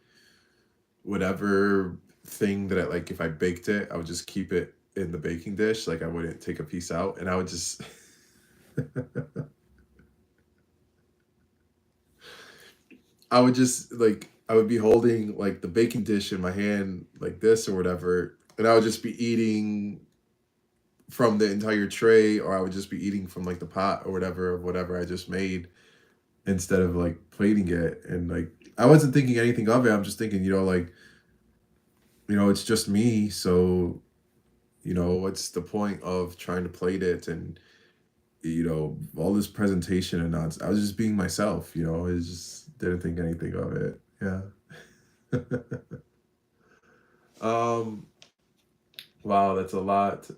whatever thing that like if I baked it, I would just keep it in the baking dish. Like I wouldn't take a piece out and I would just I would just like I would be holding like the baking dish in my hand like this or whatever, and I would just be eating from the entire tray, or I would just be eating from like the pot or whatever of whatever I just made instead of like plating it. And like I wasn't thinking anything of it. I'm just thinking, like, it's just me. So, what's the point of trying to plate it and all this presentation and nonsense. I was just being myself, I just didn't think anything of it. Yeah. um wow, that's a lot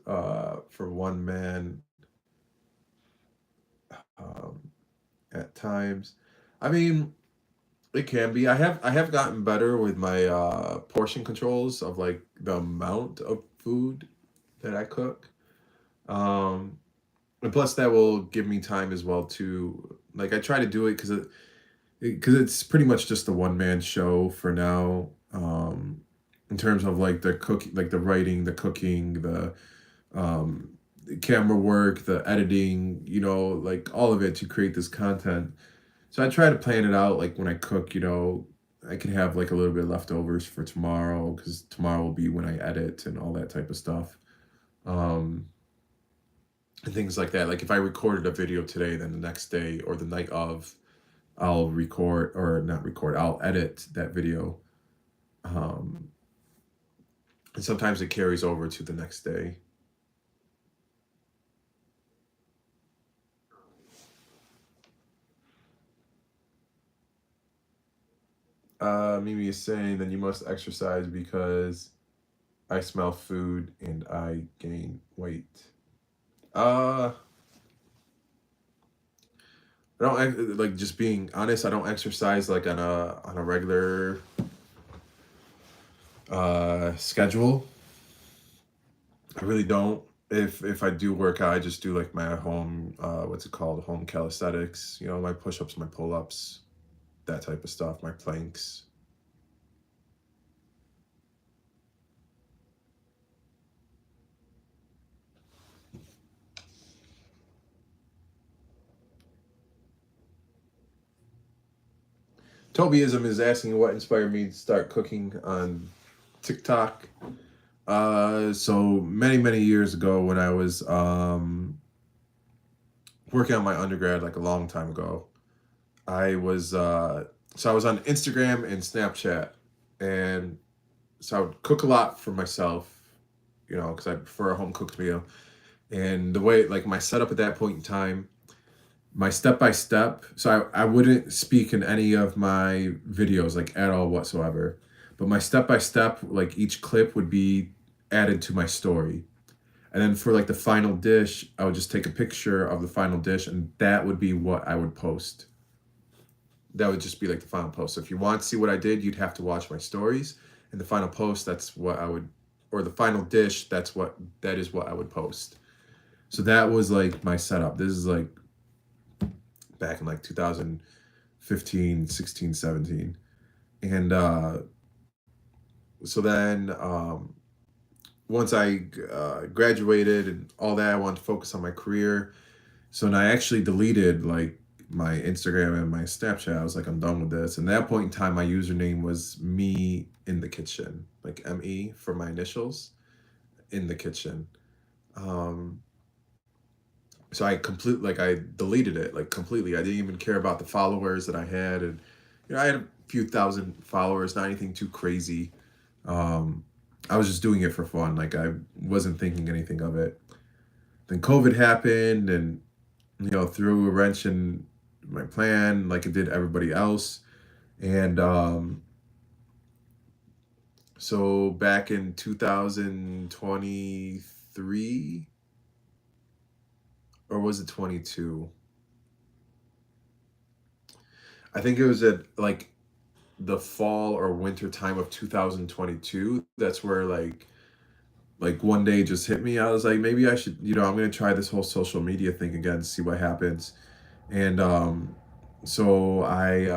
for one man um at times. I mean, it can be. I have gotten better with my portion controls of like the amount of food that I cook. Um and plus that will give me time as well to like I try to do it because it's pretty much just a one man show for now. In terms of like the cook, like the writing, the cooking, um, the camera work, the editing, like all of it to create this content. So I try to plan it out. Like when I cook, I can have like a little bit of leftovers for tomorrow because tomorrow will be when I edit and all that type of stuff. Um, and things like that. Like if I recorded a video today, then the next day or the night of, I'll record or not record, I'll edit that video. Um, and sometimes it carries over to the next day. Mimi is saying, then you must exercise because I smell food and I gain weight. Uh, I don't like, just being honest. I don't exercise like on a regular schedule. I really don't. If I do work out, I just do like my home what's it called, home calisthenics. You know, my push-ups, my pull-ups, that type of stuff, my planks. Tobyism is asking what inspired me to start cooking on TikTok. So many years ago when I was working on my undergrad, like a long time ago, I was I was on Instagram and Snapchat, and so I would cook a lot for myself, you know, because I prefer a home cooked meal. And the way, like my setup at that point in time, my step by step. So I wouldn't speak in any of my videos like at all whatsoever. But my step by step, like each clip would be added to my story. And then for like the final dish, I would just take a picture of the final dish and that would be what I would post. That would just be like the final post. So if you want to see what I did, you'd have to watch my stories. And the final post, that's what I would, or the final dish, that is what I would post. So that was like my setup. This is like back in like 2015, 16, 17. And so then once I graduated and all that, I wanted to focus on my career. So then I actually deleted like my Instagram and my Snapchat. I was like, I'm done with this. And at that point in time, my username was me in the kitchen, like ME for my initials, in the kitchen. Um, so I deleted it like completely. I didn't even care about the followers that I had, and you know, I had a few thousand followers, not anything too crazy. Um, I was just doing it for fun. Like I wasn't thinking anything of it. Then COVID happened, and you know, threw a wrench in my plan, like it did everybody else. And so back in 2023, or was it 22? I think it was at like the fall or winter time of 2022. That's where like one day just hit me. I was like, maybe I should, you know, I'm gonna try this whole social media thing again, see what happens. And so I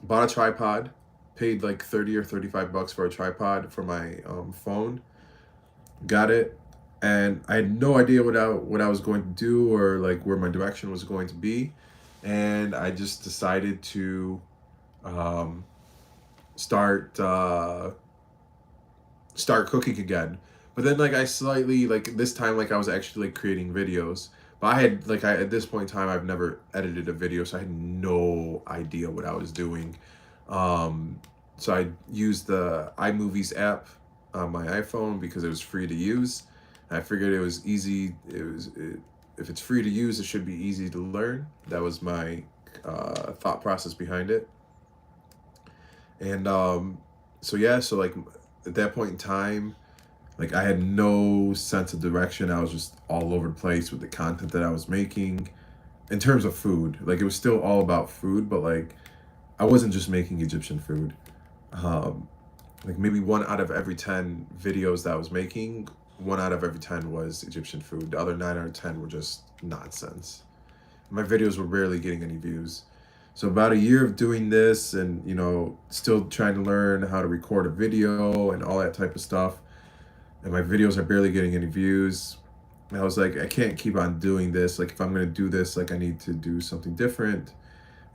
bought a tripod, paid like 30 or 35 bucks for a tripod for my phone, got it, and I had no idea what I was going to do or like where my direction was going to be. And I just decided to um, start start cooking again. But then like I slightly like this time like I was actually like creating videos. But I at this point in time I've never edited a video, so I had no idea what I was doing. Um, so I used the iMovies app on my iPhone because it was free to use. I figured it was easy. If it's free to use, it should be easy to learn. That was my thought process behind it. And so yeah, so like at that point in time, like I had no sense of direction. I was just all over the place with the content that I was making in terms of food. Like it was still all about food, but like I wasn't just making Egyptian food. Um, like maybe one out of every 10 videos that I was making, one out of every 10 was Egyptian food. The other 9 out of 10 were just nonsense. My videos were barely getting any views. So about a year of doing this and, you know, still trying to learn how to record a video and all that type of stuff. And my videos are barely getting any views. And I was like, I can't keep on doing this. Like if I'm gonna do this, like I need to do something different.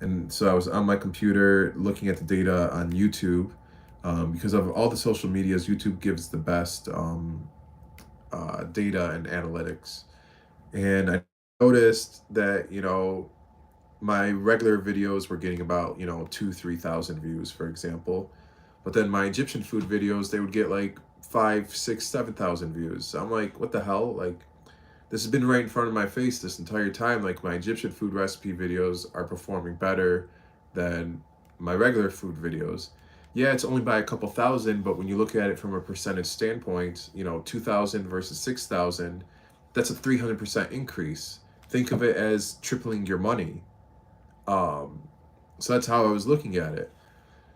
And so I was on my computer looking at the data on YouTube. Because of all the social medias, YouTube gives the best data and analytics. And I noticed that, my regular videos were getting about, 2, 3,000 views, for example. But then my Egyptian food videos, they would get like 5, 6, 7,000 views. So I'm like, what the hell? Like, this has been right in front of my face this entire time. Like, my Egyptian food recipe videos are performing better than my regular food videos. Yeah, it's only by a couple thousand, but when you look at it from a percentage standpoint, 2,000 versus 6,000, that's a 300% increase. Think of it as tripling your money. Um, so that's how I was looking at it.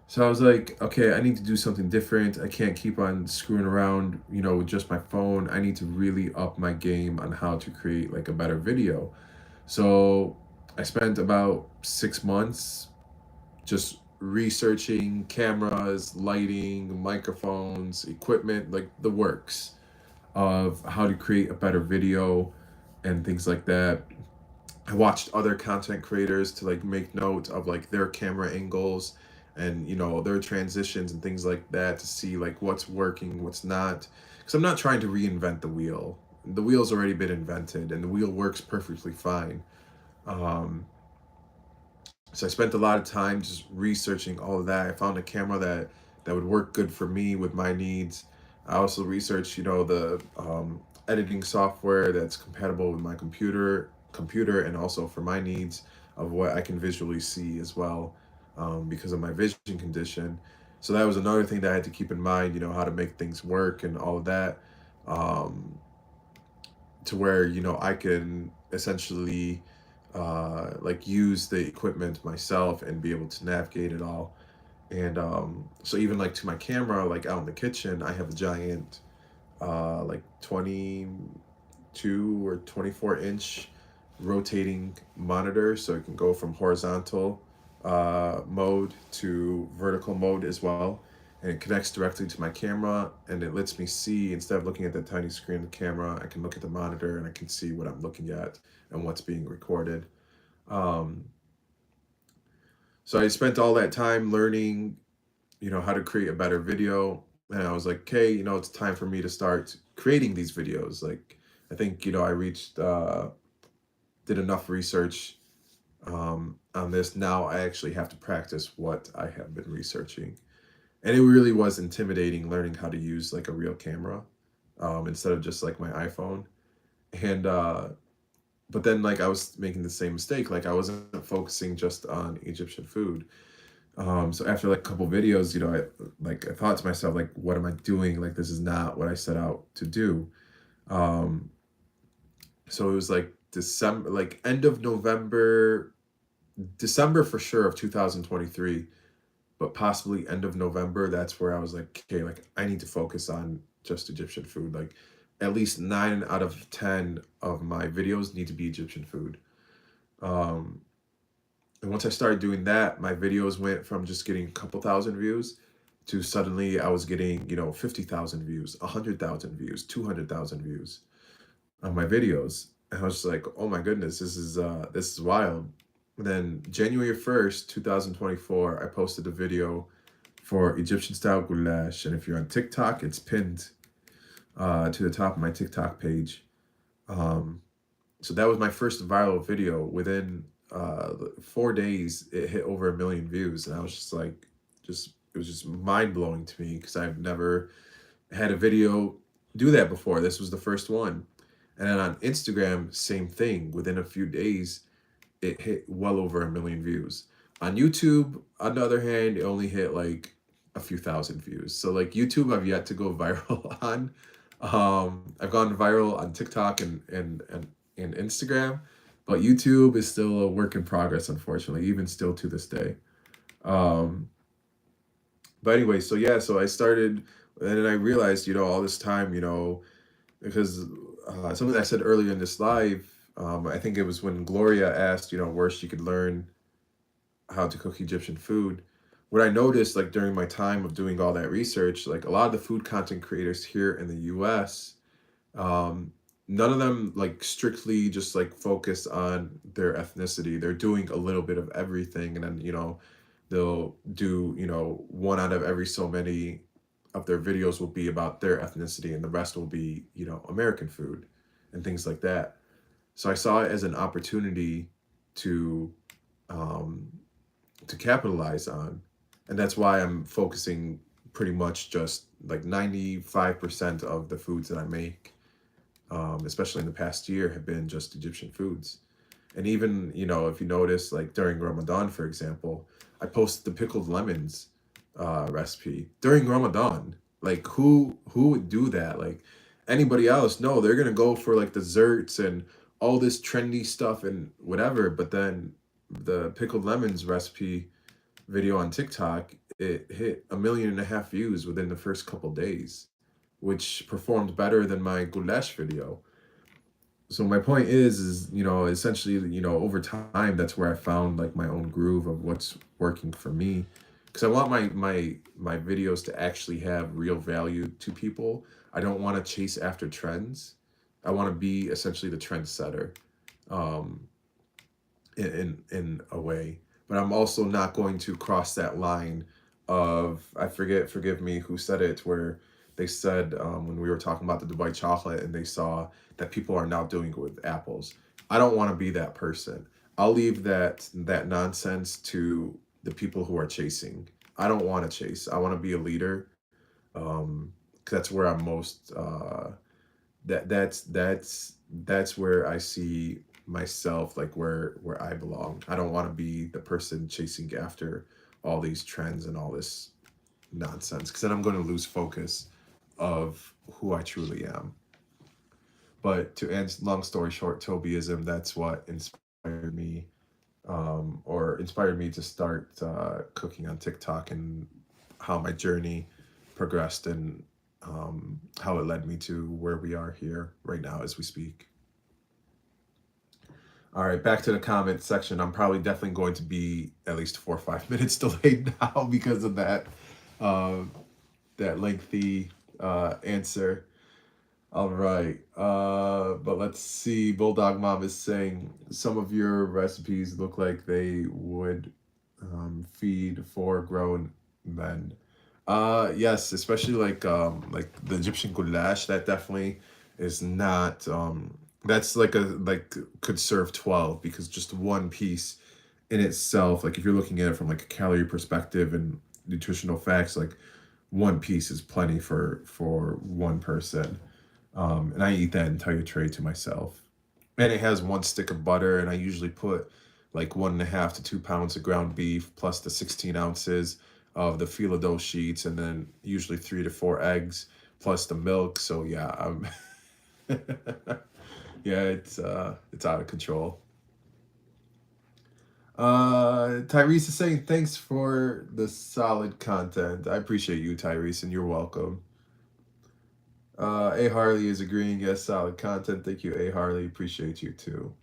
So I was like, okay, I need to do something different. I can't keep on screwing around, with just my phone. I need to really up my game on how to create like a better video. So I spent about 6 months just researching cameras, lighting, microphones, equipment, like the works of how to create a better video and things like that. I watched other content creators to like make note of like their camera angles and their transitions and things like that to see like what's working, what's not. Because I'm not trying to reinvent the wheel. The wheel's already been invented and the wheel works perfectly fine. Um, so I spent a lot of time just researching all of that. I found a camera that would work good for me with my needs. I also researched, the editing software that's compatible with my computer, and also for my needs of what I can visually see as well, because of my vision condition. So that was another thing that I had to keep in mind, how to make things work and all of that, um, to where I can essentially like use the equipment myself and be able to navigate it all. And so even like to my camera, like out in the kitchen, I have a giant like 22 or 24-inch rotating monitor, so it can go from horizontal mode to vertical mode as well. And it connects directly to my camera, and it lets me see, instead of looking at the tiny screen of the camera, I can look at the monitor and I can see what I'm looking at and what's being recorded. Um, so I spent all that time learning, how to create a better video. And I was like, okay, it's time for me to start creating these videos. Like, I think, I did enough research on this. Now I actually have to practice what I have been researching. And it really was intimidating learning how to use like a real camera, instead of just like my iPhone. And, but then like I was making the same mistake. Like I wasn't focusing just on Egyptian food. So after like a couple videos, I thought to myself, like, what am I doing? Like, this is not what I set out to do. Um, so it was like December, like end of November, December for sure of 2023, but possibly end of November. That's where I was like, okay, like I need to focus on just Egyptian food. Like at least 9 out of 10 of my videos need to be Egyptian food. Um, And once I started doing that, my videos went from just getting a couple thousand views to suddenly I was getting, 50,000 views, 100,000 views, 200,000 views on my videos. And I was just like, oh my goodness, this is wild. And then January 1st, 2024, I posted a video for Egyptian style goulash. And if you're on TikTok, it's pinned to the top of my TikTok page. Um, so that was my first viral video. Within 4 days, it hit over 1 million views, and I was just like, it was just mind blowing to me because I've never had a video do that before. This was the first one. And then on Instagram, same thing. Within a few days, it hit well over 1 million views. On YouTube, on the other hand, it only hit like a few thousand views. So like YouTube, I've yet to go viral on. I've gone viral on TikTok and Instagram, but YouTube is still a work in progress, unfortunately, even still to this day. Um, but anyway, so yeah, so I started, and then I realized, all this time, because something I said earlier in this live, I think it was when Gloria asked, where she could learn how to cook Egyptian food. What I noticed, like during my time of doing all that research, like a lot of the food content creators here in the US, um, none of them like strictly just like focus on their ethnicity. They're doing a little bit of everything, and then they'll do, one out of every so many of their videos will be about their ethnicity, and the rest will be, American food and things like that. So I saw it as an opportunity to um, to capitalize on, and that's why I'm focusing pretty much just like 95% of the foods that I make, especially in the past year, have been just Egyptian foods. And even, if you notice, like during Ramadan, for example, I posted the pickled lemons recipe during Ramadan. Like who would do that? Like anybody else? No, they're gonna go for like desserts and all this trendy stuff and whatever. But then the pickled lemons recipe video on TikTok, it hit 1.5 million views within the first couple days, which performed better than my goulash video. So my point is essentially, over time, that's where I found like my own groove of what's working for me, because I want my videos to actually have real value to people. I don't want to chase after trends. I want to be essentially the trendsetter, um in a way, but I'm also not going to cross that line of, I forgive me who said it, where they said, when we were talking about the Dubai chocolate, and they saw that people are now doing it with apples. I don't want to be that person. I'll leave that nonsense to the people who are chasing. I don't want to chase. I want to be a leader. 'Cause that's where I'm most that's where I see myself, like where I belong. I don't want to be the person chasing after all these trends and all this nonsense, because then I'm going to lose focus of who I truly am. But to end long story short, Tobyism, that's what inspired me, or inspired me to start cooking on TikTok, and how my journey progressed, and how it led me to where we are here right now as we speak. All right, back to the comment section. I'm probably definitely going to be at least 4 or 5 minutes delayed now because of uh, that lengthy answer. All right, but let's see. Bulldog Mom is saying some of your recipes look like they would feed 4 grown men. Yes, especially like the Egyptian goulash. That definitely is not. That's like could serve 12, because just one piece in itself, like if you're looking at it from like a calorie perspective and nutritional facts, like one piece is plenty for one person. And I eat that entire tray to myself. And it has 1 stick of butter, and I usually put like 1.5 to 2 pounds of ground beef, plus the 16 ounces of the filo dough sheets, and then usually 3 to 4 eggs, plus the milk. So yeah, yeah, it's out of control. Tyrese is saying thanks for the solid content. I appreciate you, Tyrese, and you're welcome. A Harley is agreeing, yes, solid content. Thank you, A Harley. Appreciate you too.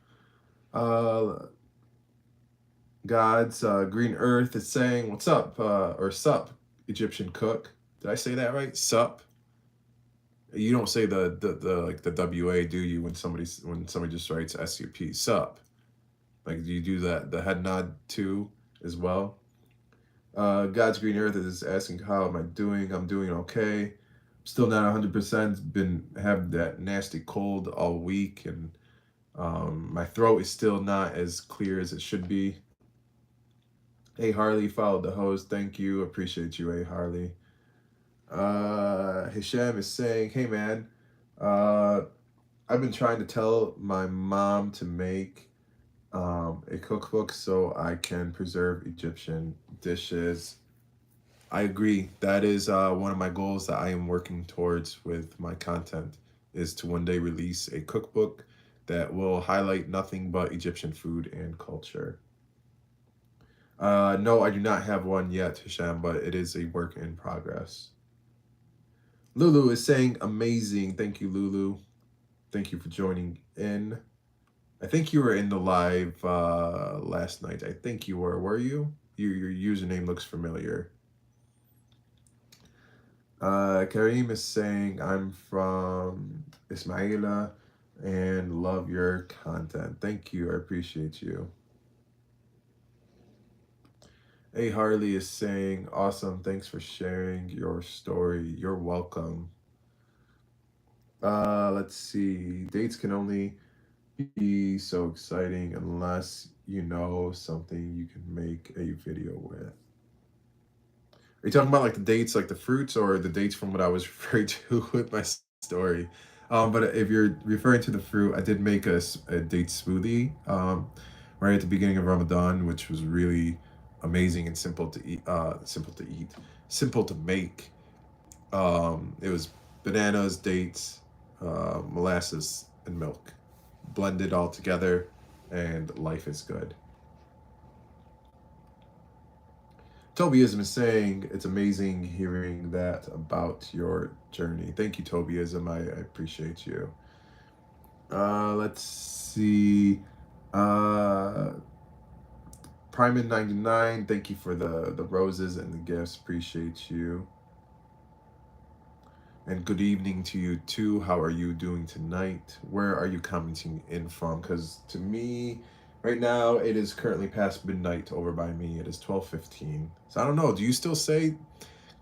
God's Green Earth is saying, what's up? Or sup, Egyptian cook. Did I say that right? Sup? You don't say the like the WA, do you, when somebody just writes SUP? Sup. Like, do you do that, the head nod too as well? God's Green Earth is asking, how am I doing? I'm doing okay. Still not 100%. Been have that nasty cold all week, and my throat is still not as clear as it should be. A Harley followed the host. Thank you. Appreciate you, A Harley. Hisham is saying, hey man, I've been trying to tell my mom to make a cookbook so I can preserve Egyptian dishes. I agree. That is one of my goals that I am working towards with my content, is to one day release a cookbook that will highlight nothing but Egyptian food and culture. No, I do not have one yet, Hisham, but it is a work in progress. Lulu is saying amazing. Thank you, Lulu. Thank you for joining in. I think you were in the live last night. I think you were you? Your username looks familiar. Kareem is saying, I'm from Ismaila and love your content. Thank you. I appreciate you. A Harley is saying, awesome, thanks for sharing your story. You're welcome. Let's see. Dates can only be so exciting unless you know something you can make a video with. Are you talking about like the dates, like the fruits, or the dates from what I was referring to with my story? But if you're referring to the fruit, I did make a date smoothie right at the beginning of Ramadan, which was really amazing and simple to eat. Simple to make. It was bananas, dates, molasses, and milk, blended all together, and life is good. Tobyism is saying it's amazing hearing that about your journey. Thank you, Tobyism. I appreciate you. Let's see. Uh, Primin 99, thank you for the roses and the gifts. Appreciate you. And good evening to you too. How are you doing tonight? Where are you commenting in from? Because to me, right now it is currently past midnight over by me. It is 12:15. So I don't know. Do you still say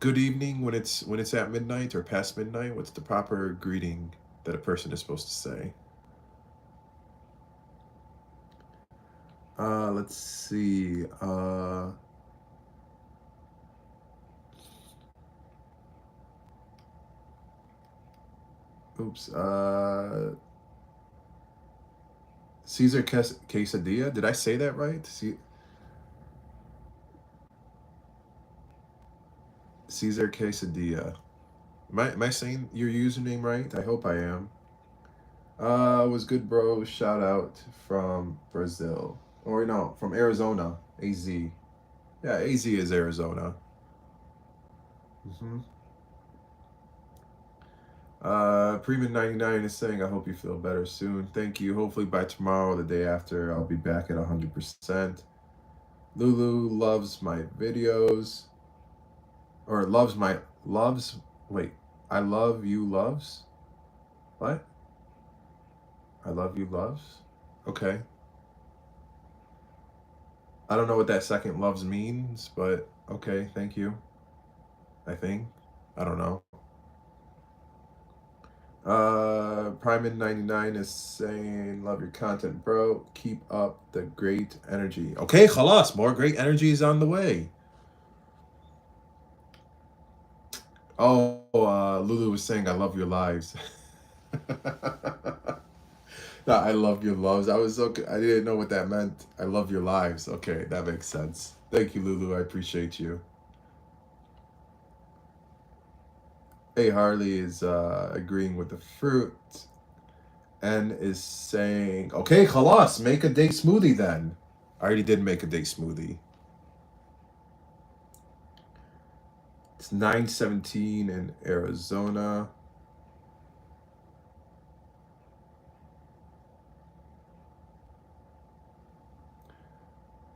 good evening when it's at midnight or past midnight? What's the proper greeting that a person is supposed to say? Let's see. Oops. Caesar quesadilla. Did I say that right? Caesar quesadilla. Am I saying your username right? I hope I am. Was good, bro. Shout out from Brazil. Or no, from Arizona. AZ. Yeah, AZ is Arizona. hmm Preman 99 is saying, I hope you feel better soon. Thank you. Hopefully by tomorrow or the day after, I'll be back at 100%. Lulu loves my videos. Or loves my. Loves. Wait. I love you loves? What? I love you loves? Okay. I don't know what that second loves means, but okay, thank you. I think. I don't know. Primin 99 is saying, love your content, bro. Keep up the great energy. Okay, khalas, more great energy is on the way. Oh, Lulu was saying, I love your lives. No, I love your loves. I was okay. I didn't know what that meant. I love your lives. Okay, that makes sense. Thank you, Lulu. I appreciate you. Hey, Harley is agreeing with the fruit and is saying, okay, khalas, make a date smoothie then. I already did make a date smoothie. It's 9:17 in Arizona.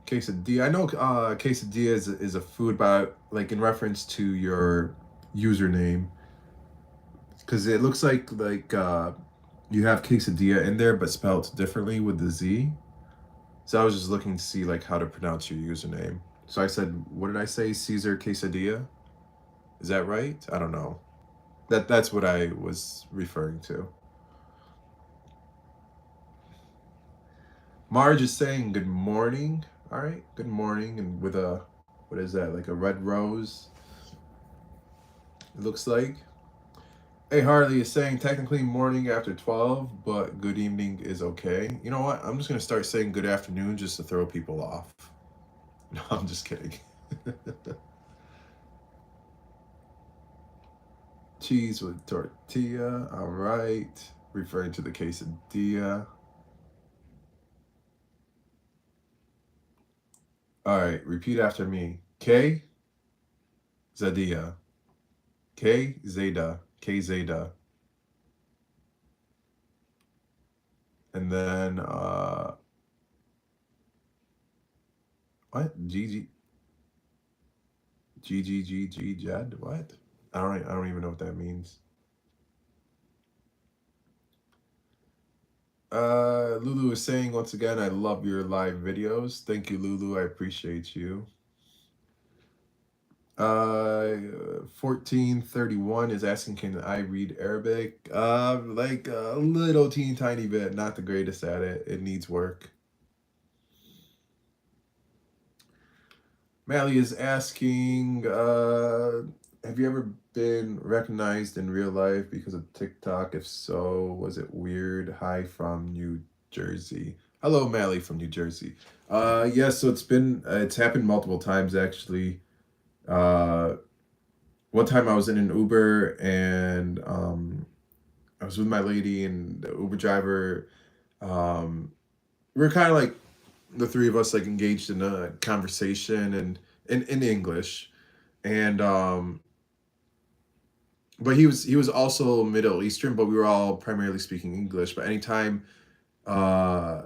Quesadilla. I know quesadilla is a food, but like in reference to your username, because it looks like you have quesadilla in there, but spelled differently with the Z. So I was just looking to see like how to pronounce your username. So I said, what did I say? Caesar quesadilla. Is that right? I don't know. That's what I was referring to. Marge is saying good morning. All right, good morning, and with a what is that? Like a red rose. It looks like. Hey, Harley is saying technically morning after 12, but good evening is okay. You know what? I'm just gonna start saying good afternoon just to throw people off. No, I'm just kidding. Cheese with tortilla. All right. Referring to the quesadilla. All right. Repeat after me. K Zadia. K Zeta. K Zeta. And then what? G Jed. What? I don't even know what that means. Lulu is saying once again, I love your live videos. Thank you, Lulu. I appreciate you. 1431 is asking, can I read Arabic? Like a little teeny tiny bit, not the greatest at it. It needs work. Mally is asking, have you ever been recognized in real life because of TikTok? If so, was it weird? Hi from New Jersey. Hello, Mally from New Jersey. Yes, so it's happened multiple times actually. Uh, One time I was in an Uber and I was with my lady and the Uber driver. Um, we were kind of like the three of us like engaged in a conversation and in English, and but he was also Middle Eastern, but we were all primarily speaking English. But anytime uh,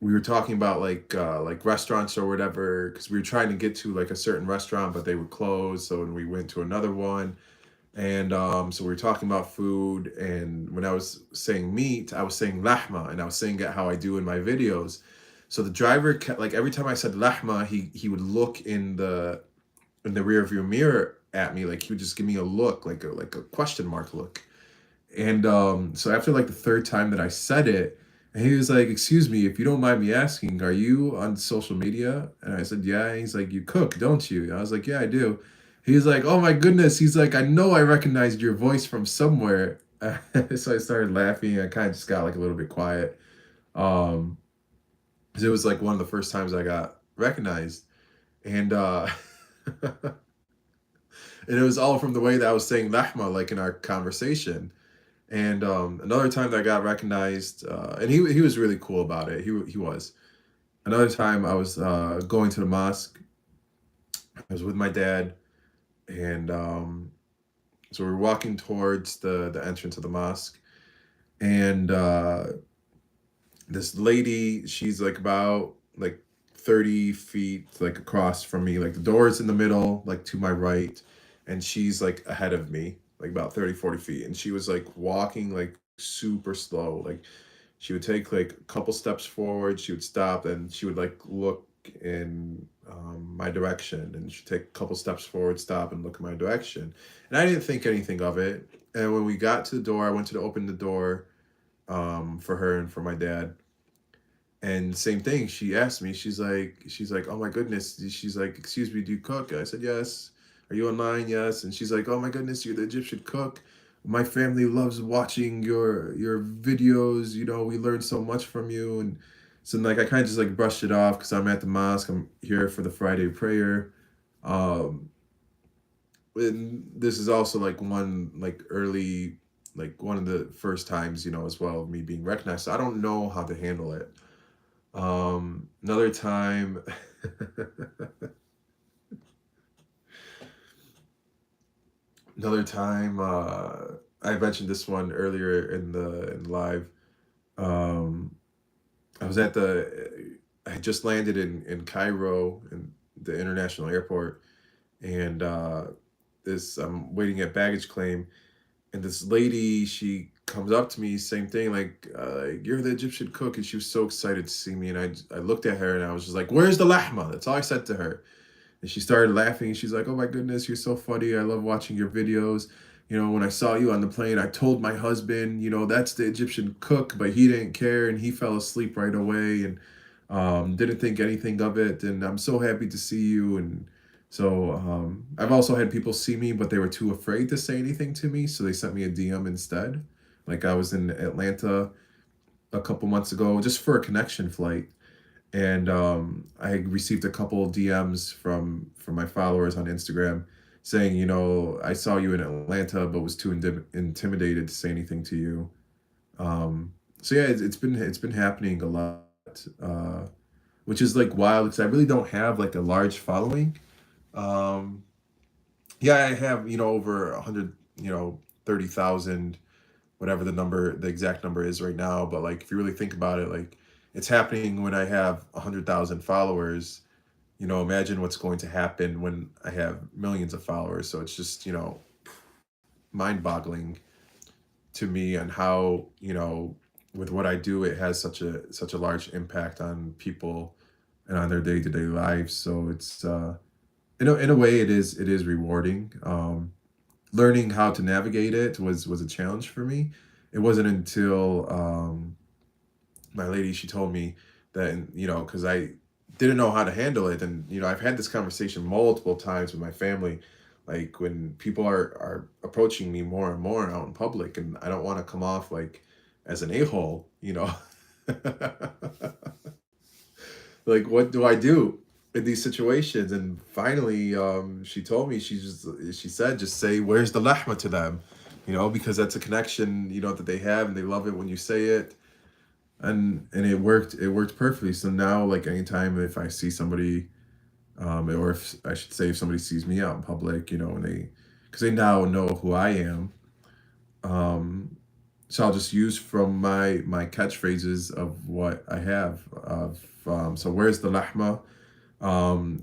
we were talking about like restaurants or whatever, because we were trying to get to like a certain restaurant, but they were closed, so when we went to another one. And so we were talking about food, and when I was saying meat, I was saying lahma, and I was saying it how I do in my videos. So the driver kept like every time I said lahma, he would look in the rear view mirror at me, like he would just give me a look, like a question mark look. And so after like the third time that I said it, and he was like, "Excuse me, if you don't mind me asking, are you on social media?" And I said, "Yeah." And he's like, "You cook, don't you?" And I was like, "Yeah, I do." He's like, "Oh my goodness." He's like, "I know I recognized your voice from somewhere." So I started laughing. I kind of just got like a little bit quiet. Um, 'Cause it was like one of the first times I got recognized. And and it was all from the way that I was saying lahma, like in our conversation. And another time that I got recognized, and he was really cool about it. He was. Another time I was going to the mosque. I was with my dad, and so we were walking towards the entrance of the mosque, and this lady, she's like about like 30 feet like across from me. Like the door is in the middle, like to my right, and she's like ahead of me, like about 30, 40 feet. And she was like walking like super slow. Like she would take like a couple steps forward, she would stop, and she would like look in my direction, and she'd take a couple steps forward, stop, and look in my direction. And I didn't think anything of it. And when we got to the door, I went to open the door for her and for my dad. And same thing, she asked me, she's like, "Oh my goodness." She's like, "Excuse me, do you cook?" I said, "Yes." "Are you online?" "Yes." And she's like, "Oh my goodness, you're the Egyptian cook. My family loves watching your videos. We learned so much from you." And so like I kind of just like brushed it off because I'm at the mosque. I'm here for the Friday prayer. Um, and this is also like one like early, like one of the first times, as well, of me being recognized. So I don't know how to handle it. Another time, another time, I mentioned this one earlier in live. Um, I was I had just landed in Cairo in the international airport, and this I'm waiting at baggage claim, and this lady, she comes up to me, same thing, like, "You're the Egyptian cook," and she was so excited to see me, and I looked at her and I was just like, "Where's the lahma?" That's all I said to her. And she started laughing. She's like, "Oh my goodness, you're so funny. I love watching your videos. When I saw you on the plane, I told my husband, that's the Egyptian cook, but he didn't care and he fell asleep right away and didn't think anything of it. And I'm so happy to see you." And so I've also had people see me, but they were too afraid to say anything to me. So they sent me a DM instead. Like I was in Atlanta a couple months ago just for a connection flight, and I received a couple DMs from my followers on Instagram saying, "I saw you in Atlanta, but was too intimidated to say anything to you." So yeah, it's been happening a lot, which is like wild because I really don't have like a large following. Um, yeah, I have over 100, 30,000, whatever the exact number is right now. But like, if you really think about it, like it's happening when I have 100,000 followers. Imagine what's going to happen when I have millions of followers. So it's just, mind-boggling to me on how, with what I do, it has such a large impact on people and on their day-to-day lives. So it's in a way, it is rewarding. Learning how to navigate it was a challenge for me. It wasn't until my lady, she told me that, because I didn't know how to handle it, and I've had this conversation multiple times with my family, like when people are approaching me more and more out in public, and I don't want to come off like as an a-hole. Like, what do I do in these situations? And finally, she told me, she said, just say, "Where's the lahma?" to them, because that's a connection, that they have, and they love it when you say it. And it worked perfectly. So now, like, anytime if I see somebody, or if I should say, if somebody sees me out in public, and because they now know who I am, um, so I'll just use from my catchphrases of what I have. So where's the lahma?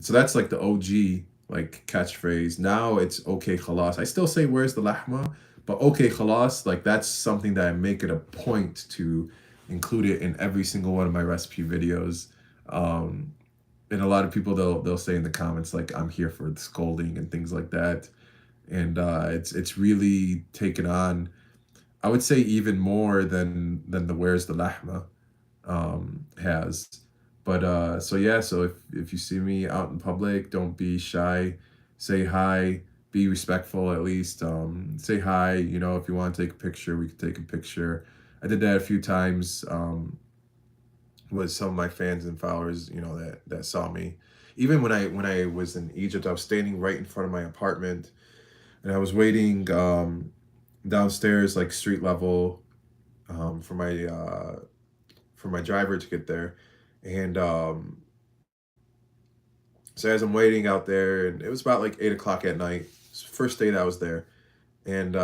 So that's like the OG like catchphrase. Now it's okay khalas. I still say where's the lahma, but okay khalas, like that's something that I make it a point to include it in every single one of my recipe videos. Um, and a lot of people, they'll say in the comments like, I'm here for the scolding and things like that. And it's really taken on, I would say, even more than the where's the lahma has. But so yeah, so if you see me out in public, don't be shy. Say hi. Be respectful at least. Say hi. If you want to take a picture, we could take a picture. I did that a few times with some of my fans and followers. That saw me. Even when I was in Egypt, I was standing right in front of my apartment, and I was waiting downstairs, like street level, for my driver to get there. And so as I'm waiting out there, and it was about like 8 o'clock at night, it's the first day that I was there. And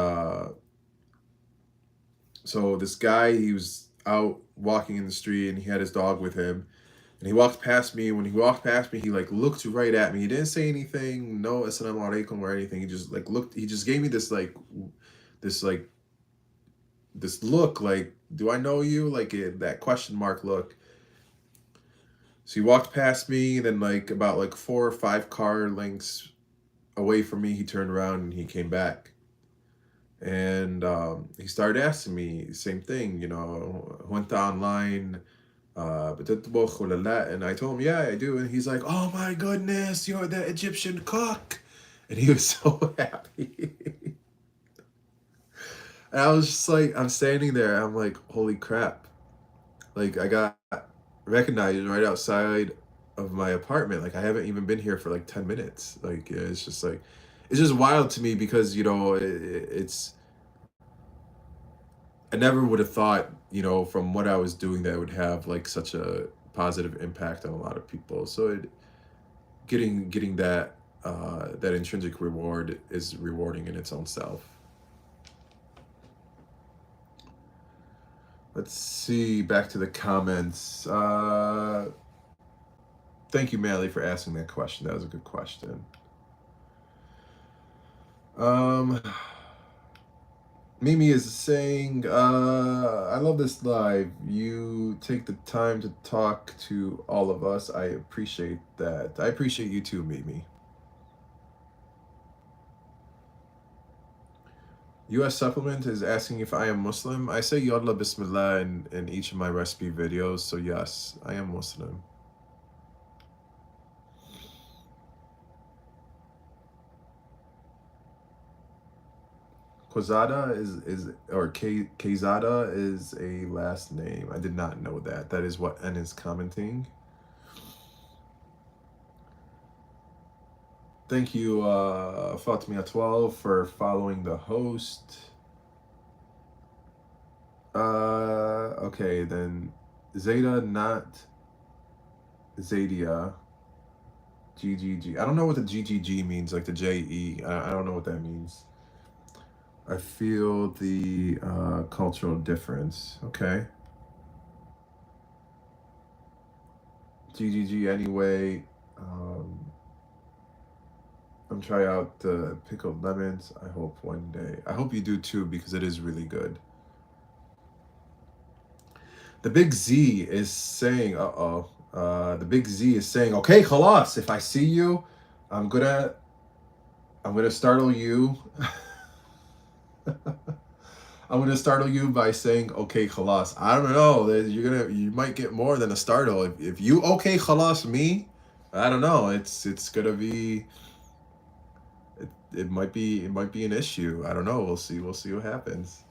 so this guy, he was out walking in the street, and he had his dog with him. And he walked past me. When he walked past me, he like looked right at me. He didn't say anything, no assalamu alaikum or anything. He just like looked, he just gave me this like this look like, do I know you? Like that question mark look. So he walked past me, then like about like 4 or 5 car lengths away from me, he turned around and he came back. And he started asking me same thing, went online, بتطبخ ولا لا? And I told him, yeah, I do. And he's like, oh my goodness, you're the Egyptian cook. And he was so happy. And I was just like, I'm standing there, I'm like, holy crap. Like, I got recognized right outside of my apartment. Like, I haven't even been here for like 10 minutes. Like, yeah, it's just like, it's just wild to me because, it's, I never would have thought, from what I was doing, that it would have like such a positive impact on a lot of people. So getting that intrinsic reward is rewarding in its own self. Let's see, back to the comments. Thank you, Mally, for asking that question. That was a good question. Um, Mimi is saying, I love this live. You take the time to talk to all of us. I appreciate that. I appreciate you too, Mimi. US Supplement is asking if I am Muslim. I say Yallah Bismillah in each of my recipe videos, so yes, I am Muslim. Quezada is or Quezada is a last name. I did not know that. That is what N is commenting. Thank you, Fatimia12, for following the host. Okay, then Zeta, not Zadia. GGG. I don't know what the GGG means, like the JE. I don't know what that means. I feel the cultural difference. Okay. GGG anyway. I'm trying out the pickled lemons. I hope one day. I hope you do too, because it is really good. The big Z is saying, the big Z is saying, okay, khalas, if I see you, I'm gonna startle you. I'm gonna startle you by saying okay khalas. I don't know. You might get more than a startle. If you okay khalas me, I don't know. It's gonna be it might be an issue. I don't know. We'll see what happens.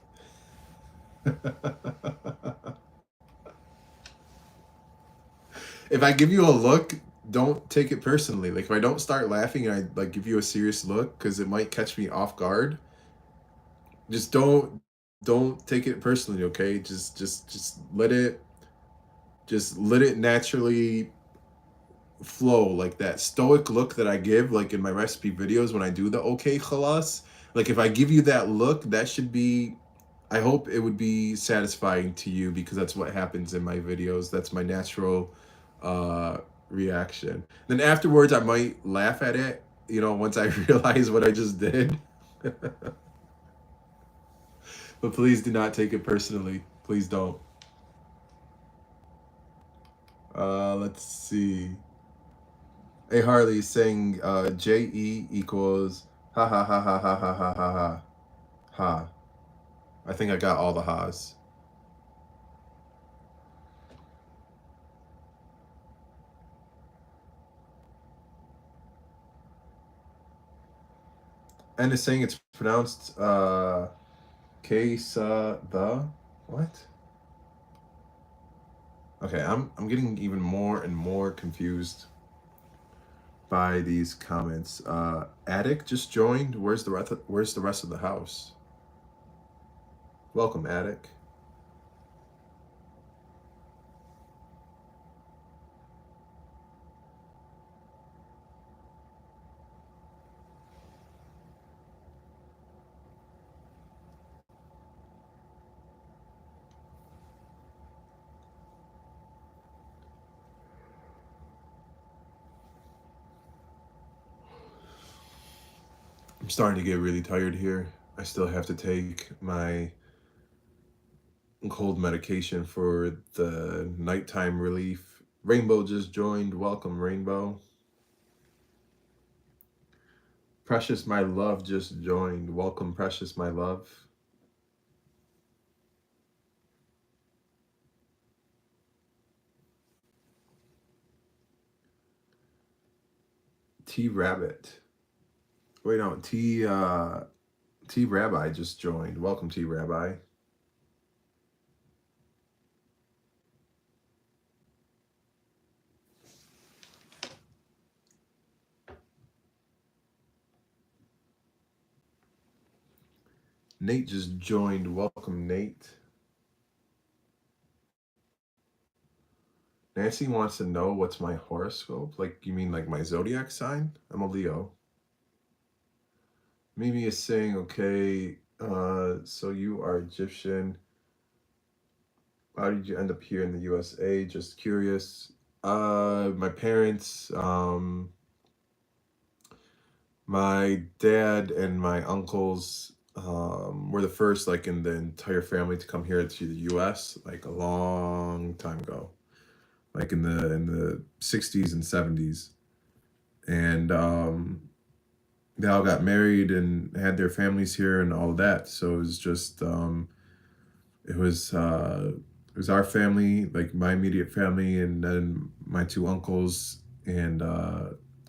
If I give you a look, don't take it personally. Like if I don't start laughing and I like give you a serious look because it might catch me off guard, just don't take it personally, okay? Just let it naturally flow, like that stoic look that I give like in my recipe videos when I do the okay khalas. Like if I give you that look, that should be, I hope it would be satisfying to you because that's what happens in my videos. That's my natural uh reaction. Then afterwards I might laugh at it, you know, once I realize what I just did. But please do not take it personally. Please don't. Let's see. Hey Harley is saying JE equals ha ha ha ha ha ha ha ha ha ha. I think I got all the ha's. And is saying it's pronounced Kesa the what? Okay, I'm getting even more and more confused by these comments. Attic just joined. Where's the rest of the house? Welcome, Attic. I'm starting to get really tired here. I still have to take my cold medication for the nighttime relief. Rainbow just joined. Welcome, Rainbow. Precious My Love just joined. Welcome, Precious My Love. T Rabbit. Wait, no, T Rabbi just joined. Welcome, T Rabbi. Nate just joined. Welcome, Nate. Nancy wants to know what's my horoscope. Like, you mean like my zodiac sign? I'm a Leo. Mimi is saying, okay, so you are Egyptian. How did you end up here in the USA? Just curious. My parents, my dad and my uncles were the first, like, in the entire family to come here to the US, like a long time ago, like in the 60s and 70s. And they all got married and had their families here and all of that. So it was just it was our family, like my immediate family, and then my two uncles and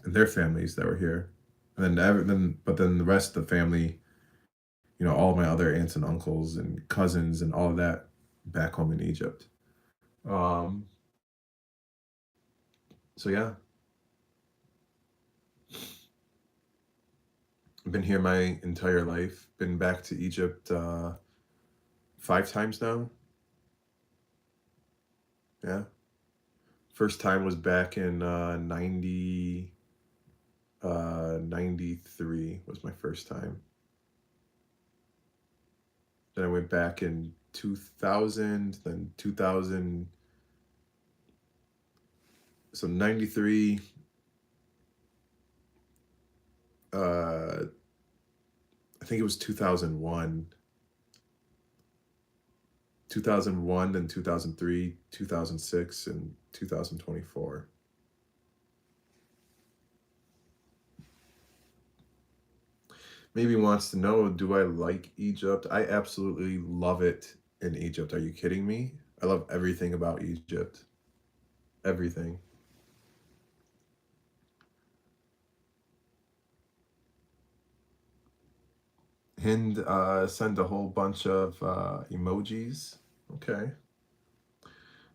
their families that were here, and then the rest of the family, you know, all my other aunts and uncles and cousins and all of that back home in Egypt. Um, so yeah, I've been here my entire life. Been back to Egypt 5 times now. Yeah, first time was back in 93 was my first time. Then I went back in 2000, then 2000, so 93, I think it was 2001, 2001, then 2003, 2006, and 2024. maybe wants to know, do I like Egypt? I absolutely love it in Egypt. Are you kidding me? I love everything about Egypt. Everything. Hind sent a whole bunch of emojis. Okay.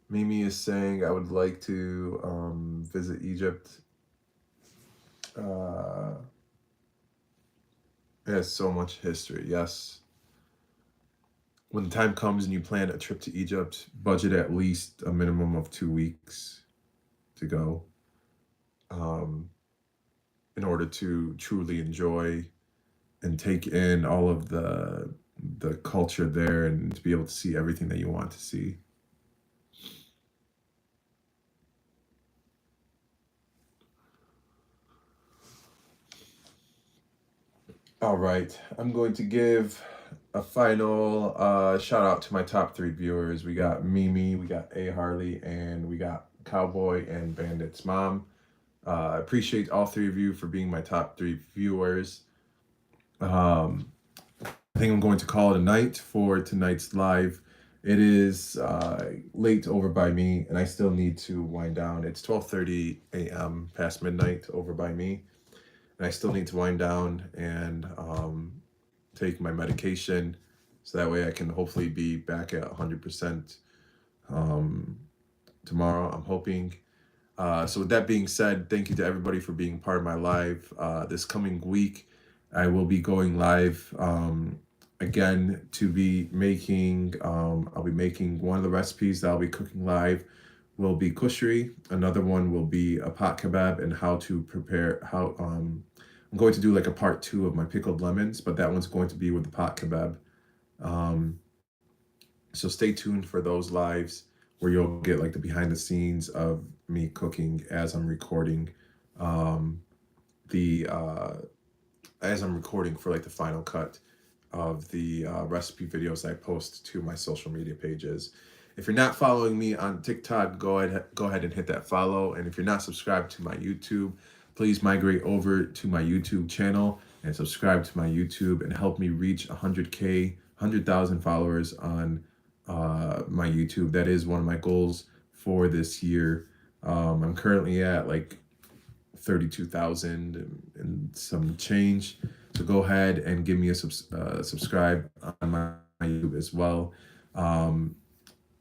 Mimi is saying I would like to visit Egypt. Uh, it has so much history. Yes. When the time comes and you plan a trip to Egypt, budget at least a minimum of 2 weeks to go, um, in order to truly enjoy and take in all of the culture there and to be able to see everything that you want to see. All right, I'm going to give a final shout out to my top 3 viewers. We got Mimi, we got A Harley, and we got Cowboy and Bandit's mom. I appreciate all 3 of you for being my top 3 viewers. I think I'm going to call it a night for tonight's live. It is late over by me, and I still need to wind down. It's 12:30 a.m. past midnight over by me, and I still need to wind down and take my medication, so that way I can hopefully be back at 100% tomorrow. I'm hoping. So with that being said, thank you to everybody for being part of my live. This coming week, I will be going live again to be making. I'll be making one of the recipes that I'll be cooking live. Will be kushri. Another one will be a pot kebab and how to prepare. I'm going to do like a part 2 of my pickled lemons, but that one's going to be with the pot kebab. So stay tuned for those lives where you'll get like the behind the scenes of me cooking as I'm recording the as I'm recording for like the final cut of the recipe videos I post to my social media pages. If you're not following me on TikTok, go ahead and hit that follow. And if you're not subscribed to my YouTube, please migrate over to my YouTube channel and subscribe to my YouTube and help me reach 100K, 100,000 followers on my YouTube. That is one of my goals for this year. I'm currently at like 32,000 and some change. So go ahead and give me a subscribe on my YouTube as well.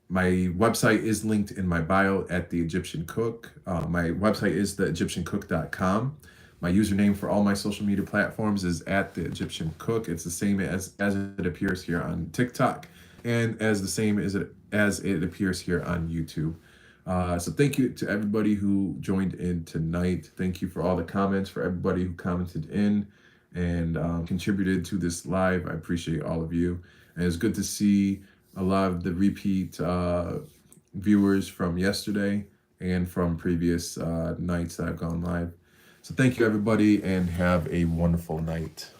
My website is linked in my bio at The Egyptian Cook. My website is theegyptiancook.com. My username for all my social media platforms is at The Egyptian Cook. It's the same as it appears here on TikTok, and as the same as it appears here on YouTube. So thank you to everybody who joined in tonight. Thank you for all the comments, for everybody who commented in and contributed to this live. I appreciate all of you. And it's good to see a lot of the repeat viewers from yesterday and from previous nights that I've gone live. So thank you, everybody, and have a wonderful night.